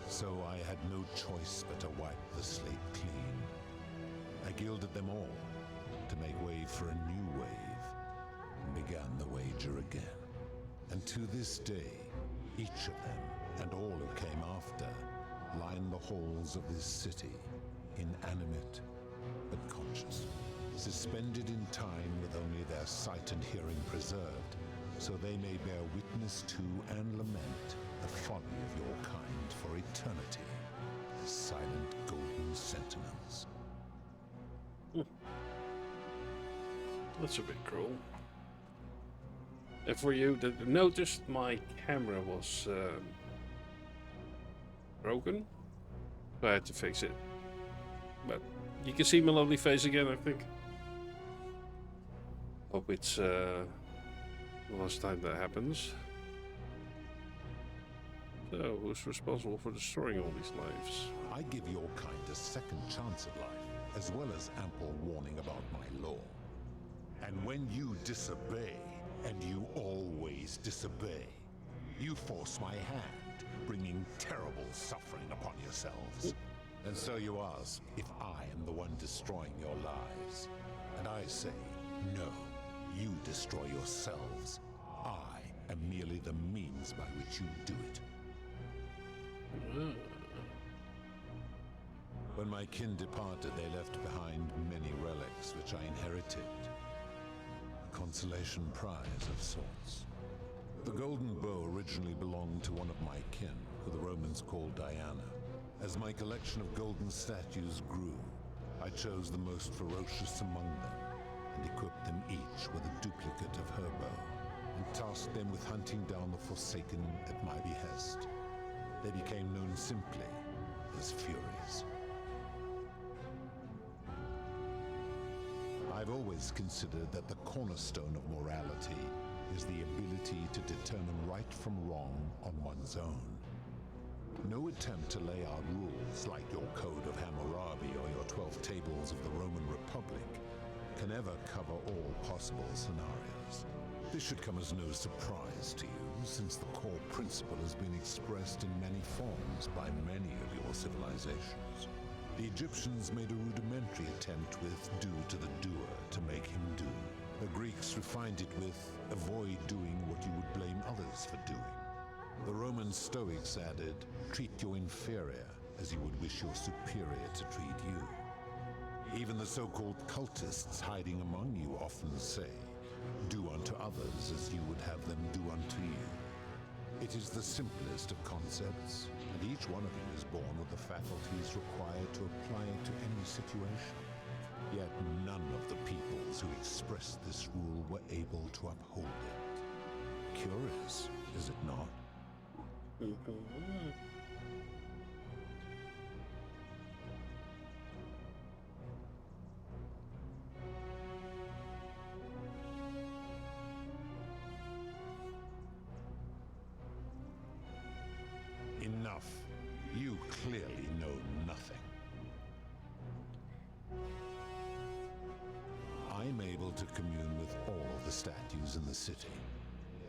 So I had no choice but to wipe the slate clean. I gilded them all to make way for a new wave, and began the wager again. And to this day, each of them, and all who came after, line the halls of this city, inanimate but conscious, suspended in time with only their sight and hearing preserved, so they may bear witness to and lament the folly of your kind for eternity, the silent golden sentinels. That's a bit cruel. And for you that noticed my camera was broken, so I had to fix it. But you can see my lovely face again, I think. Hope it's the last time that happens. So, who's responsible for destroying all these lives? I give your kind a second chance at life, as well as ample warning about my law. And when you disobey, and you always disobey, you force my hand, bringing terrible suffering upon yourselves. And so you ask if I am the one destroying your lives. And I say, no, you destroy yourselves. I am merely the means by which you do it. When my kin departed, they left behind many relics which I inherited. A consolation prize of sorts. The golden bow originally belonged to one of my kin, who the Romans called Diana. As my collection of golden statues grew, I chose the most ferocious among them, and equipped them each with a duplicate of her bow, and tasked them with hunting down the Forsaken at my behest. They became known simply as Furies. I've always considered that the cornerstone of morality is the ability to determine right from wrong on one's own. No attempt to lay out rules like your Code of Hammurabi or your 12 Tables of the Roman Republic can ever cover all possible scenarios. This should come as no surprise to you, since the core principle has been expressed in many forms by many of your civilizations. The Egyptians made a rudimentary attempt with do to the doer to make him do. The Greeks refined it with avoid doing what you would blame others for doing. The Roman Stoics added, treat your inferior as you would wish your superior to treat you. Even the so-called cultists hiding among you often say, do unto others as you would have them do unto you. It is the simplest of concepts, and each one of you is born with the faculties required to apply it to any situation. Yet none of the peoples who expressed this rule were able to uphold it. Curious, is it not? Enough. You clearly know nothing. I'm able to commune with all the statues in the city.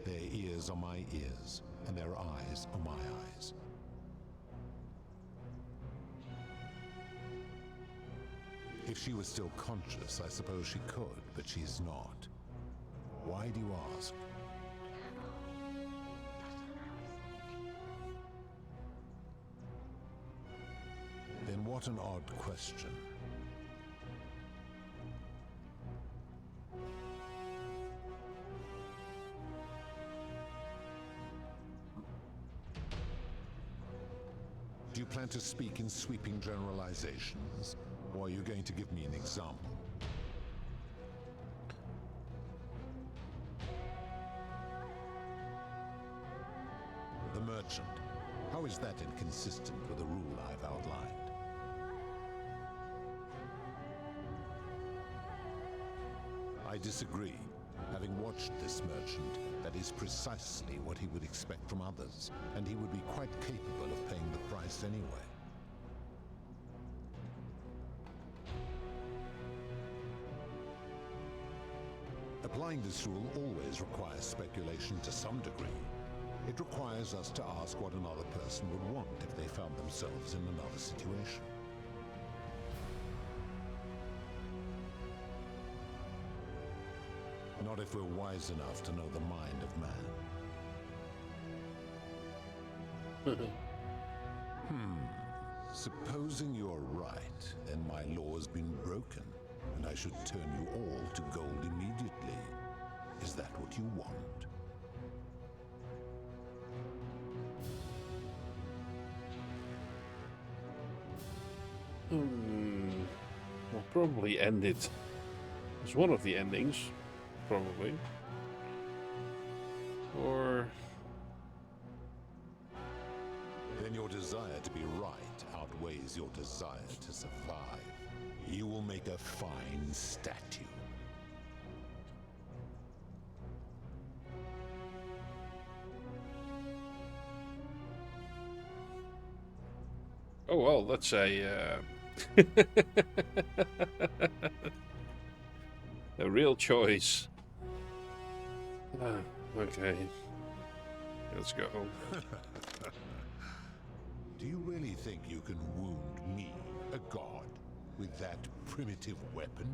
Their ears are my ears, and their eyes are my eyes. If she was still conscious, I suppose she could, but she's not. Why do you ask? Then what an odd question. Do you plan to speak in sweeping generalizations, or are you going to give me an example? The merchant. How is that inconsistent with the rule I've outlined? I disagree. Having watched this merchant, that is precisely what he would expect from others, and he would be quite capable of paying the price anyway. Applying this rule always requires speculation to some degree. It requires us to ask what another person would want if they found themselves in another situation. Not if we're wise enough to know the mind of man. Supposing you're right, and my law has been broken, and I should turn you all to gold immediately. Is that what you want? We'll probably end it as one of the endings, probably. Or... Then your desire to be right outweighs your desire to survive. You will make a fine statue. Oh well, let's say a real choice. Okay, let's go. Do you really think you can wound me, a god, with that primitive weapon?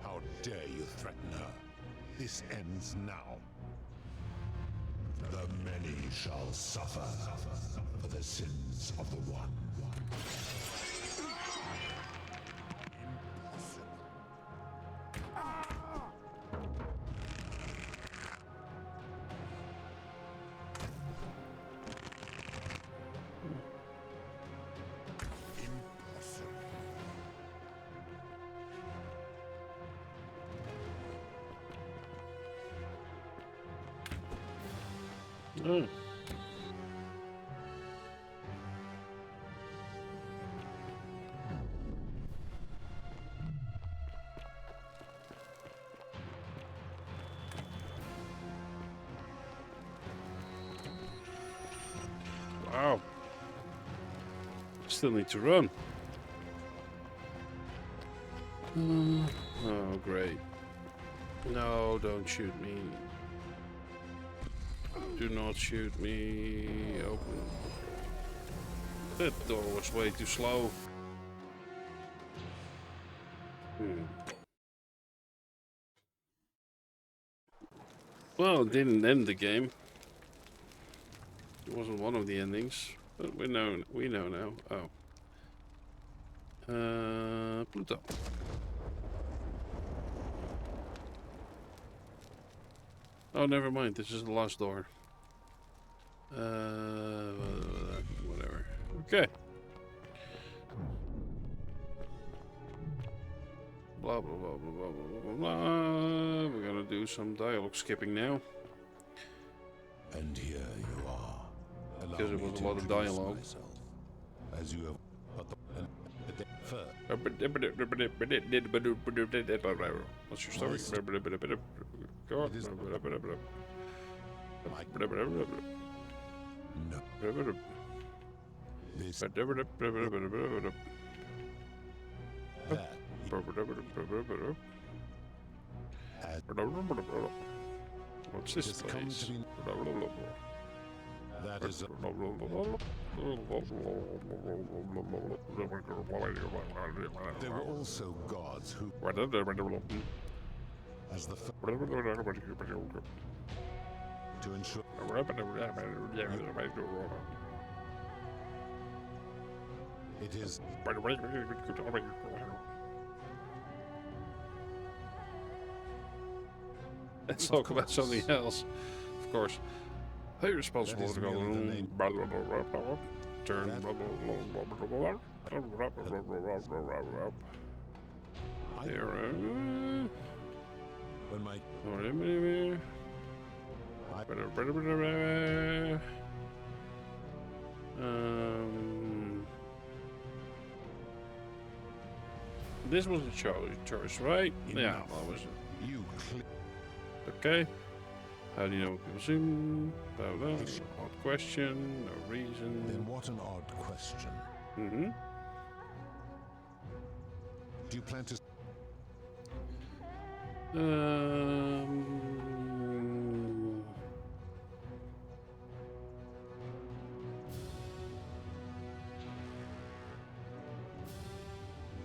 How dare you threaten her? This ends now. The many shall suffer for the sins of the one. Mm. Wow. Still need to run. Oh, great. No, don't shoot me. Do not shoot me. Open. That door was way too slow. Well, it didn't end the game. It wasn't one of the endings, but we know now. Oh. Pluto. Oh, never mind. This is the last door. Whatever. Okay. Blah blah blah blah blah blah blah. We're gonna do some dialogue skipping now. And here you are. Because it was a lot of dialogue. As you have What's your story? What's this place? That is There were also gods who as the to ensure it is Let's talk about something else. Of course. Hey, you're responsible for going turn when my this was a choice, right? Yeah, that was You Okay. How do you know what people assume? Blah, blah. Odd question. No reason. Then what an odd question. Mm-hmm. Do you plan to...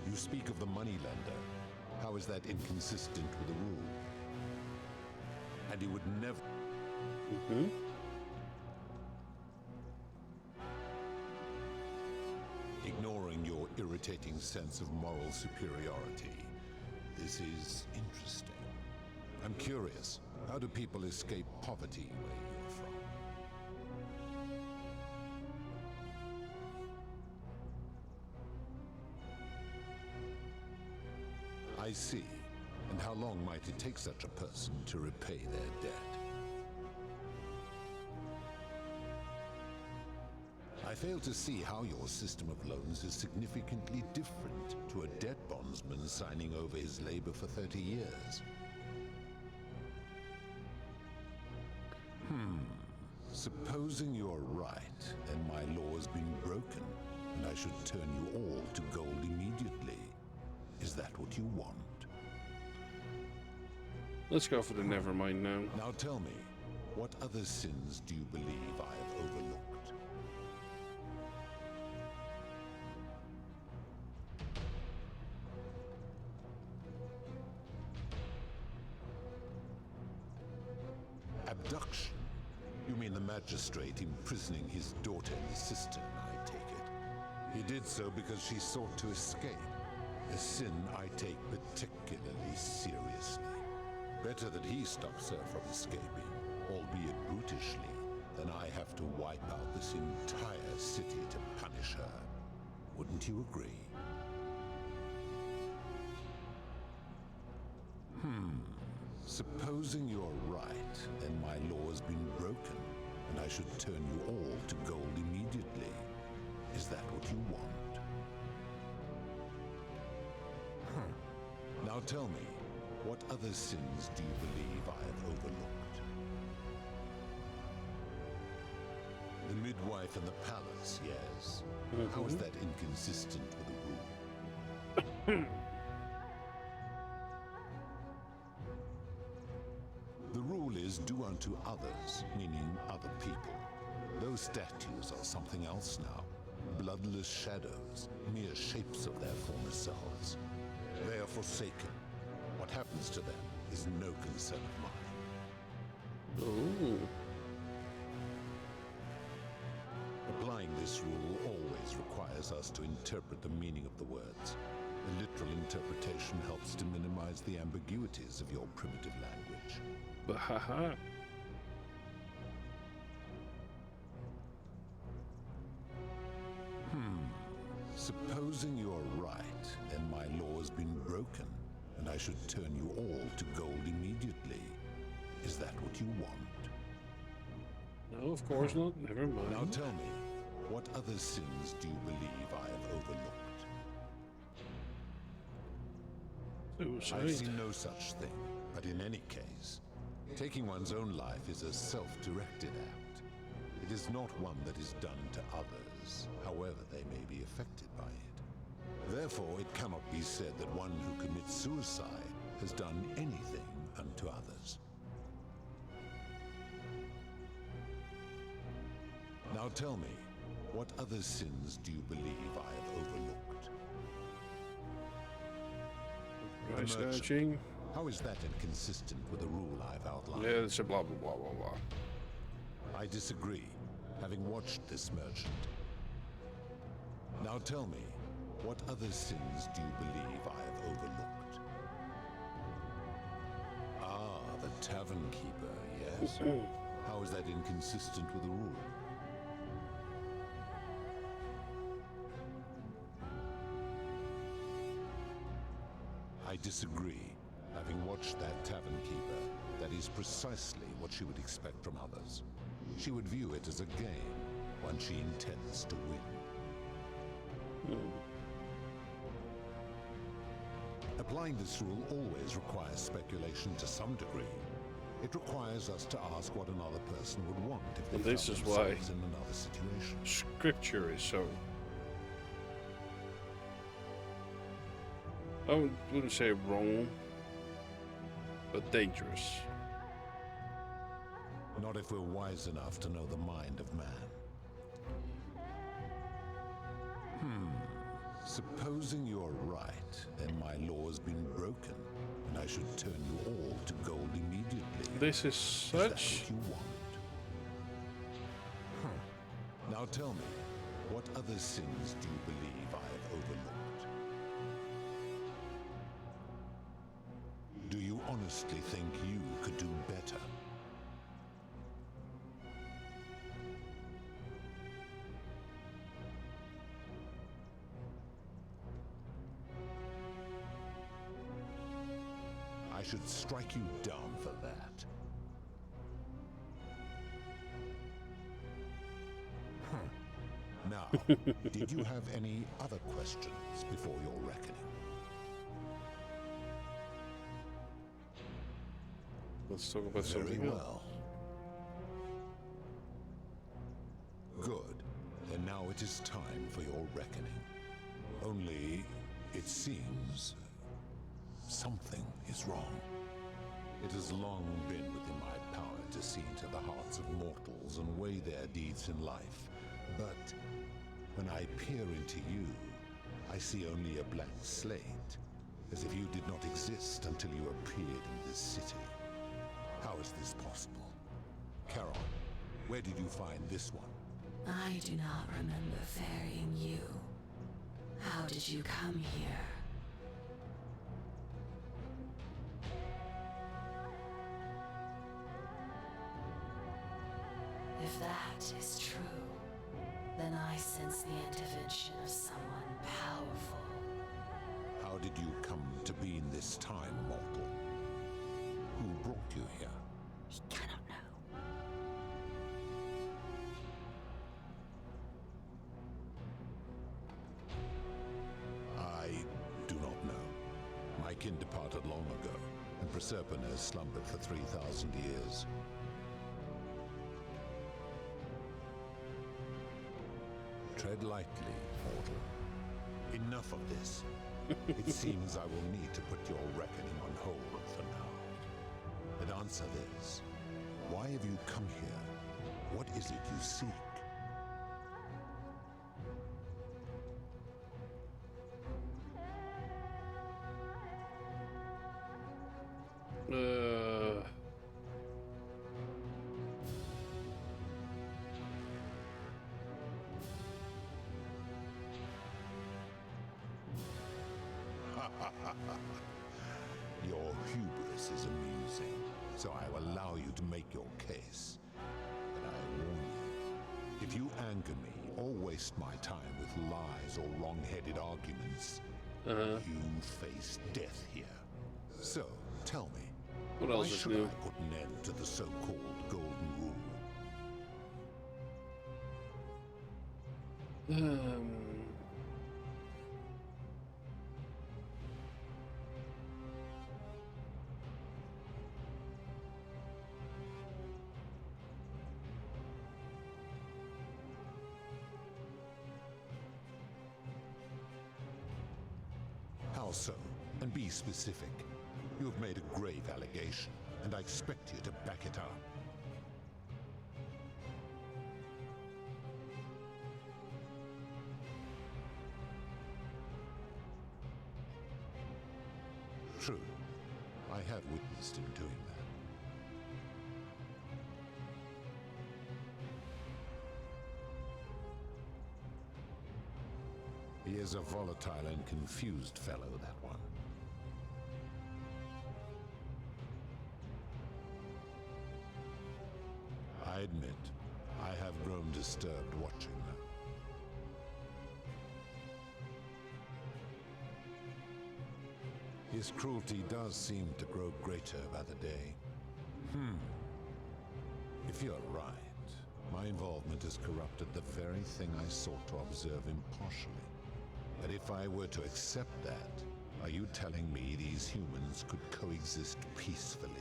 You speak of the moneylender. How is that inconsistent with the rule? And he would never... Mm-hmm. Ignoring your irritating sense of moral superiority. This is interesting. I'm curious. How do people escape poverty where you're from? I see. And how long might it take such a person to repay their debt? I fail to see how your system of loans is significantly different to a debt bondsman signing over his labor for 30 years. Supposing you're right, and my law has been broken, and I should turn you all to gold immediately. Is that what you want? Let's go for the nevermind now. Now tell me, what other sins do you believe I have overlooked? Abduction? You mean the magistrate imprisoning his daughter and sister, I take it? He did so because she sought to escape. A sin I take particularly seriously. Better that he stops her from escaping, albeit brutishly, than I have to wipe out this entire city to punish her. Wouldn't you agree? Supposing you're right, and my law has been broken, and I should turn you all to gold immediately. Is that what you want? Now tell me, what other sins do you believe I have overlooked? The midwife in the palace, yes. How is that inconsistent with the rule? The rule is do unto others, meaning other people. Those statues are something else now. Bloodless shadows, mere shapes of their former selves. They are forsaken. What happens to them is no concern of mine. Ooh. Applying this rule always requires us to interpret the meaning of the words. A literal interpretation helps to minimize the ambiguities of your primitive language. Bahaha. Supposing you're right, and my law has been broken, and I should turn you all to gold immediately. Is that what you want? No, of course not. Never mind. Now tell me, what other sins do you believe I have overlooked? Suicide. I've seen no such thing, but in any case, taking one's own life is a self-directed act. It is not one that is done to others, however they may be affected by it. Therefore, it cannot be said that one who commits suicide has done anything unto others. Now tell me, what other sins do you believe I have overlooked? Price gouging. How is that inconsistent with the rule I've outlined? Yeah, it's a blah blah blah blah blah. I disagree, having watched this merchant. Now tell me, what other sins do you believe I have overlooked? Ah, the tavern keeper, yes. How is that inconsistent with the rule? I disagree. Having watched that tavern keeper, that is precisely what she would expect from others. She would view it as a game, one she intends to win. A Applying this rule always requires speculation to some degree. It requires us to ask what another person would want if they And this found is why themselves in another situation. Scripture is so... I wouldn't say wrong, but dangerous. Not if we're wise enough to know the mind of man. Supposing you're right, then my law has been broken, and I should turn you all to gold immediately. This is such... Is that what you want? Now tell me, what other sins do you believe I have overlooked? Do you honestly think you could do better? I should strike you down for that. Now, did you have any other questions before your reckoning? Let's talk about Very something else. well. Good. And now it is time for your reckoning. Only, it seems, something is wrong. It has long been within my power to see into the hearts of mortals and weigh their deeds in life. But when I peer into you, I see only a blank slate, as if you did not exist until you appeared in this city. How is this possible? Charon, where did you find this one? I do not remember ferrying you. How did you come here? If that is true, then I sense the intervention of someone powerful. How did you come to be in this time, mortal? Who brought you here? He cannot know. I do not know. My kin departed long ago, and Proserpine has slumbered for 3,000 years. Tread lightly, mortal. Enough of this. It seems I will need to put your reckoning on hold for now. But answer this. Why have you come here? What is it you seek? Your hubris is amusing, so I will allow you to make your case. But I warn you, if you anger me or waste my time with lies or wrong-headed arguments, you face death here. So, tell me, what why else is should new? I put an end to the so-called Golden Rule? How so? And be specific. You have made a grave allegation, and I expect you to back it up. True. I have witnessed him doing that. He is a volatile and confused fellow, that one. I admit, I have grown disturbed watching them. His cruelty does seem to grow greater by the day. If you're right, my involvement has corrupted the very thing I sought to observe impartially. But if I were to accept that, Are you telling me these humans could coexist peacefully,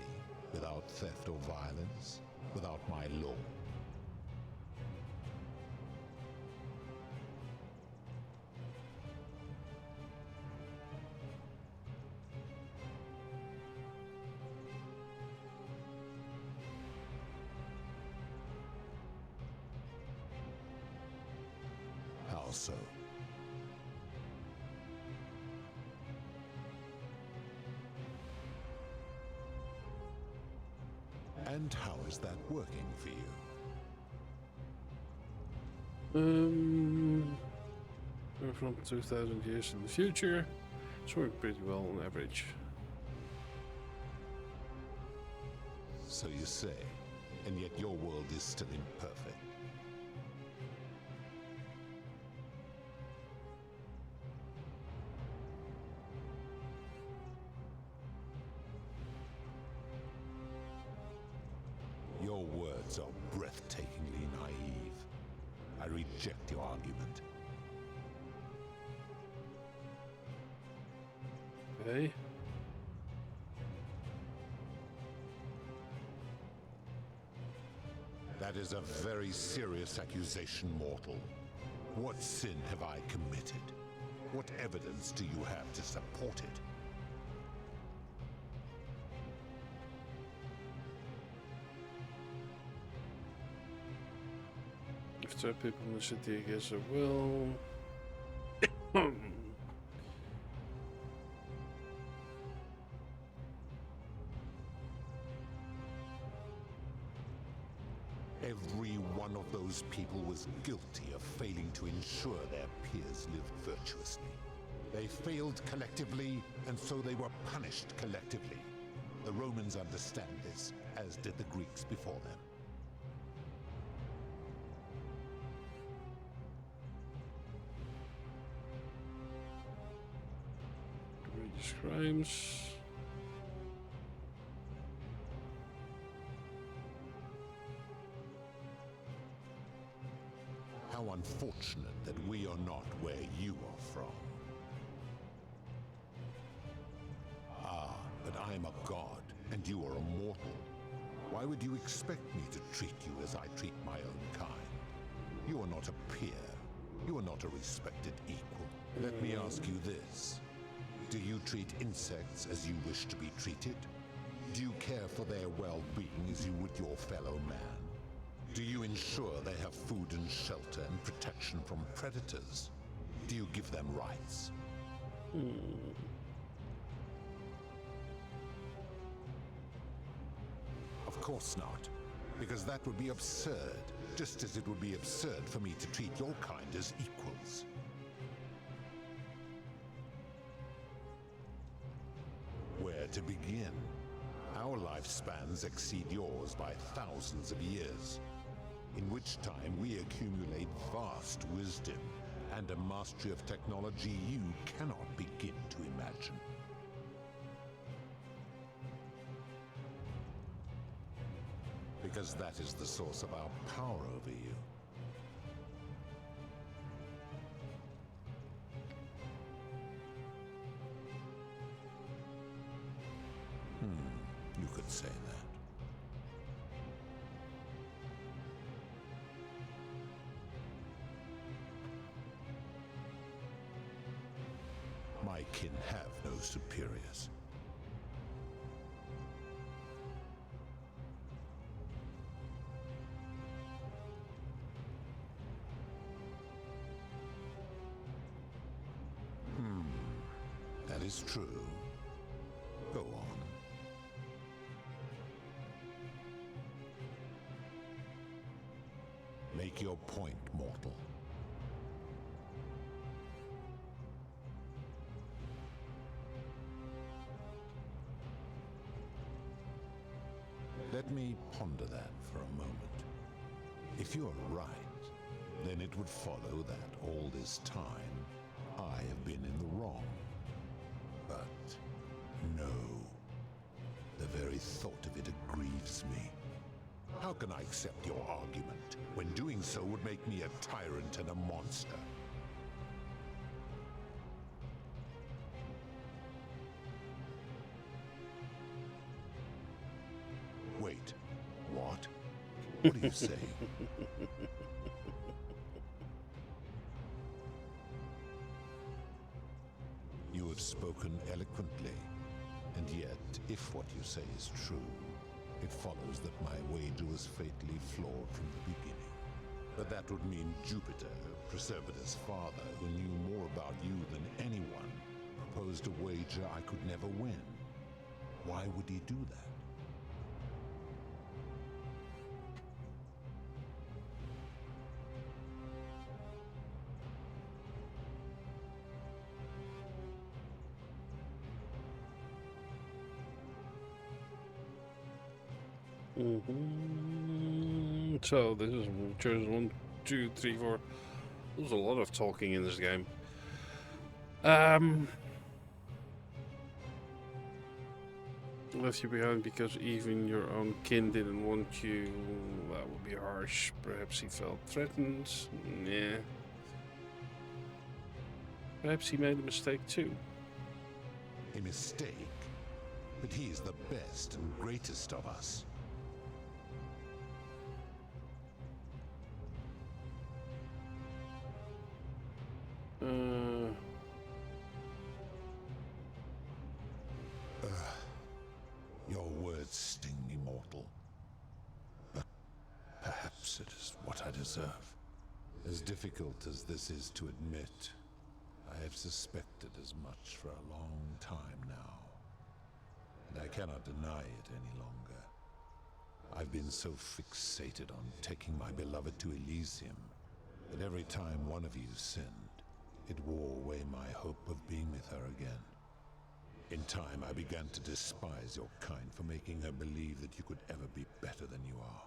without theft or violence, without my law? How so? And how is that working for you? We're from 2,000 years in the future. It's working pretty well on average. So you say, and yet your world is still imperfect. Your words are breathtakingly naive. I reject your argument. Okay. That is a very serious accusation, mortal. What sin have I committed? What evidence do you have to support it? If there are people in the city, I guess I will. Every one of those people was guilty of failing to ensure their peers lived virtuously. They failed collectively, and so they were punished collectively. The Romans understand this, as did the Greeks before them. Egregious crimes. How unfortunate that we are not where you are from. Ah, but I am a god, and you are a mortal. Why would you expect me to treat you as I treat my own kind? You are not a peer. You are not a respected equal. Let me ask you this. Do you treat insects as you wish to be treated? Do you care for their well-being as you would your fellow man? Do you ensure they have food and shelter and protection from predators? Do you give them rights? Of course not, because that would be absurd, just as it would be absurd for me to treat your kind as equals. Where to begin? Our lifespans exceed yours by thousands of years, in which time we accumulate vast wisdom and a mastery of technology you cannot begin to imagine. Because that is the source of our power over you. You could say that. My kin have no superiors. That is true. Go on. Make your point, mortal. Let me ponder that for a moment. If you're right, then it would follow that all this time I have been in the wrong. But no. The very thought of it grieves me. How can I accept your argument when doing so would make me a tyrant and a monster? What do you say? You have spoken eloquently, and yet, if what you say is true, it follows that my wager was fatally flawed from the beginning. But that would mean Jupiter, Proserpina's father, who knew more about you than anyone, proposed a wager I could never win. Why would he do that? So this is choice 1, 2, 3, 4. There's a lot of talking in this game. Left you behind because even your own kin didn't want you. That would be harsh. Perhaps he felt threatened. Yeah. Perhaps he made a mistake too. A mistake? But he is the best and greatest of us. Your words sting me, mortal. But perhaps it is what I deserve. As difficult as this is to admit, I have suspected as much for a long time now. And I cannot deny it any longer. I've been so fixated on taking my beloved to Elysium that every time one of you sinned, it wore away my hope of being with her again. In time, I began to despise your kind for making her believe that you could ever be better than you are.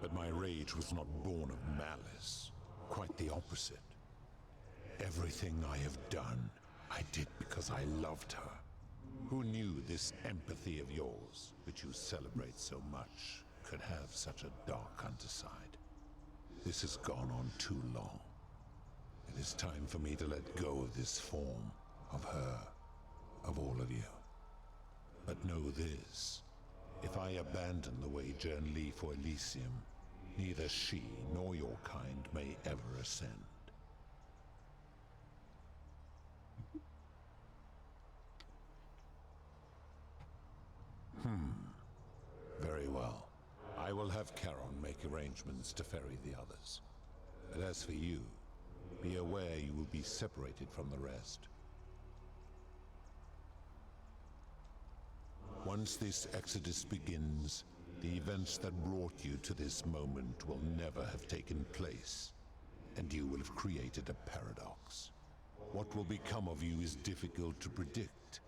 But my rage was not born of malice. Quite the opposite. Everything I have done, I did because I loved her. Who knew this empathy of yours, which you celebrate so much, could have such a dark underside? This has gone on too long. It is time for me to let go of this form, of her, of all of you. But know this, if I abandon the wager and leave for Elysium, neither she nor your kind may ever ascend. Very well. I will have Charon make arrangements to ferry the others. But as for you, be aware you will be separated from the rest. Once this exodus begins, the events that brought you to this moment will never have taken place, and you will have created a paradox. What will become of you is difficult to predict,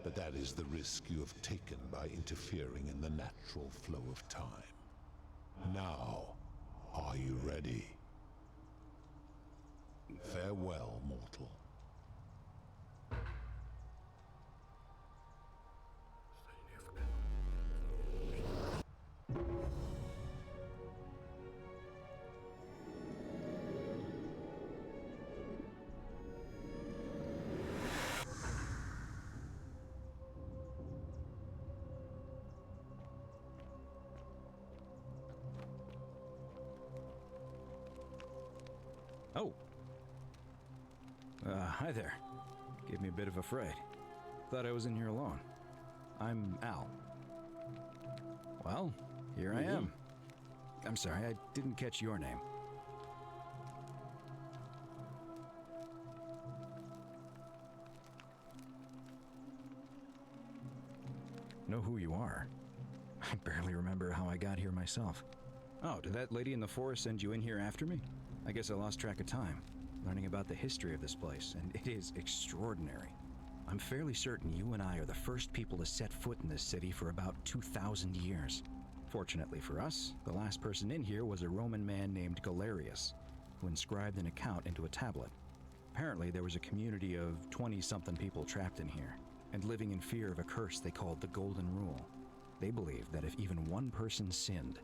but that is the risk you have taken by interfering in the natural flow of time. Now, are you ready? Farewell, mortal. Oh. Hi there. Gave me a bit of a fright. Thought I was in here alone. I'm Al. Well, here I am. I'm sorry, I didn't catch your name. Know who you are? I barely remember how I got here myself. Oh, did that lady in the forest send you in here after me? I guess I lost track of time, learning about the history of this place, and it is extraordinary. I'm fairly certain you and I are the first people to set foot in this city for about 2,000 years. Fortunately for us, the last person in here was a Roman man named Galerius, who inscribed an account into a tablet. Apparently, there was a community of 20-something people trapped in here, and living in fear of a curse they called the Golden Rule. They believed that if even one person sinned,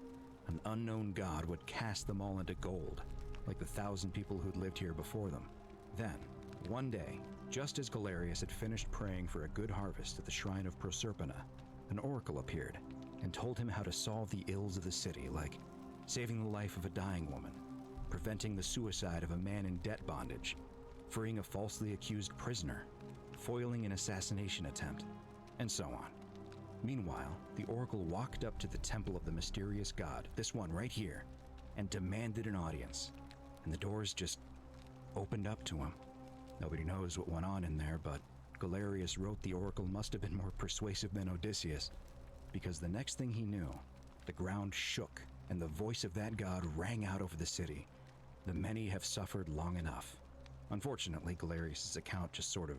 an unknown god would cast them all into gold, like the 1,000 people who'd lived here before them. Then, one day, just as Galerius had finished praying for a good harvest at the shrine of Proserpina, an oracle appeared and told him how to solve the ills of the city, like saving the life of a dying woman, preventing the suicide of a man in debt bondage, freeing a falsely accused prisoner, foiling an assassination attempt, and so on. Meanwhile, the Oracle walked up to the temple of the mysterious god, this one right here, and demanded an audience, and the doors just opened up to him. Nobody knows what went on in there, but Galerius wrote the Oracle must have been more persuasive than Odysseus, because the next thing he knew, the ground shook, and the voice of that god rang out over the city. The many have suffered long enough. Unfortunately, Galerius' account just sort of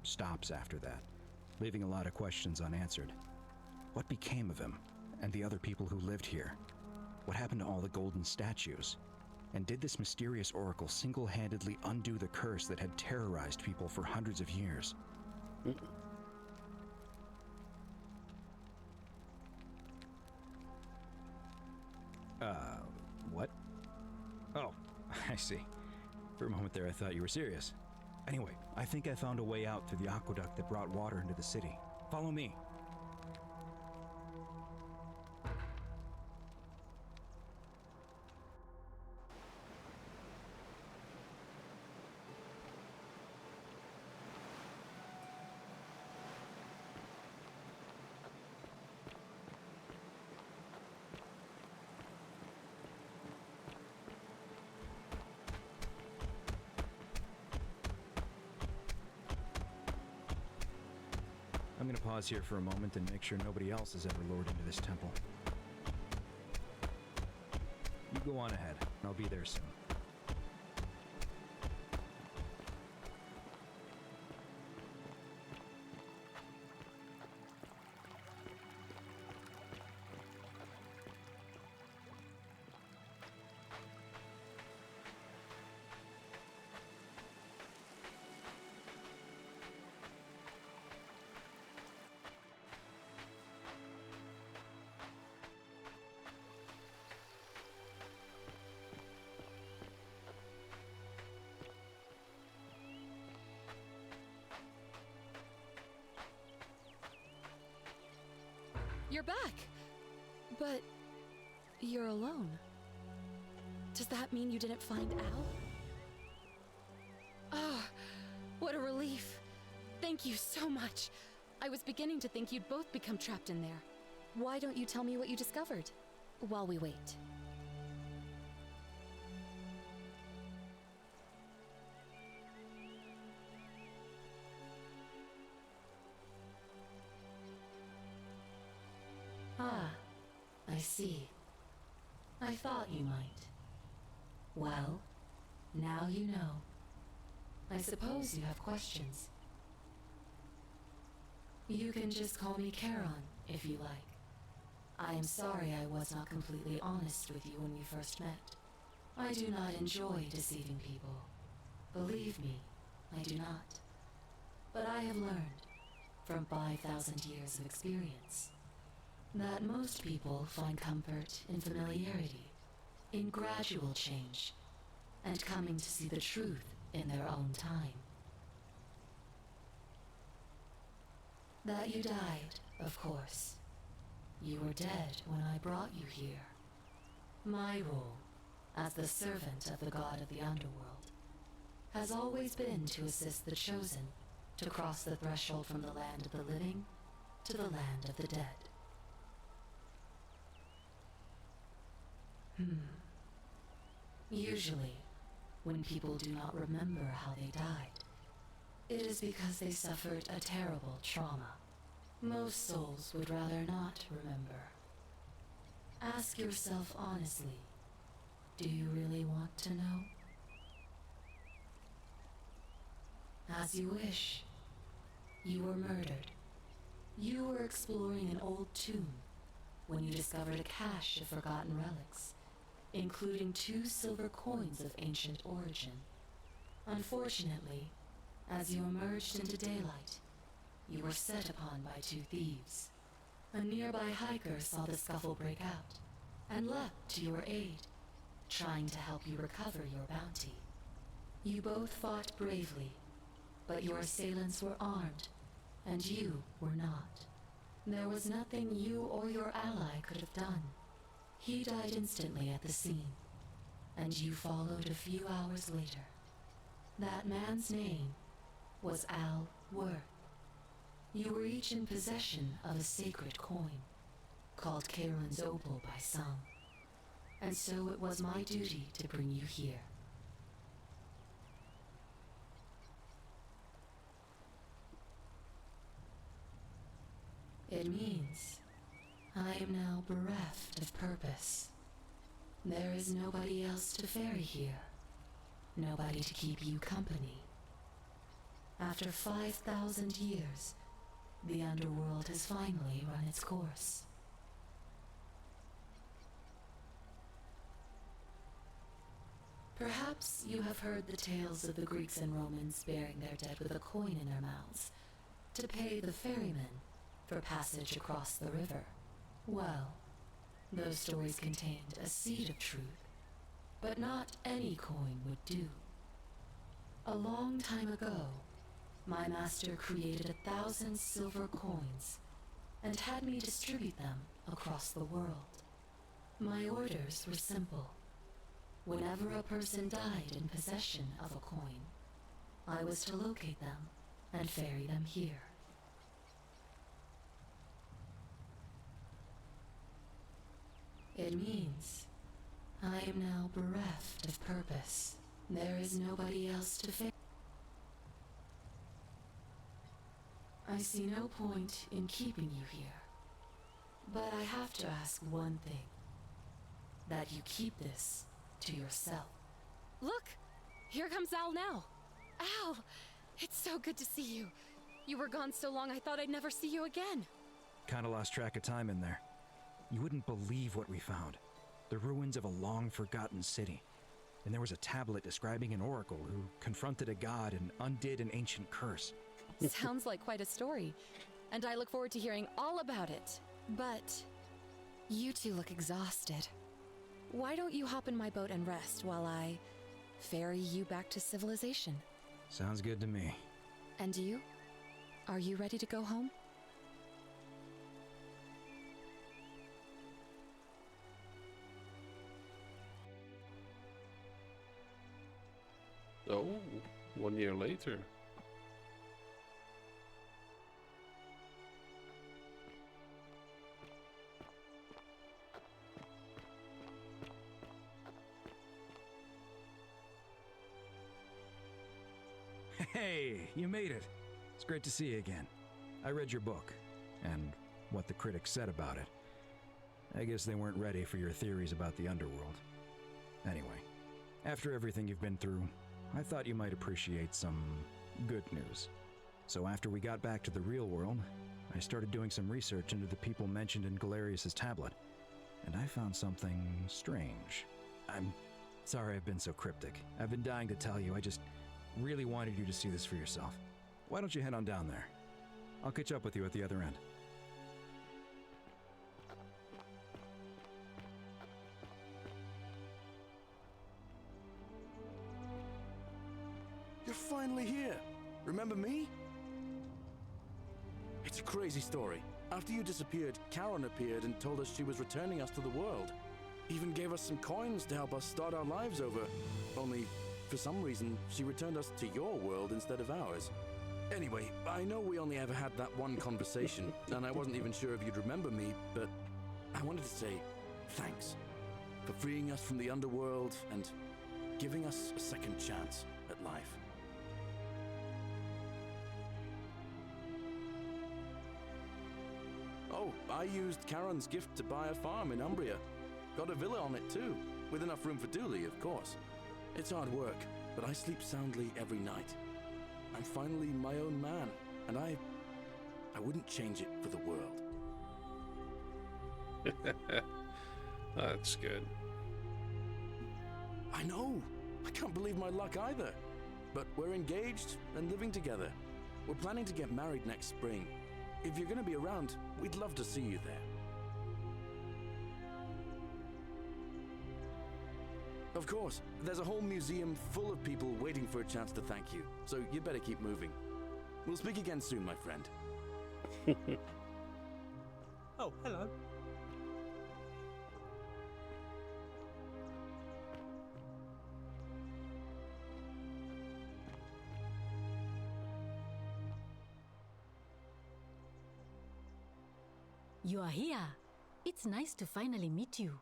stops after that, leaving a lot of questions unanswered. What became of him, and the other people who lived here? What happened to all the golden statues? And did this mysterious oracle single-handedly undo the curse that had terrorized people for hundreds of years? What? Oh, I see. For a moment there, I thought you were serious. Anyway, I think I found a way out through the aqueduct that brought water into the city. Follow me. I'm gonna pause here for a moment and make sure nobody else has ever lured into this temple. You go on ahead. I'll be there soon. You're back! But you're alone. Does that mean you didn't find Al? Oh, what a relief. Thank you so much. I was beginning to think you'd both become trapped in there. Why don't you tell me what you discovered while we wait? Ah, I see. I thought you might. Well, now you know. I suppose you have questions. You can just call me Charon, if you like. I am sorry I was not completely honest with you when we first met. I do not enjoy deceiving people. Believe me, I do not. But I have learned, from 5,000 years of experience, that most people find comfort in familiarity, in gradual change, and coming to see the truth in their own time. That you died, of course. You were dead when I brought you here. My role, as the servant of the god of the underworld, has always been to assist the chosen to cross the threshold from the land of the living to the land of the dead. Usually, when people do not remember how they died, it is because they suffered a terrible trauma. Most souls would rather not remember. Ask yourself honestly, do you really want to know? As you wish. You were murdered. You were exploring an old tomb when you discovered a cache of forgotten relics, including 2 silver coins of ancient origin. Unfortunately, as you emerged into daylight, you were set upon by 2 thieves. A nearby hiker saw the scuffle break out and leapt to your aid, trying to help you recover your bounty. You both fought bravely, but your assailants were armed, and you were not. There was nothing you or your ally could have done. He died instantly at the scene, and you followed a few hours later. That man's name was Al Worth. You were each in possession of a sacred coin, called Karen's Opal by some, and so it was my duty to bring you here. It means I am now bereft of purpose. There is nobody else to ferry here, nobody to keep you company. After 5,000 years, the underworld has finally run its course. Perhaps you have heard the tales of the Greeks and Romans burying their dead with a coin in their mouths to pay the ferryman for passage across the river. Well, those stories contained a seed of truth, but not any coin would do. A long time ago, my master created 1,000 silver coins and had me distribute them across the world. My orders were simple. Whenever a person died in possession of a coin, I was to locate them and ferry them here. It means I am now bereft of purpose. There is nobody else to ferry. I see no point in keeping you here, but I have to ask one thing. That you keep this to yourself. Look! Here comes Al now. Al! It's so good to see you. You were gone so long I thought I'd never see you again. Kinda lost track of time in there. You wouldn't believe what we found. The ruins of a long-forgotten city. And there was a tablet describing an oracle who confronted a god and undid an ancient curse. Sounds like quite a story, and I look forward to hearing all about it. But you two look exhausted. Why don't you hop in my boat and rest while I ferry you back to civilization? Sounds good to me. And you? Are you ready to go home? Oh, 1 year later. Hey, you made it. It's great to see you again. I read your book, and what the critics said about it. I guess they weren't ready for your theories about the underworld. Anyway, after everything you've been through, I thought you might appreciate some good news. So after we got back to the real world, I started doing some research into the people mentioned in Galerius's tablet, and I found something strange. I'm sorry I've been so cryptic. I've been dying to tell you, I just really wanted you to see this for yourself. Why don't you head on down there? I'll catch up with you at the other end. You're finally here. Remember me? It's a crazy story. After you disappeared, Karen appeared and told us she was returning us to the world. Even gave us some coins to help us start our lives over. Only, for some reason, she returned us to your world instead of ours. Anyway, I know we only ever had that one conversation, and I wasn't even sure if you'd remember me, but I wanted to say thanks for freeing us from the underworld and giving us a second chance at life. Oh, I used Karen's gift to buy a farm in Umbria. Got a villa on it too, with enough room for Dooley, of course. It's hard work, but I sleep soundly every night. I'm finally my own man, and I wouldn't change it for the world. That's good. I know! I can't believe my luck either. But we're engaged and living together. We're planning to get married next spring. If you're going to be around, we'd love to see you there. Of course, there's a whole museum full of people waiting for a chance to thank you, so you better keep moving. We'll speak again soon, my friend. Oh, hello. You are here. It's nice to finally meet you.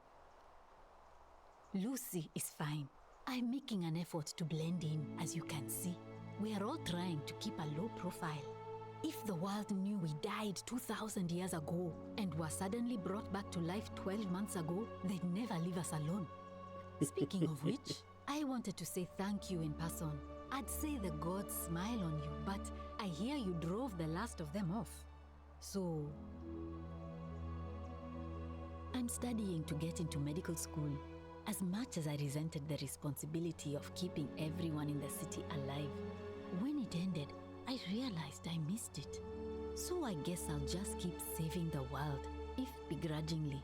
Lucy is fine. I'm making an effort to blend in, as you can see. We are all trying to keep a low profile. If the world knew we died 2,000 years ago and were suddenly brought back to life 12 months ago, they'd never leave us alone. Speaking of which, I wanted to say thank you in person. I'd say the gods smile on you, but I hear you drove the last of them off. So, I'm studying to get into medical school. As much as I resented the responsibility of keeping everyone in the city alive, when it ended, I realized I missed it. So I guess I'll just keep saving the world, if begrudgingly,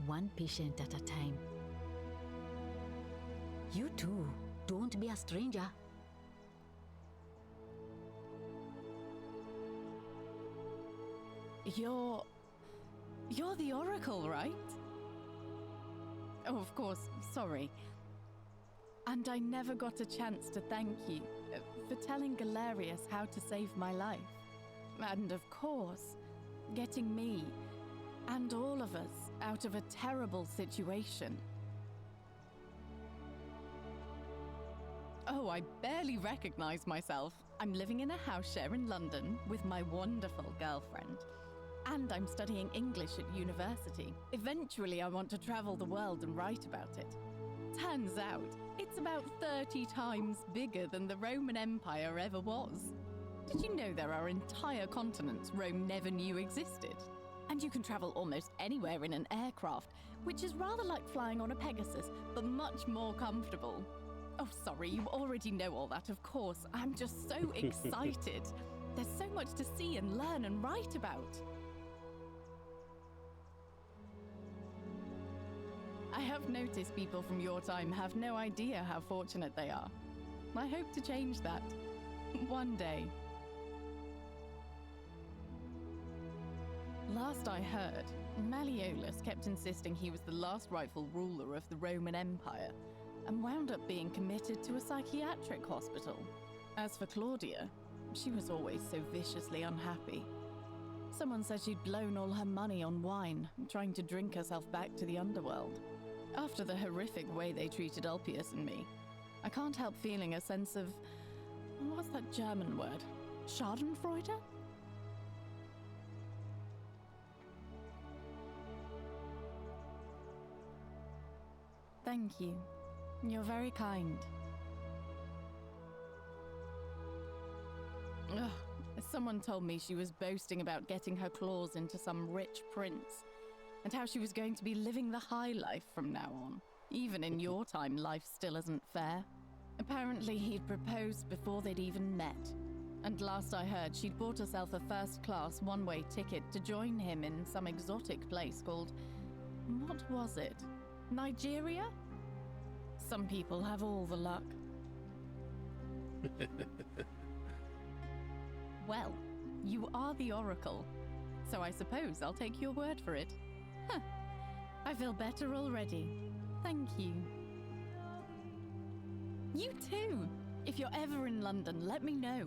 one patient at a time. You too, don't be a stranger. You're the Oracle, right? Oh, of course, sorry. And I never got a chance to thank you for telling Galerius how to save my life. And of course, getting me and all of us out of a terrible situation. Oh, I barely recognize myself. I'm living in a house share in London with my wonderful girlfriend. And I'm studying English at university. Eventually, I want to travel the world and write about it. Turns out, it's about 30 times bigger than the Roman Empire ever was. Did you know there are entire continents Rome never knew existed? And you can travel almost anywhere in an aircraft, which is rather like flying on a Pegasus, but much more comfortable. Oh, sorry, you already know all that, of course. I'm just so excited. There's so much to see and learn and write about. I have noticed people from your time have no idea how fortunate they are. I hope to change that. One day. Last I heard, Malleolus kept insisting he was the last rightful ruler of the Roman Empire, and wound up being committed to a psychiatric hospital. As for Claudia, she was always so viciously unhappy. Someone said she'd blown all her money on wine, trying to drink herself back to the underworld. After the horrific way they treated Ulpius and me, I can't help feeling a sense of... what's that German word? Schadenfreude? Thank you. You're very kind. Ugh, someone told me she was boasting about getting her claws into some rich prince, and how she was going to be living the high life from now on. Even in your time, life still isn't fair. Apparently, he'd proposed before they'd even met. And last I heard, she'd bought herself a first-class one-way ticket to join him in some exotic place called... what was it? Nigeria? Some people have all the luck. Well, you are the Oracle, so I suppose I'll take your word for it. Huh. I feel better already. Thank you. You too! If you're ever in London, let me know.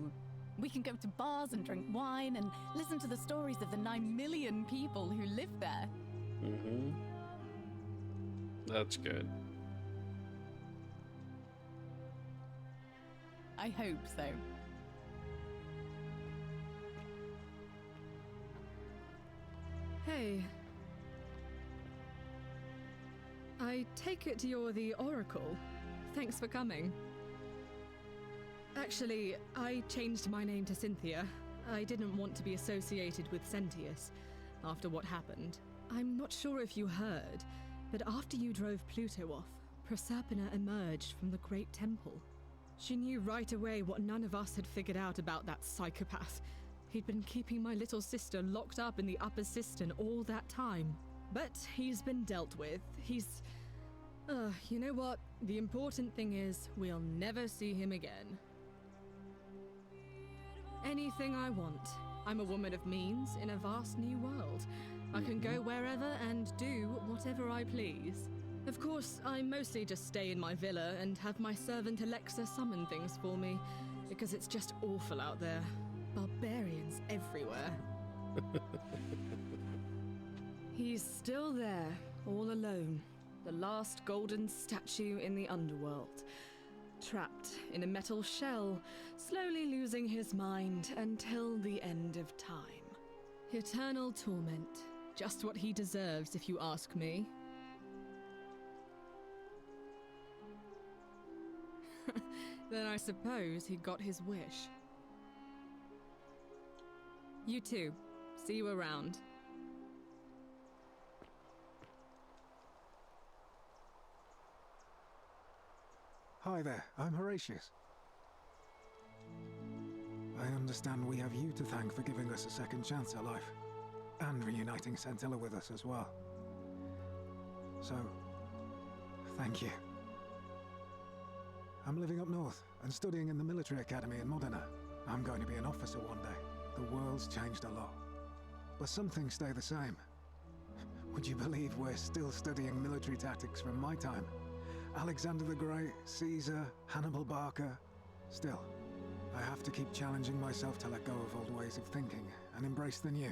We can go to bars and drink wine and listen to the stories of the 9 million people who live there. Mm-hmm. That's good. I hope so. Hey. I take it you're the Oracle. Thanks for coming. Actually, I changed my name to Cynthia. I didn't want to be associated with Sentius after what happened. I'm not sure if you heard, but after you drove Pluto off, Proserpina emerged from the Great Temple. She knew right away what none of us had figured out about that psychopath. He'd been keeping my little sister locked up in the upper cistern all that time. But he's been dealt with. He's... you know what? The important thing is, we'll never see him again. Anything I want. I'm a woman of means in a vast new world. I can go wherever and do whatever I please. Of course, I mostly just stay in my villa and have my servant Alexa summon things for me, because it's just awful out there. Barbarians everywhere. He's still there, all alone. The last golden statue in the underworld. Trapped in a metal shell, slowly losing his mind until the end of time. Eternal torment. Just what he deserves, if you ask me. Then I suppose he got his wish. You too. See you around. Hi there, I'm Horatius. I understand we have you to thank for giving us a second chance at life, and reuniting Scintilla with us as well. So, thank you. I'm living up north and studying in the military academy in Modena. I'm going to be an officer one day. The world's changed a lot, but some things stay the same. Would you believe we're still studying military tactics from my time? Alexander the Great, Caesar, Hannibal Barca. Still, I have to keep challenging myself to let go of old ways of thinking and embrace the new.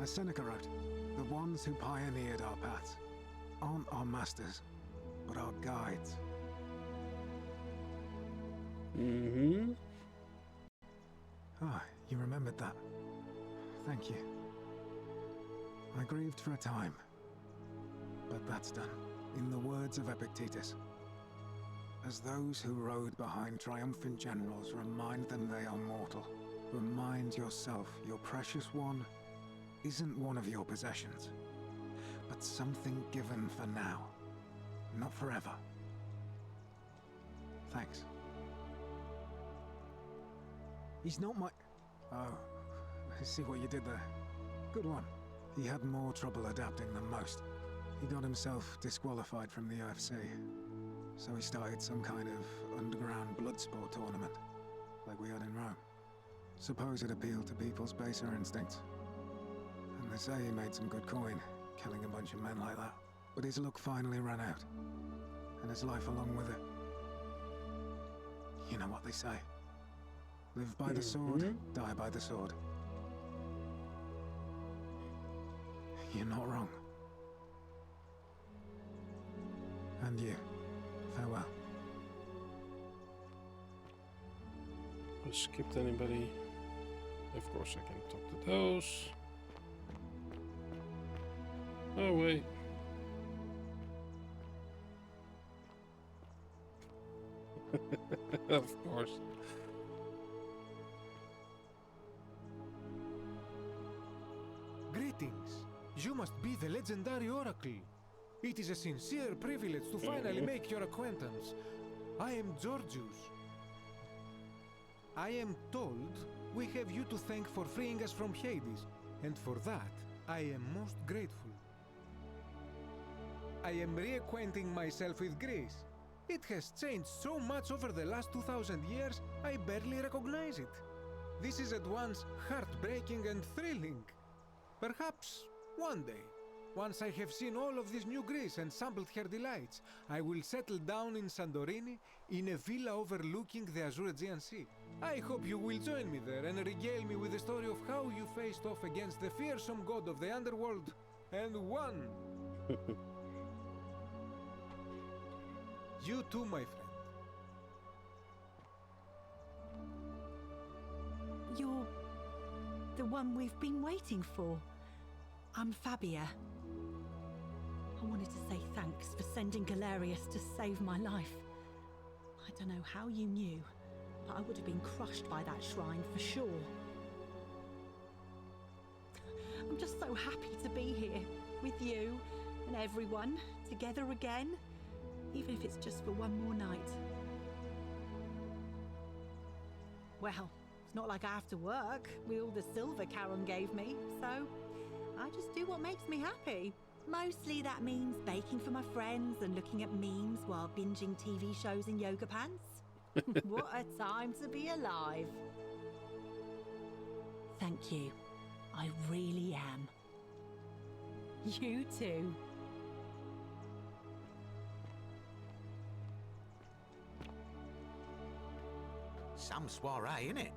As Seneca wrote, the ones who pioneered our paths aren't our masters, but our guides. Mm-hmm. Ah, you remembered that. Thank you. I grieved for a time, but that's done. In the words of Epictetus, as those who rode behind triumphant generals remind them they are mortal, remind yourself your precious one isn't one of your possessions, but something given for now, not forever. Thanks. He's not my... Oh, I see what you did there. Good one. He had more trouble adapting than most. He got himself disqualified from the UFC, so he started some kind of underground blood sport tournament, like we had in Rome. Suppose it appealed to people's baser instincts. And they say he made some good coin, killing a bunch of men like that. But his luck finally ran out, and his life along with it. You know what they say. Live by the sword, die by the sword. You're not wrong. And you. Farewell. I skipped anybody. Of course I can talk to those. Oh wait. Of course. Greetings. You must be the legendary oracle. It is a sincere privilege to finally make your acquaintance. I am Georgius. I am told we have you to thank for freeing us from Hades, and for that I am most grateful. I am reacquainting myself with Greece. It has changed so much over the last 2,000 years, I barely recognize it. This is at once heartbreaking and thrilling. Perhaps one day, once I have seen all of this new Greece and sampled her delights, I will settle down in Santorini in a villa overlooking the Azure Aegean Sea. I hope you will join me there and regale me with the story of how you faced off against the fearsome god of the underworld and won. You too, my friend. You're the one we've been waiting for. I'm Fabia. I wanted to say thanks for sending Galerius to save my life. I don't know how you knew, but I would have been crushed by that shrine for sure. I'm just so happy to be here with you and everyone together again, even if it's just for one more night. Well, it's not like I have to work with all the silver Charon gave me, so I just do what makes me happy. Mostly that means baking for my friends and looking at memes while binging TV shows in yoga pants. What a time to be alive. Thank you. I really am. You too. Some soiree, innit?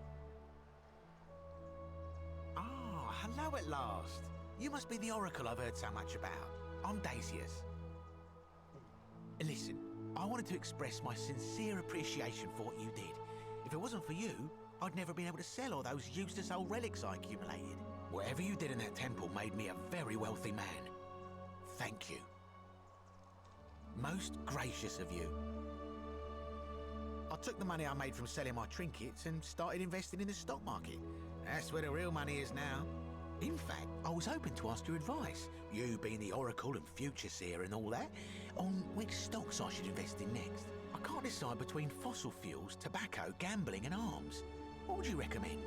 Ah, hello at last. You must be the oracle I've heard so much about. I'm Daisius. Listen, I wanted to express my sincere appreciation for what you did. If it wasn't for you, I'd never been able to sell all those useless old relics I accumulated. Whatever you did in that temple made me a very wealthy man. Thank you. Most gracious of you. I took the money I made from selling my trinkets and started investing in the stock market. That's where the real money is now. In fact, I was hoping to ask your advice, you being the oracle and future seer and all that, on which stocks I should invest in next. I can't decide between fossil fuels, tobacco, gambling and arms. What would you recommend?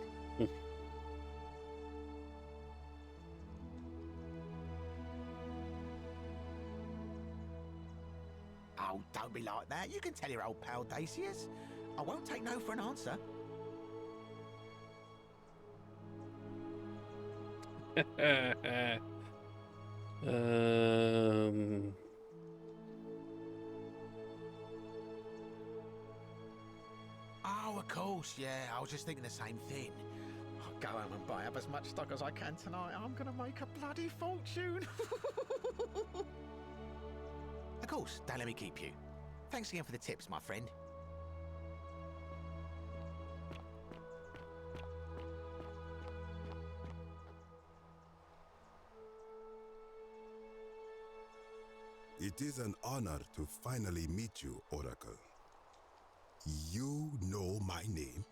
Oh, don't be like that. You can tell your old pal Dacius. I won't take no for an answer. Oh, of course, yeah. I was just thinking the same thing. I'll go home and buy up as much stock as I can tonight. I'm gonna make a bloody fortune. Of course, don't let me keep you. Thanks again for the tips, my friend. It is an honor to finally meet you, Oracle. You know my name?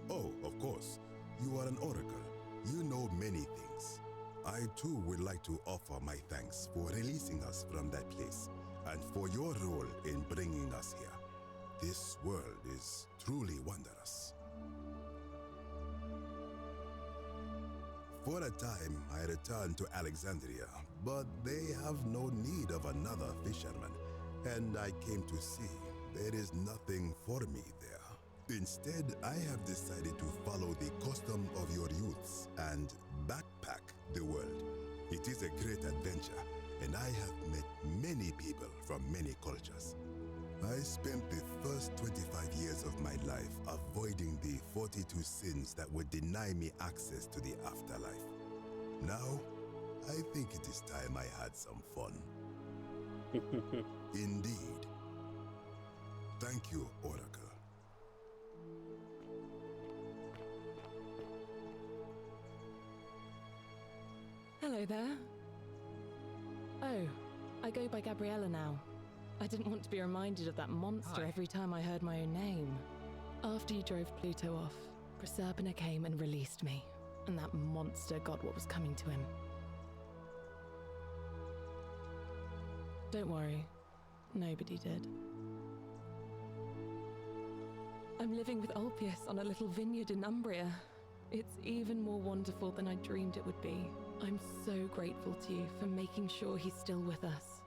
Oh, of course. You are an Oracle. You know many things. I too would like to offer my thanks for releasing us from that place and for your role in bringing us here. This world is truly wondrous. For a time, I returned to Alexandria, but they have no need of another fisherman, and I came to see there is nothing for me there. Instead, I have decided to follow the custom of your youths and backpack the world. It is a great adventure, and I have met many people from many cultures. I spent the first 25 years of my life avoiding the 42 sins that would deny me access to the afterlife. Now, I think it is time I had some fun. Indeed. Thank you, Oracle. Hello there. Oh, I go by Gabriella now. I didn't want to be reminded of that monster Hi. every time I heard my own name. After you drove Pluto off, Proserpina came and released me, and that monster got what was coming to him. Don't worry, nobody did. I'm living with Ulpius on a little vineyard in Umbria. It's even more wonderful than I dreamed it would be. I'm so grateful to you for making sure he's still with us.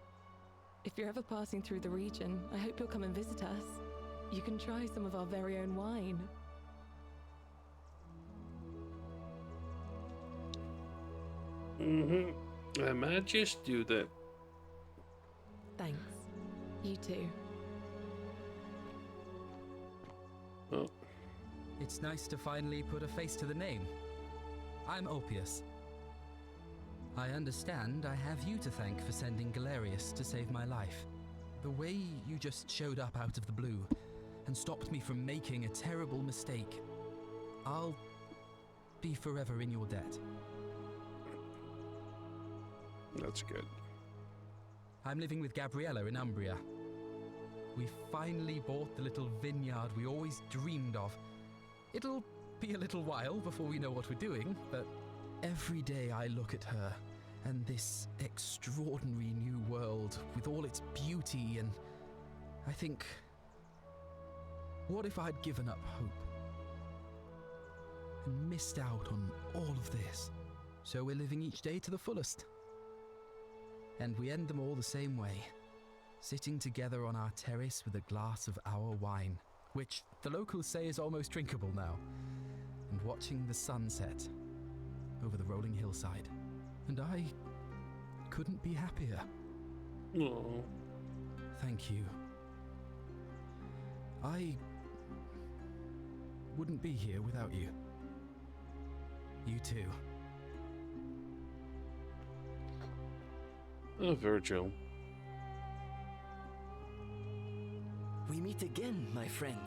If you're ever passing through the region, I hope you'll come and visit us. You can try some of our very own wine. I might just do that. Thanks. You too. Oh. It's nice to finally put a face to the name. I'm Ulpius. I understand I have you to thank for sending Galerius to save my life. The way you just showed up out of the blue and stopped me from making a terrible mistake. I'll be forever in your debt. That's good. I'm living with Gabriella in Umbria. We finally bought the little vineyard we always dreamed of. It'll be a little while before we know what we're doing, but every day I look at her and this extraordinary new world with all its beauty, and I think, what if I'd given up hope and missed out on all of this? So we're living each day to the fullest. And we end them all the same way, sitting together on our terrace with a glass of our wine, which the locals say is almost drinkable now, and watching the sunset over the rolling hillside. And I couldn't be happier. Oh. Thank you. I wouldn't be here without you. You too. Virgil. We meet again, my friend.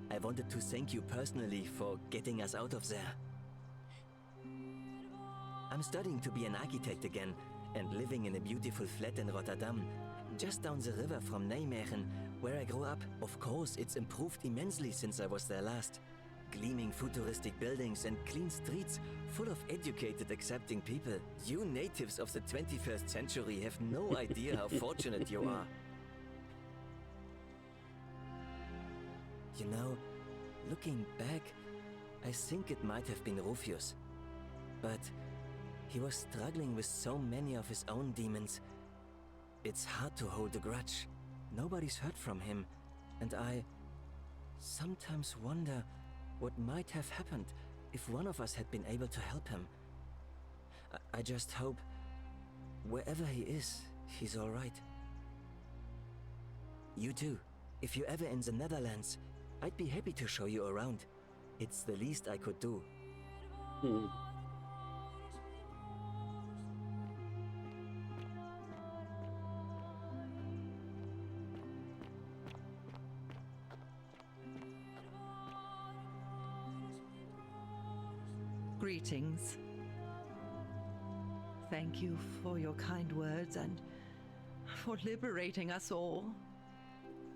I wanted to thank you personally for getting us out of there. I'm studying to be an architect again and living in a beautiful flat in Rotterdam, just down the river from Nijmegen, where I grew up. Of course, it's improved immensely since I was there last. Gleaming futuristic buildings and clean streets full of educated, accepting people. You natives of the 21st century have no idea how fortunate you are. You know, looking back, I think it might have been Rufius. But he was struggling with so many of his own demons. It's hard to hold a grudge. Nobody's heard from him, and I sometimes wonder what might have happened if one of us had been able to help him. I just hope, wherever he is, he's all right. You too. If you're ever in the Netherlands, I'd be happy to show you around. It's the least I could do. Greetings. Thank you for your kind words and for liberating us all.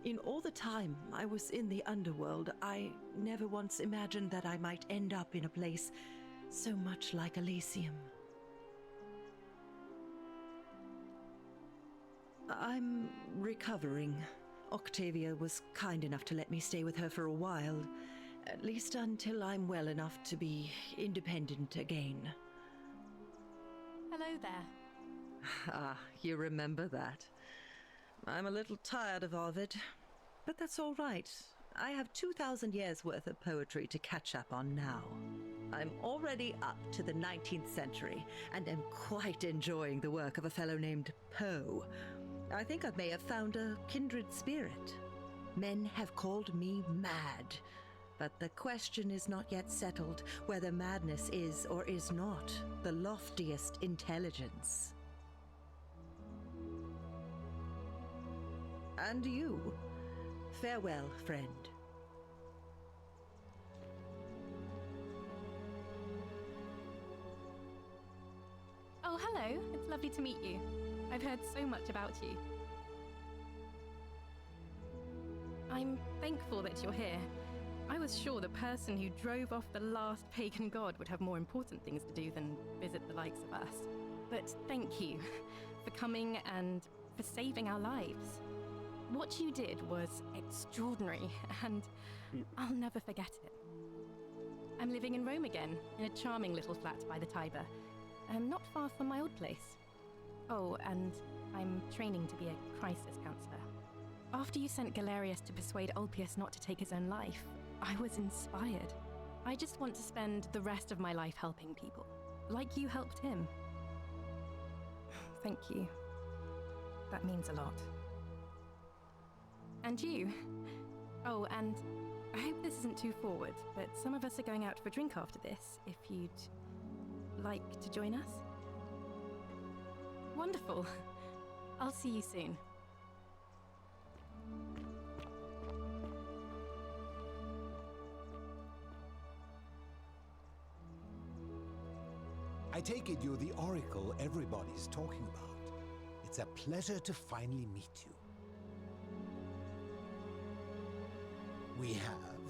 In all the time I was in the underworld, I never once imagined that I might end up in a place so much like Elysium. I'm recovering. Octavia was kind enough to let me stay with her for a while, at least until I'm well enough to be independent again. Hello there. Ah, you remember that. I'm a little tired of Ovid, but that's all right. I have 2,000 years worth of poetry to catch up on now. I'm already up to the 19th century, and am quite enjoying the work of a fellow named Poe. I think I may have found a kindred spirit. Men have called me mad, but the question is not yet settled whether madness is or is not the loftiest intelligence. And you, farewell, friend. Oh, hello. It's lovely to meet you. I've heard so much about you. I'm thankful that you're here. I was sure the person who drove off the last pagan god would have more important things to do than visit the likes of us. But thank you for coming and for saving our lives. What you did was extraordinary, and I'll never forget it. I'm living in Rome again, in a charming little flat by the Tiber, not far from my old place. Oh, and I'm training to be a crisis counselor. After you sent Galerius to persuade Ulpius not to take his own life, I was inspired. I just want to spend the rest of my life helping people, like you helped him. Thank you. That means a lot. And you. Oh, and I hope this isn't too forward, but some of us are going out for a drink after this, if you'd like to join us. Wonderful. I'll see you soon. I take it you're the oracle everybody's talking about. It's a pleasure to finally meet you. We have.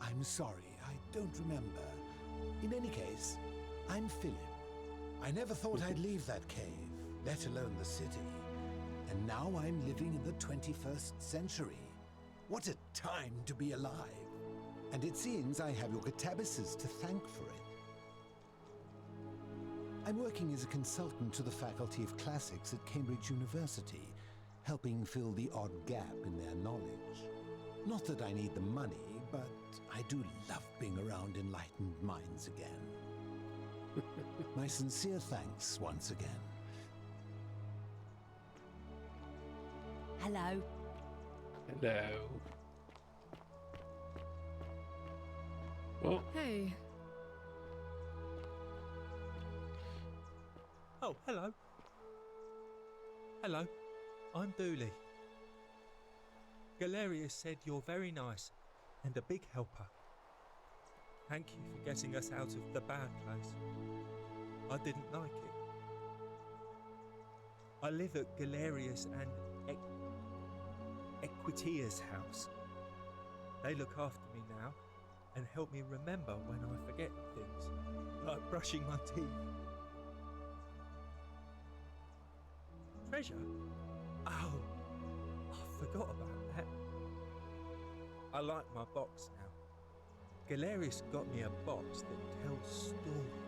I'm sorry, I don't remember. In any case, I'm Philip. I never thought I'd leave that cave, let alone the city. And now I'm living in the 21st century. What a time to be alive. And it seems I have your catabasis to thank for it. I'm working as a consultant to the Faculty of Classics at Cambridge University, helping fill the odd gap in their knowledge. Not that I need the money, but I do love being around enlightened minds again. My sincere thanks once again. Hello. Hello. Well, Hey. Oh, hello. Hello, I'm Dooley. Galerius said you're very nice and a big helper. Thank you for getting us out of the bad place. I didn't like it. I live at Galerius and Equitia's house. They look after me now and help me remember when I forget things, like brushing my teeth. Treasure? Oh, I forgot about that. I like my box now. Galerius got me a box that tells stories.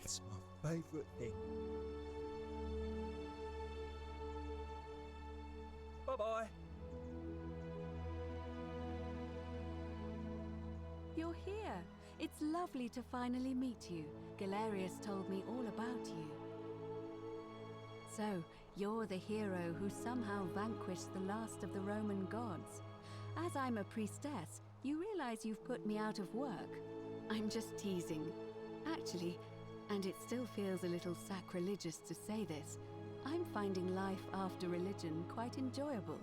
It's my favourite thing. Bye-bye. You're here. It's lovely to finally meet you. Galerius told me all about you. So, you're the hero who somehow vanquished the last of the Roman gods. As I'm a priestess, you realize you've put me out of work. I'm just teasing. Actually, and it still feels a little sacrilegious to say this, I'm finding life after religion quite enjoyable.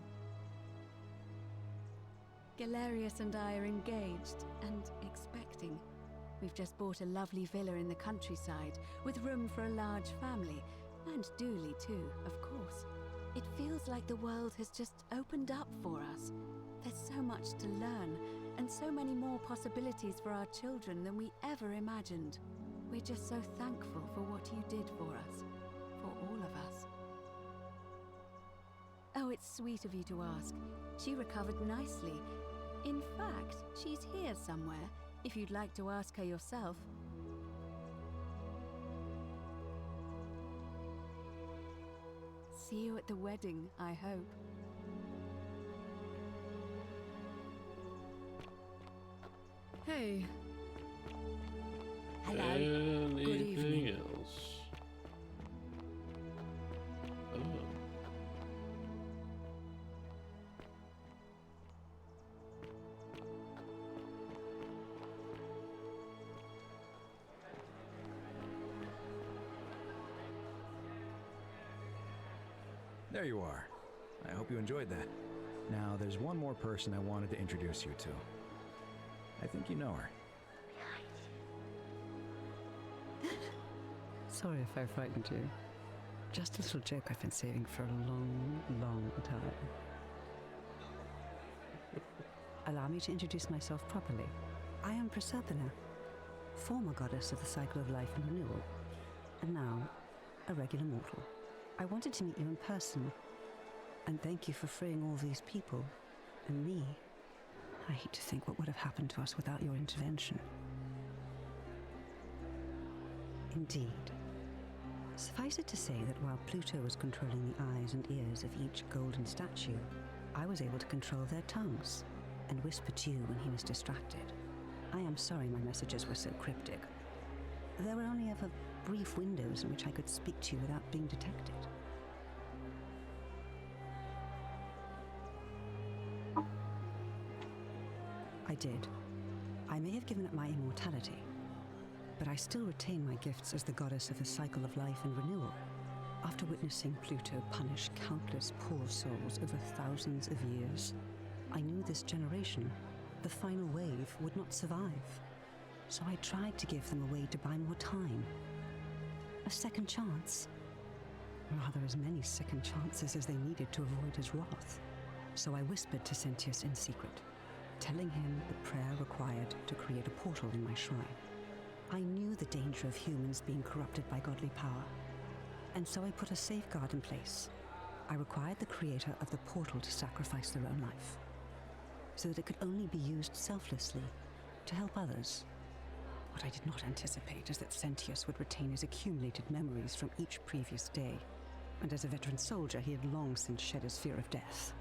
Galerius and I are engaged and expecting. We've just bought a lovely villa in the countryside with room for a large family, and Dooley too, of course. It feels like the world has just opened up for us. There's so much to learn, and so many more possibilities for our children than we ever imagined. We're just so thankful for what you did for us, for all of us. Oh, it's sweet of you to ask. She recovered nicely. In fact, she's here somewhere, if you'd like to ask her yourself. See you at the wedding, I hope. Hey. Hello. Anything Good evening. else? Oh. There you are. I hope you enjoyed that. Now, there's one more person I wanted to introduce you to. I think you know her. Sorry if I frightened you. Just a little joke I've been saving for a long, long time. Allow me to introduce myself properly. I am Proserpina, former goddess of the cycle of life and renewal, and now a regular mortal. I wanted to meet you in person, and thank you for freeing all these people, and me. I hate to think what would have happened to us without your intervention. Indeed. Suffice it to say that while Pluto was controlling the eyes and ears of each golden statue, I was able to control their tongues and whisper to you when he was distracted. I am sorry my messages were so cryptic. There were only ever brief windows in which I could speak to you without being detected. I did. I may have given up my immortality, but I still retain my gifts as the goddess of the cycle of life and renewal. After witnessing Pluto punish countless poor souls over thousands of years, I knew this generation, the final wave, would not survive. So I tried to give them a way to buy more time. A second chance. Rather, as many second chances as they needed to avoid his wrath. So I whispered to Sentius in secret, telling him the prayer required to create a portal in my shrine. I knew the danger of humans being corrupted by godly power, and so I put a safeguard in place. I required the creator of the portal to sacrifice their own life, so that it could only be used selflessly to help others. What I did not anticipate is that Sentius would retain his accumulated memories from each previous day, and as a veteran soldier, he had long since shed his fear of death.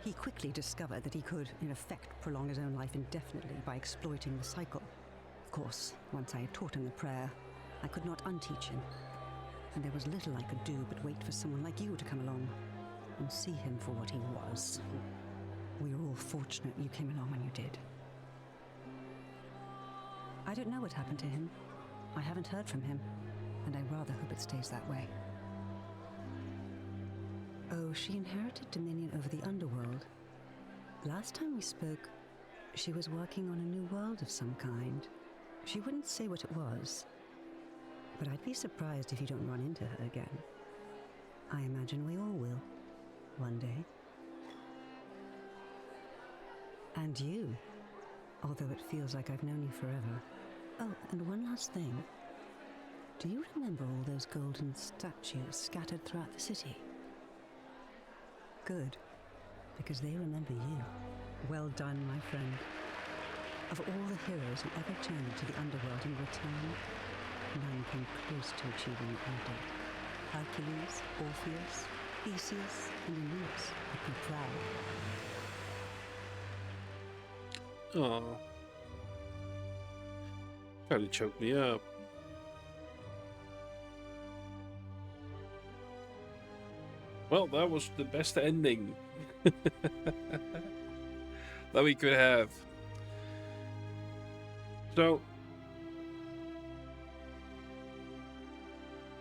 He quickly discovered that he could, in effect, prolong his own life indefinitely by exploiting the cycle. Of course, once I had taught him the prayer, I could not unteach him, and there was little I could do but wait for someone like you to come along and see him for what he was. We were all fortunate you came along when you did. I don't know what happened to him. I haven't heard from him, and I rather hope it stays that way. Oh, she inherited dominion over the underworld. Last time we spoke, she was working on a new world of some kind. She wouldn't say what it was, but I'd be surprised if you don't run into her again. I imagine we all will, one day. And you, although it feels like I've known you forever. Oh, and one last thing. Do you remember all those golden statues scattered throughout the city? Good, because they remember you. Well done, my friend. Of all the heroes who ever journeyed to the underworld and returned, none came close to achieving what you did. Hercules, Orpheus, Theseus, and Aeneas would be proud. Oh. Kinda choked me up. Well, that was the best ending that we could have. So,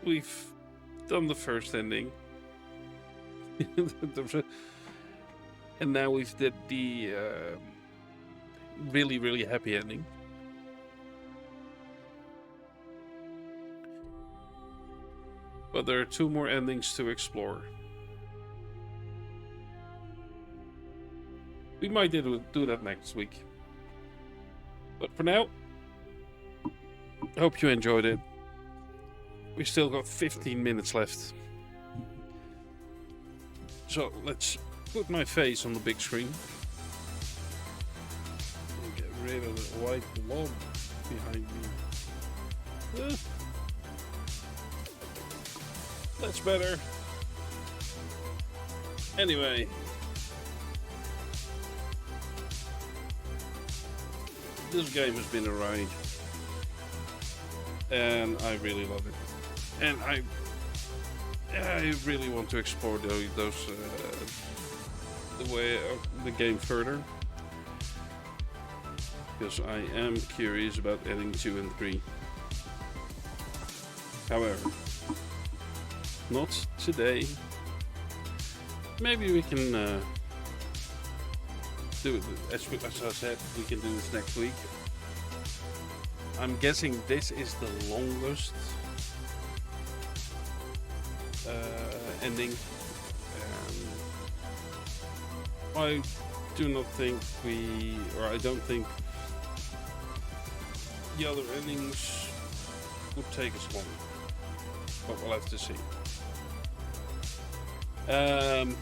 we've done the first ending. And now we've did the really, really happy ending. But there are 2 more endings to explore. We might do that next week. But for now, I hope you enjoyed it. We still got 15 minutes left. So let's put my face on the big screen. And get rid of the white blob behind me. That's better. Anyway. This game has been a ride. And I really love it. And I really want to explore the way of the game further. Because I am curious about ending 2 and 3. However, not today. Maybe we can do it, as I said, we can do this next week. I'm guessing this is the longest ending. I do not think I don't think the other endings would take us long. But we'll have to see.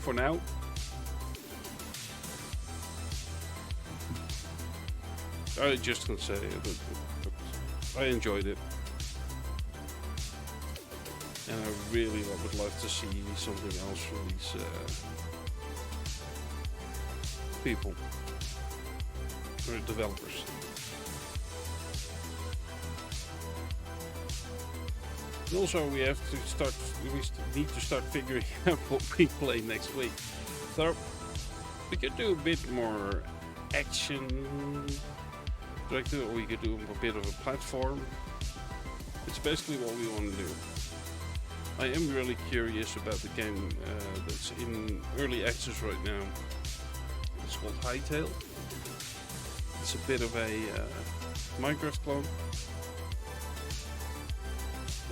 For now, I just can say that I enjoyed it, and I really would like to see something else from these people or developers. And also, we need to start figuring out what we play next week. So we could do a bit more action. Or we could do a bit of a platform. It's basically what we want to do. I am really curious about the game that's in early access right now. It's called Hightail. It's a bit of a Minecraft clone.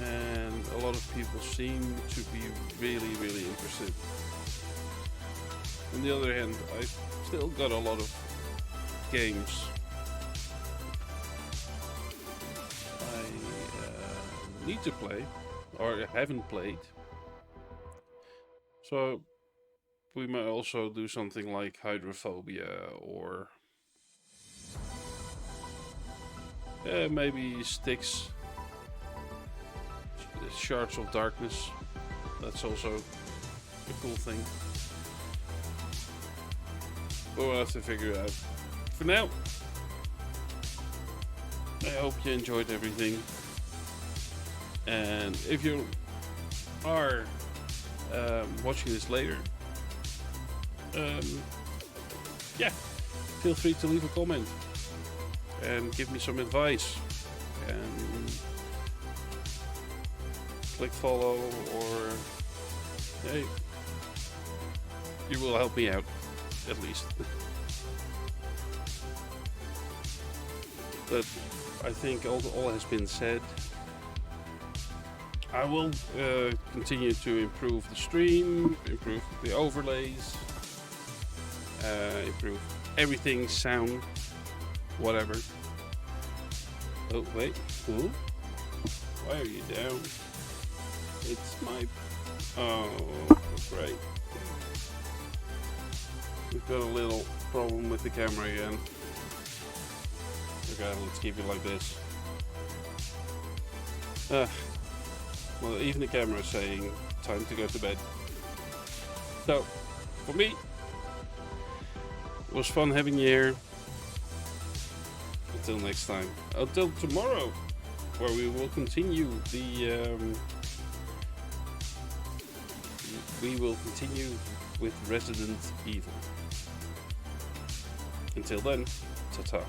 And a lot of people seem to be really, really interested. On the other hand, I've still got a lot of games need to play or haven't played, so we might also do something like Hydrophobia or maybe Styx, Shards of Darkness. That's also a cool thing, but we'll have to figure it out. For now, I hope you enjoyed everything. And if you are watching this later, yeah, feel free to leave a comment and give me some advice, and click follow, or hey, you will help me out, at least. But I think all has been said. I will continue to improve the stream, improve the overlays, improve everything, sound, whatever. Oh, wait. Who? Why are you down? It's my... Oh, great. We've got a little problem with the camera again. Okay, let's keep it like this. Well, even the camera is saying time to go to bed. So, for me, it was fun having you here. Until next time. Until tomorrow, where we will continue we will continue with Resident Evil. Until then, ta-ta.